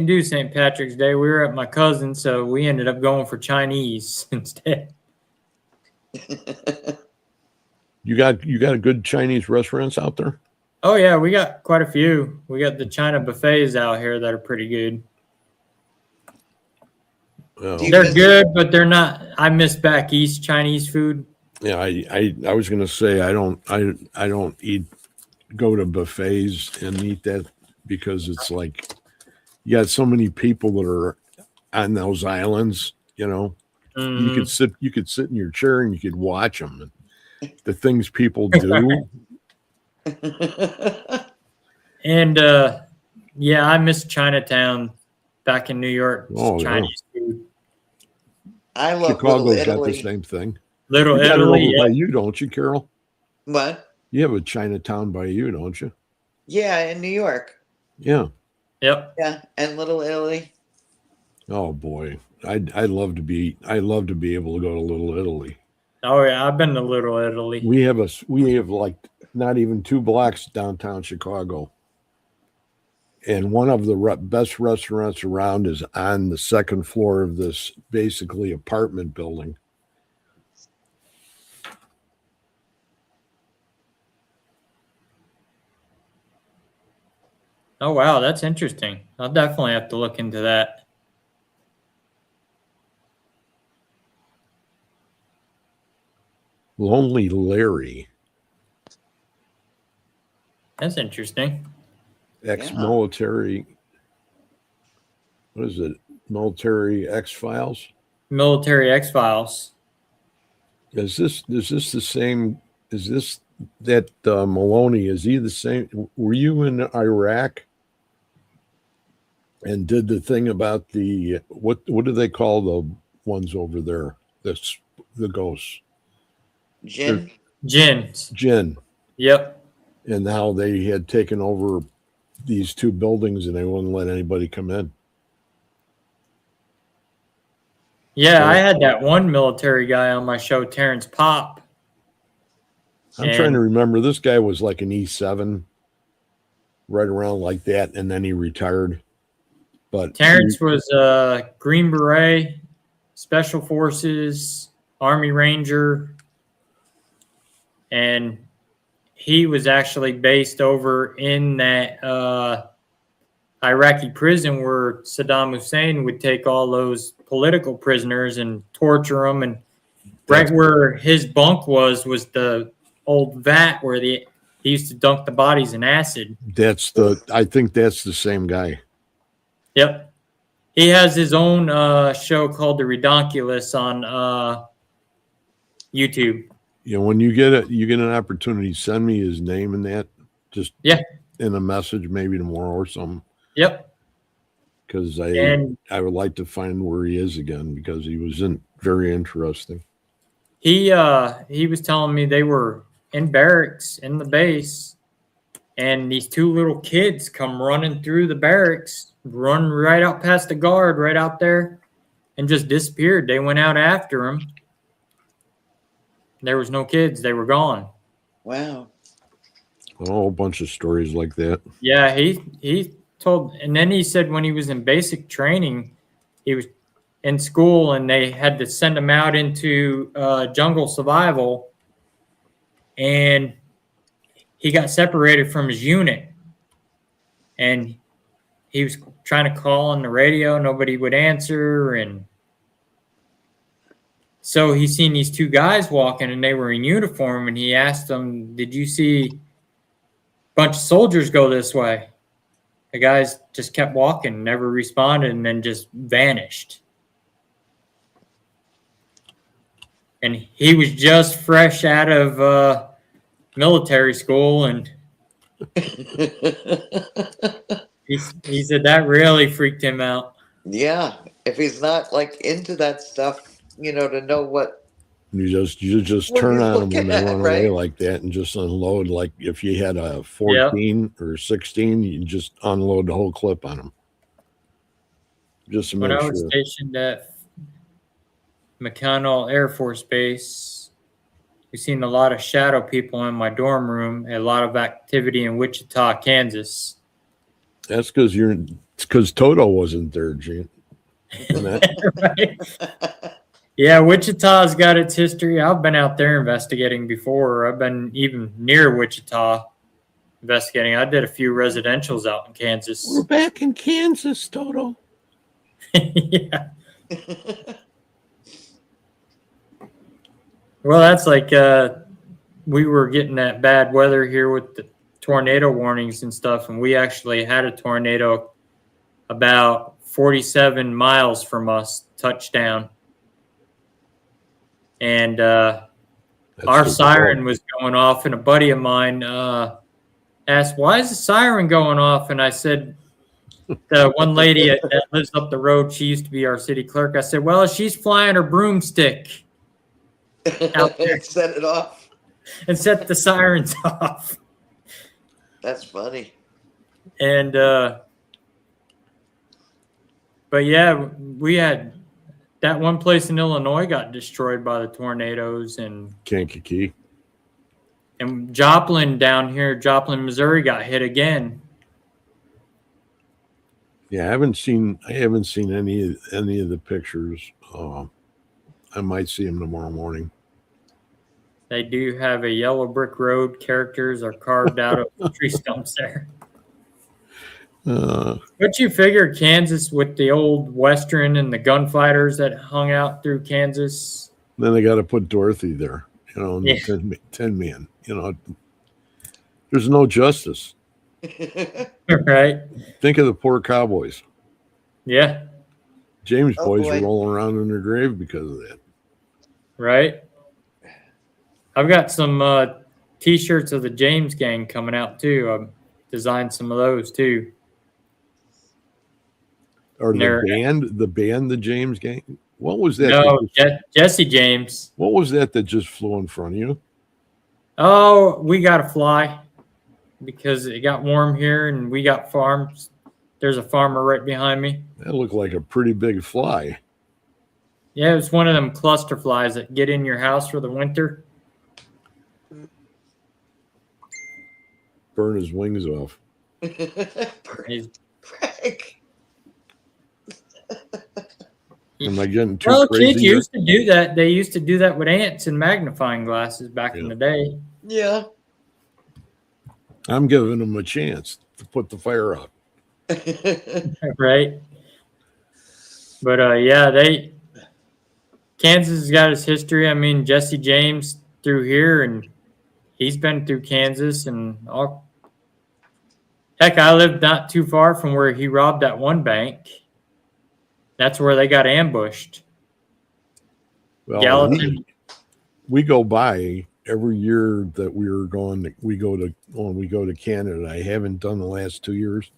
do St. Patrick's Day. We were at my cousin's, so we ended up going for Chinese instead. You got a good Chinese restaurants out there? Oh yeah, we got quite a few. We got the China buffets out here that are pretty good. Oh. Do you They're visit- good, but they're not. I miss back east Chinese food. Yeah, I was gonna say I don't go to buffets and eat that because it's like you got so many people that are on those islands. You Mm, could sit in your chair and you could watch them. The things people do. and yeah, I miss Chinatown back in New York. Oh, yeah. Chinese food. I love Chicago's Little got the Italy. same thing. Little You got it Italy. over by you, don't you, Carol? What? You have a Chinatown by you, don't you? Yeah, in New York. Yeah. Yep. Yeah, and Little Italy. Oh boy, I'd love to be able to go to Little Italy. Oh yeah, I've been to Little Italy. We have like not even 2 blocks downtown Chicago, and one of the best restaurants around is on the second floor of this basically apartment building. Oh wow, that's interesting. I'll definitely have to look into that. Lonely Larry, That's interesting. ex-military. What is it? Military X-Files. Military X-Files. Is this the same? Is this that Maloney? Is he the same? Were you in Iraq and did the thing about the what do they call the ones over there? That's the ghosts. Gin. Jinn, Yep. and how they had taken over these 2 buildings and they wouldn't let anybody come in. Yeah, I had that one military guy on my show, Terrence Pop. I'm trying to remember. This guy was like an E7, right around like that, and then he retired. But Terrence was Green Beret, Special Forces, Army Ranger, and he was actually based over in that Iraqi prison where Saddam Hussein would take all those political prisoners and torture them. And right where his bunk was the old vat where he used to dunk the bodies in acid. I think that's the same guy. Yep. He has his own show called The Redonkulous on YouTube. When you get an opportunity, send me his name and that just in a message maybe tomorrow or something. Yep. Because I would like to find where he is again because he was very interesting. He was telling me they were in barracks in the base, and these 2 little kids come running through the barracks, run right out past the guard right out there, and just disappeared. They went out after him. There was no kids. They were gone. Wow. A whole bunch of stories like that. Yeah, he told, and then he said when he was in basic training, he was in school and they had to send him out into jungle survival, and he got separated from his unit, and he was trying to call on the radio. Nobody would answer. And so he seen these two guys walking, and they were in uniform, and he asked them, "Did you see a bunch of soldiers go this way?" The guys just kept walking, never responded, and then just vanished. And he was just fresh out of military school, and he said that really freaked him out. Yeah, if he's not like into that stuff, to know what You just What turn he's on them looking when they at, run away right? like that and just unload. Like if you had a 14 or 16, you just unload the whole clip on them. Just to When make I was sure. stationed at McConnell Air Force Base, we've seen a lot of shadow people in my dorm room, a lot of activity in Wichita, Kansas. That's because Toto wasn't there, Gene. And that, Right? Yeah, Wichita's got its history. I've been out there investigating before. I've been even near Wichita investigating. I did a few residentials out in Kansas. we're back in Kansas, Toto. Yeah. Well, that's like we were getting that bad weather here with the tornado warnings and stuff, and we actually had a tornado about 47 miles from us touchdown. And That's our the siren goal. was going off, and a buddy of mine asked, "Why is the siren going off?" And I said, the one lady that lives up the road, she used to be our city clerk. I said, "Well, she's flying her broomstick out there Set it off. and set the sirens off." That's funny. And but yeah, we had that one place in Illinois got destroyed by the tornadoes, and Kankakee. Joplin down here, Joplin, Missouri, got hit again. Yeah, I haven't seen any of the pictures. I might see them tomorrow morning. They do have a yellow brick road. Characters are carved out of tree stumps there. But you figure Kansas with the old Western and the gunfighters that hung out through Kansas. Then they got to put Dorothy there, and Yeah. the 10 man. There's no justice. Right? Think of the poor cowboys. Yeah. James Oh, boys boy. rolling around in their grave because of that. Right? I've got some T-shirts of the James Gang coming out too. I've designed some of those too. Or They're- the band, the James Gang. What was that? No, Jesse James. What was that just flew in front of you? Oh, we got to fly because it got warm here, and we got farms. There's a farmer right behind me. That looked like a pretty big fly. Yeah, it was one of them cluster flies that get in your house for the winter. Burn his wings off. He's- Frank. Am I getting too Well, crazy? kids used to do that. They used to do that with ants and magnifying glasses back in Yeah. the day. Yeah. I'm giving them a chance to put the fire out. Right? But yeah, Kansas has got its history. I mean, Jesse James through here, and he's been through Kansas and all. Heck, I lived not too far from where he robbed that one bank. That's where they got ambushed. Well, Gallatin. we go by every year that when we go to Canada. I haven't done the last 2 years,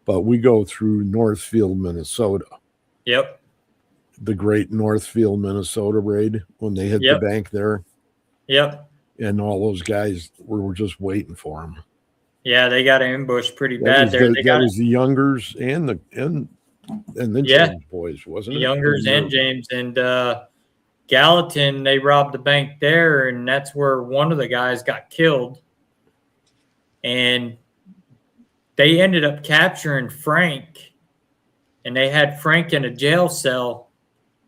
but we go through Northfield, Minnesota. Yep. The great Northfield, Minnesota raid when they hit Yep. the bank there, Yep. and all those guys were just waiting for them. Yeah, they got ambushed pretty That bad was there. the, They that got was the Youngers and the Yeah. James boys, wasn't it? Youngers and James and Gallatin. They robbed the bank there, and that's where one of the guys got killed. And they ended up capturing Frank, and they had Frank in a jail cell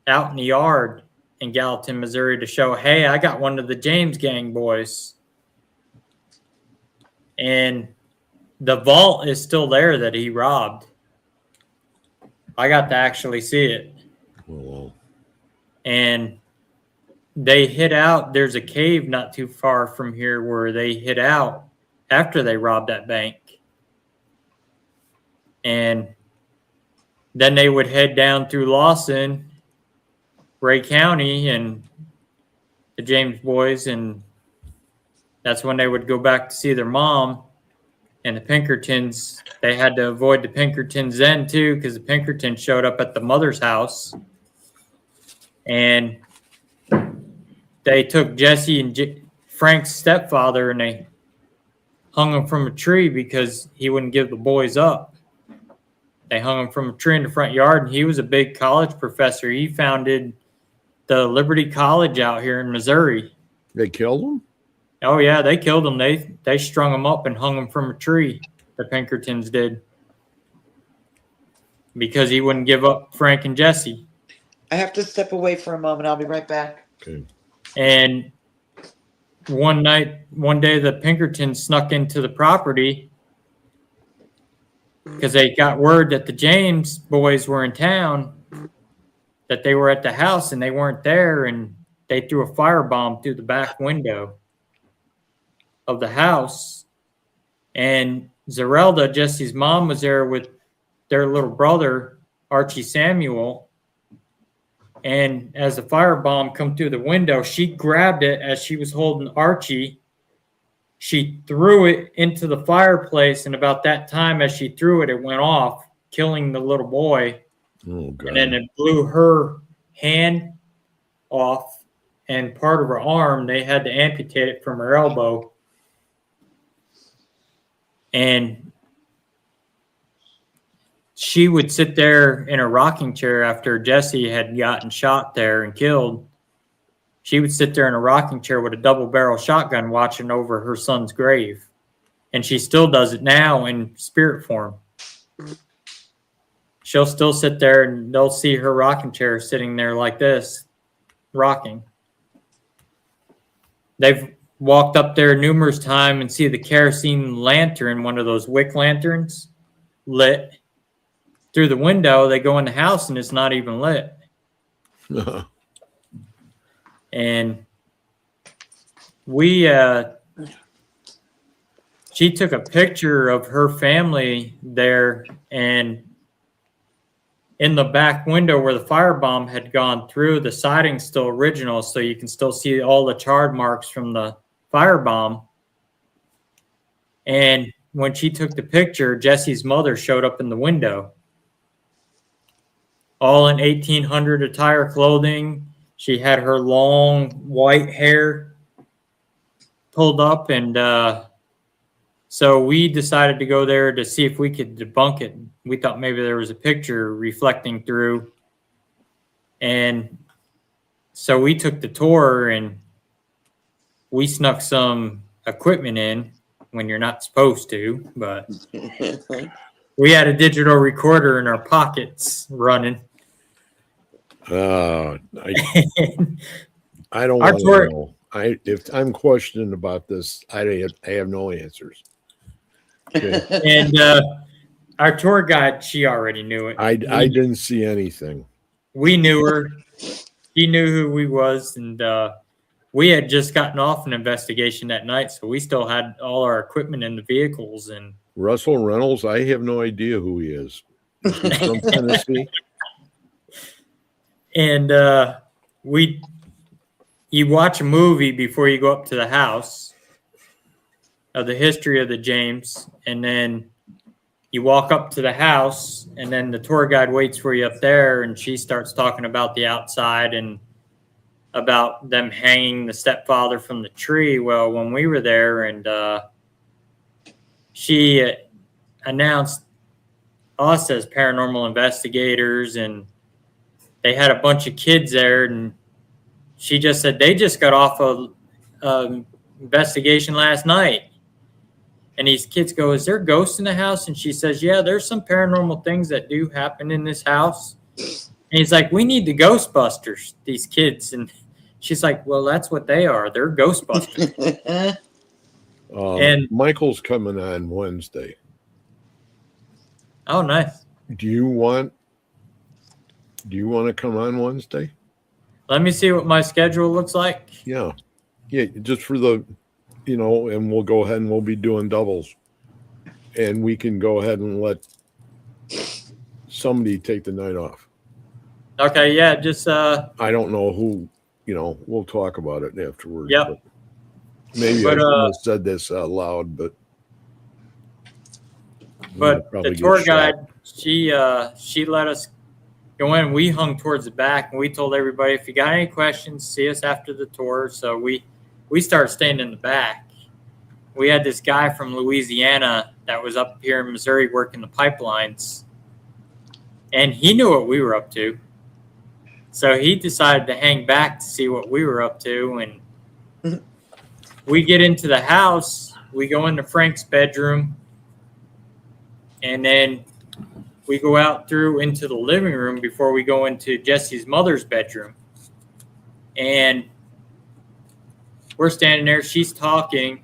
out in the yard in Gallatin, Missouri, to show, hey, I got one of the James Gang boys. And The vault is still there that he robbed. I got to actually see it. Well, And they hid out. There's a cave not too far from here where they hid out after they robbed that bank. And then they would head down through Lawson, Ray County, and the James boys. And that's when they would go back to see their mom. And the Pinkertons, they had to avoid the Pinkertons then too, because the Pinkertons showed up at the mother's house. And they took Jesse and Frank's stepfather and they hung him from a tree because he wouldn't give the boys up. They hung him from a tree in the front yard, and he was a big college professor. He founded the Liberty College out here in Missouri. they killed him? Oh yeah, they killed him. They strung him up and hung him from a tree. The Pinkertons did, because he wouldn't give up Frank and Jesse. I have to step away for a moment. I'll be right back. Okay. And one day, the Pinkertons snuck into the property because they got word that the James boys were in town, that they were at the house and they weren't there, and they threw a firebomb through the back window of the house. And Zerelda, Jesse's mom, was there with their little brother, Archie Samuel. And as the firebomb come through the window, she grabbed it as she was holding Archie. She threw it into the fireplace, and about that time, as she threw it, it went off, killing the little boy. Oh, God. And then it blew her hand off and part of her arm. They had to amputate it from her elbow. And she would sit there in a rocking chair after Jesse had gotten shot there and killed. She would sit there in a rocking chair with a double-barrel shotgun watching over her son's grave. And she still does it now in spirit form. She'll still sit there and they'll see her rocking chair sitting there like this, rocking. They've walked up there numerous times and see the kerosene lantern, one of those wick lanterns, lit. Through the window, they go in the house and it's not even lit. And she took a picture of her family there, and in the back window where the firebomb had gone through, the siding's still original, so you can still see all the charred marks from the firebomb. And when she took the picture, Jesse's mother showed up in the window, all in 1800 attire clothing. She had her long white hair pulled up, and so we decided to go there to see if we could debunk it. We thought maybe there was a picture reflecting through. And so we took the tour, and we snuck some equipment in when you're not supposed to, but we had a digital recorder in our pockets running. I don't want to know. If I'm questioning about this, I have no answers. Okay. And our tour guide, she already knew it. I didn't see anything. We knew her. She knew who we was, and we had just gotten off an investigation that night, so we still had all our equipment in the vehicles. And Russell Reynolds, I have no idea who he is. Is he from Tennessee? And you watch a movie before you go up to the house of the history of the James, and then you walk up to the house, and then the tour guide waits for you up there, and she starts talking about the outside and about them hanging the stepfather from the tree. Well, when we were there, and she announced us as paranormal investigators, and they had a bunch of kids there, and she just said they just got off a investigation last night. And these kids go, "Is there ghosts in the house?" And she says, "Yeah, there's some paranormal things that do happen in this house." And he's like, "We need the Ghostbusters, these kids." And she's like, "Well, that's what they are. They're Ghostbusters." And Michael's coming on Wednesday. Oh, nice. Do you want to come on Wednesday? Let me see what my schedule looks like. Yeah. Yeah, just for the, and we'll go ahead and we'll be doing doubles. And we can go ahead and let somebody take the night off. Okay, yeah, just I don't know who, we'll talk about it afterwards. Yep. But maybe I But, shouldn't have said this out loud, but the tour guide, she let us go in. We hung towards the back, and we told everybody, if you got any questions, see us after the tour. So we started staying in the back. We had this guy from Louisiana that was up here in Missouri working the pipelines, and he knew what we were up to. So he decided to hang back to see what we were up to. And we get into the house, we go into Frank's bedroom, and then we go out through into the living room before we go into Jesse's mother's bedroom. And we're standing there, she's talking,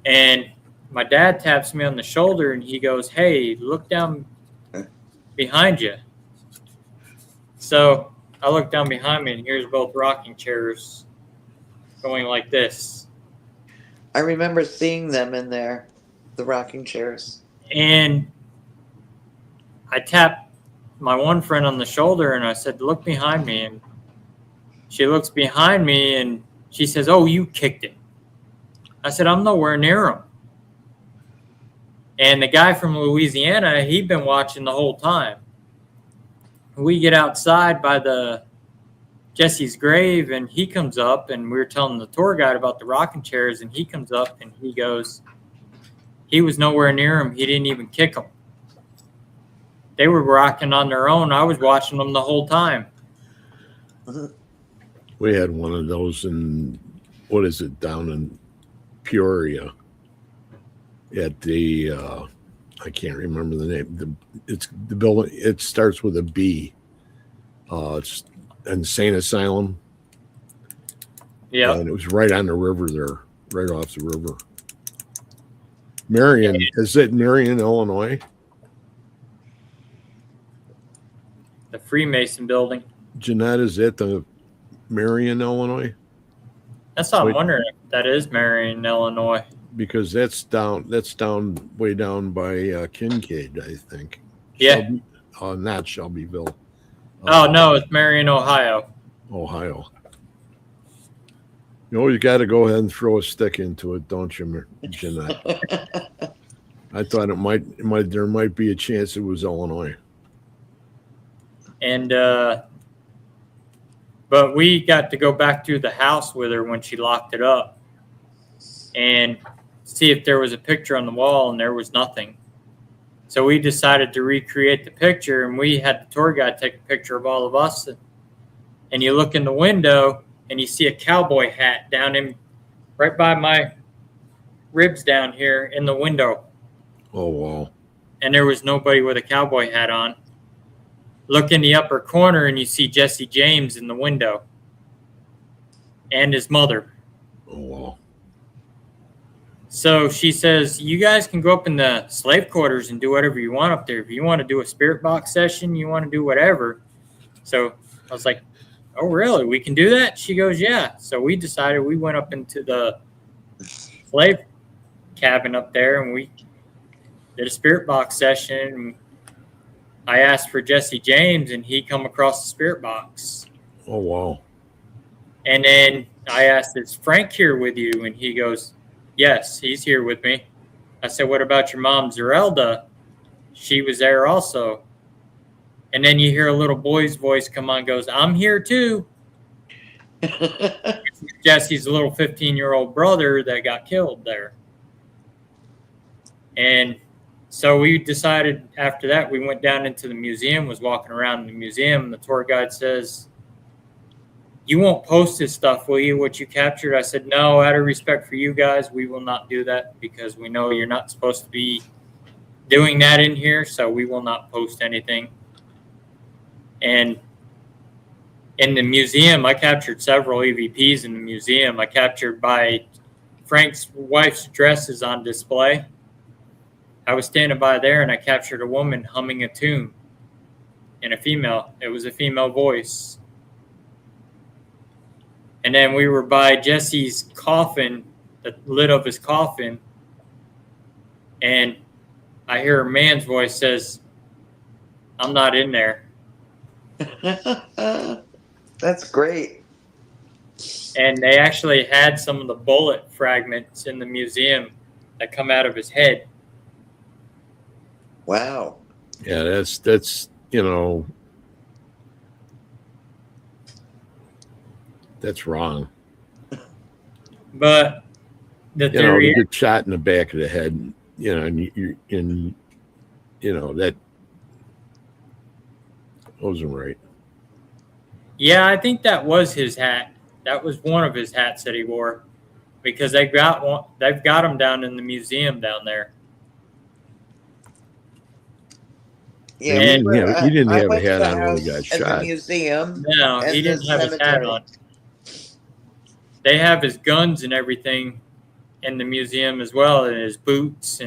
and my dad taps me on the shoulder and he goes, "Hey, look down behind you." So I look down behind me, and here's both rocking chairs going like this. I remember seeing them in there, the rocking chairs. And I tapped my one friend on the shoulder and I said, "Look behind me." And she looks behind me and she says, "Oh, you kicked it." I said, "I'm nowhere near him." And the guy from Louisiana, he'd been watching the whole time. We get outside by the Jesse's grave, and he comes up, and we were telling the tour guide about the rocking chairs, and he comes up and he goes, he was nowhere near him. He didn't even kick them. They were rocking on their own. I was watching them the whole time. We had one of those in, what is it, down in Peoria at the, I can't remember the name. It's the building. It starts with a B. It's Insane Asylum. Yeah. And it was right on the river there, right off the river. Marion, is it Marion, Illinois? The Freemason building. Jeanette, is it the Marion, Illinois? That's what I'm wondering if that is Marion, Illinois. Because that's down way down by Kincaid, I think. Yeah. Not Shelbyville. Oh, no, it's Marion, Ohio. Ohio. You always got to go ahead and throw a stick into it, don't you, Jeanette? I thought there might be a chance it was Illinois. And but we got to go back through the house with her when she locked it up and see if there was a picture on the wall, and there was nothing. So we decided to recreate the picture, and we had the tour guide take a picture of all of us. And you look in the window and you see a cowboy hat down in right by my ribs down here in the window. Oh, wow. And there was nobody with a cowboy hat on. Look in the upper corner and you see Jesse James in the window and his mother. Oh, wow. So she says, "You guys can go up in the slave quarters and do whatever you want up there. If you want to do a spirit box session, you want to do whatever." So I was like, "Oh, really? We can do that?" She goes, "Yeah." So we decided we went up into the slave cabin up there and we did a spirit box session. I asked for Jesse James and he come across the spirit box. Oh, wow. And then I asked, "Is Frank here with you?" And he goes, "Yes, he's here with me." I said, "What about your mom, Zerelda? She was there also." And then you hear a little boy's voice come on, goes, "I'm here too." Jesse's little 15-year-old brother that got killed there. And so we decided after that, we went down into the museum, was walking around in the museum, and the tour guide says, "You won't post this stuff, will you, what you captured?" I said, "No, out of respect for you guys, we will not do that because we know you're not supposed to be doing that in here, so we will not post anything." And in the museum, I captured several EVPs in the museum. I captured by Frank's wife's dresses on display. I was standing by there and I captured a woman humming a tune, and a female. It was a female voice. And then we were by Jesse's coffin, the lid of his coffin, and I hear a man's voice says, "I'm not in there." That's great. And they actually had some of the bullet fragments in the museum that come out of his head. Wow. Yeah, that's that's wrong. But the To theory, get shot in the back of the head, and that wasn't right. yeah, I think that was his hat. That was one of his hats that he wore, because they've got him down in the museum down there. Yeah, He didn't I have a went to hat the on when he house got and shot. the museum. No, And he the didn't have his hat cemetery. on. They have his guns and everything in the museum as well, and his boots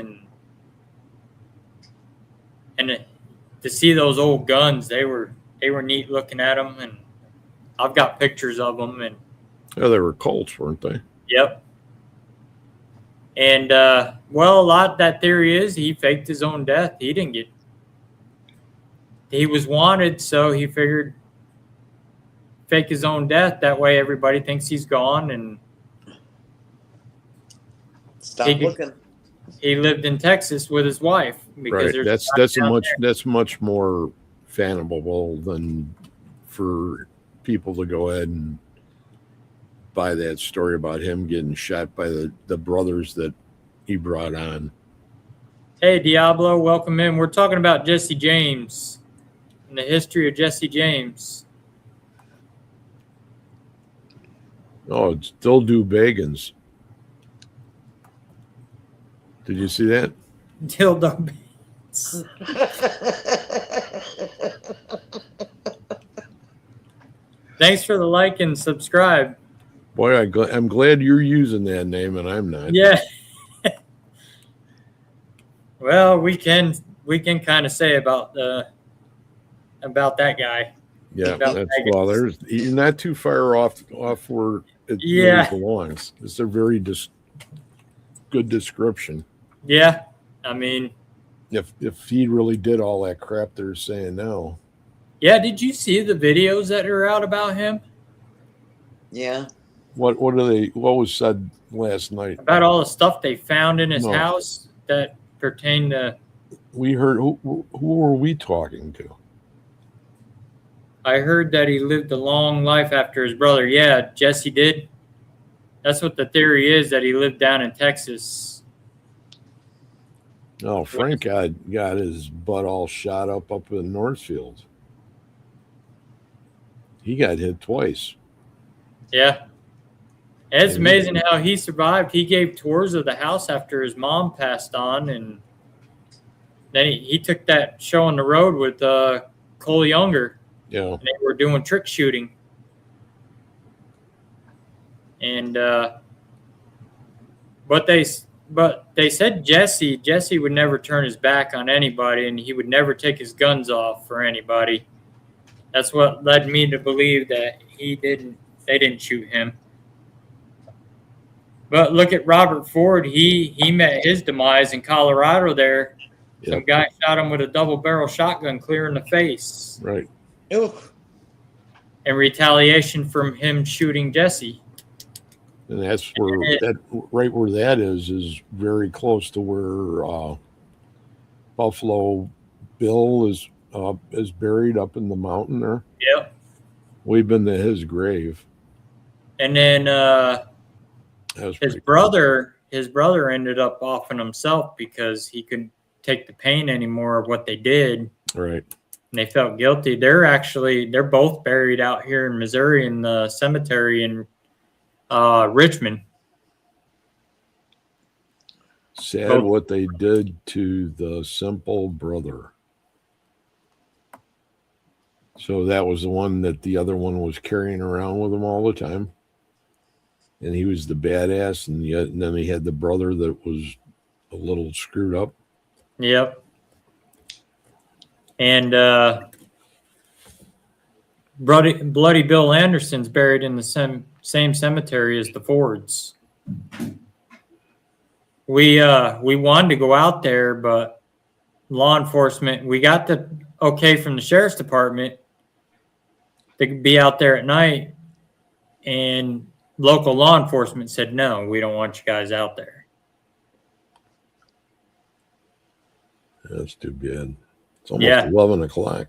to see those old guns, they were neat looking at them, and I've got pictures of them. And Oh, they were Colts, weren't they? yep. And well, a lot of that theory is he faked his own death. He was wanted, so he figured fake his own death. That way, everybody thinks he's gone. And Stop He- looking. he lived in Texas with his wife because Right. there's That's much more fathomable than for people to go ahead and buy that story about him getting shot by the brothers that he brought on. Hey, Diablo, welcome in. We're talking about Jesse James and the history of Jesse James. Oh, it's still do Bagans. Did you see that? Dildo Bates. Thanks for the like and subscribe. Boy, I'm glad you're using that name and I'm not. Yeah. Well, we can kind of say about that guy. Yeah, About that's Bagans. you're not too far off where it Yeah. really belongs. It's a very good description. Yeah. I mean, If he really did all that crap they're saying now. yeah, did you see the videos that are out about him? Yeah. What was said last night? About all the stuff they found in his No. house that pertained to. We heard who were we talking to? I heard that he lived a long life after his brother. Yeah, Jesse did. That's what the theory is, that he lived down in Texas. No, Frank got his butt all shot up in Northfield. He got hit twice. Yeah. And it's Yeah. amazing how he survived. He gave tours of the house after his mom passed on, and then he took that show on the road with Cole Younger, Yeah. and they were doing trick shooting. And but they said Jesse would never turn his back on anybody, and he would never take his guns off for anybody. That's what led me to believe that they didn't shoot him. But look at Robert Ford. He met his demise in Colorado there. Yep. Some guy shot him with a double-barrel shotgun clear in the face Right. Ooh. in retaliation from him shooting Jesse. And that's where that is very close to where Buffalo Bill is buried up in the mountain there. Yep. We've been to his grave. And then That was his pretty brother ended up offing himself because he couldn't take the pain anymore of what they did. cool. Right. And they felt guilty. They're both buried out here in Missouri in the cemetery in Richmond. Sad Both. what they did to the simple brother. So that was the one that the other one was carrying around with him all the time. And he was the badass, and then he had the brother that was a little screwed up. Yep. And Bloody Bill Anderson's buried in the same cemetery as the Fords. We wanted to go out there, but law enforcement, we got the okay from the sheriff's department to be out there at night, and local law enforcement said, no, we don't want you guys out there. That's too bad. It's almost Yeah. 11 o'clock.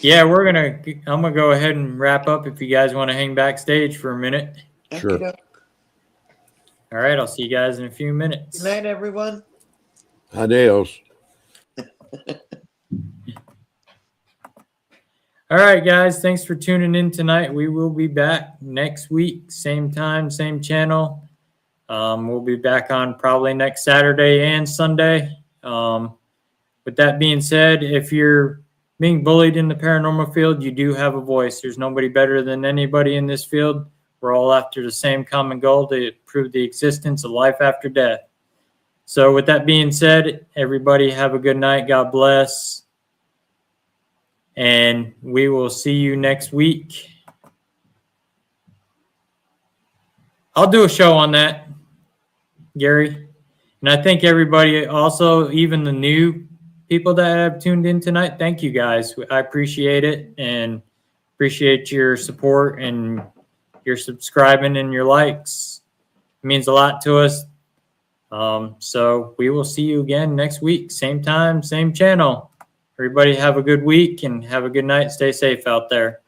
Yeah, I'm gonna go ahead and wrap up if you guys want to hang backstage for a minute. Sure. Okay. All right, I'll see you guys in a few minutes. Good night, everyone. Adios. All right, guys, thanks for tuning in tonight. We will be back next week, same time, same channel. We'll be back on probably next Saturday and Sunday. With that being said, if you're being bullied in the paranormal field, you do have a voice. There's nobody better than anybody in this field. We're all after the same common goal to prove the existence of life after death. So with that being said, everybody have a good night. God bless. And we will see you next week. I'll do a show on that, Gary. And I thank everybody also, even the new people that have tuned in tonight. Thank you guys. I appreciate it and appreciate your support and your subscribing and your likes. It means a lot to us. So we will see you again next week. Same time, same channel. Everybody have a good week and have a good night. Stay safe out there.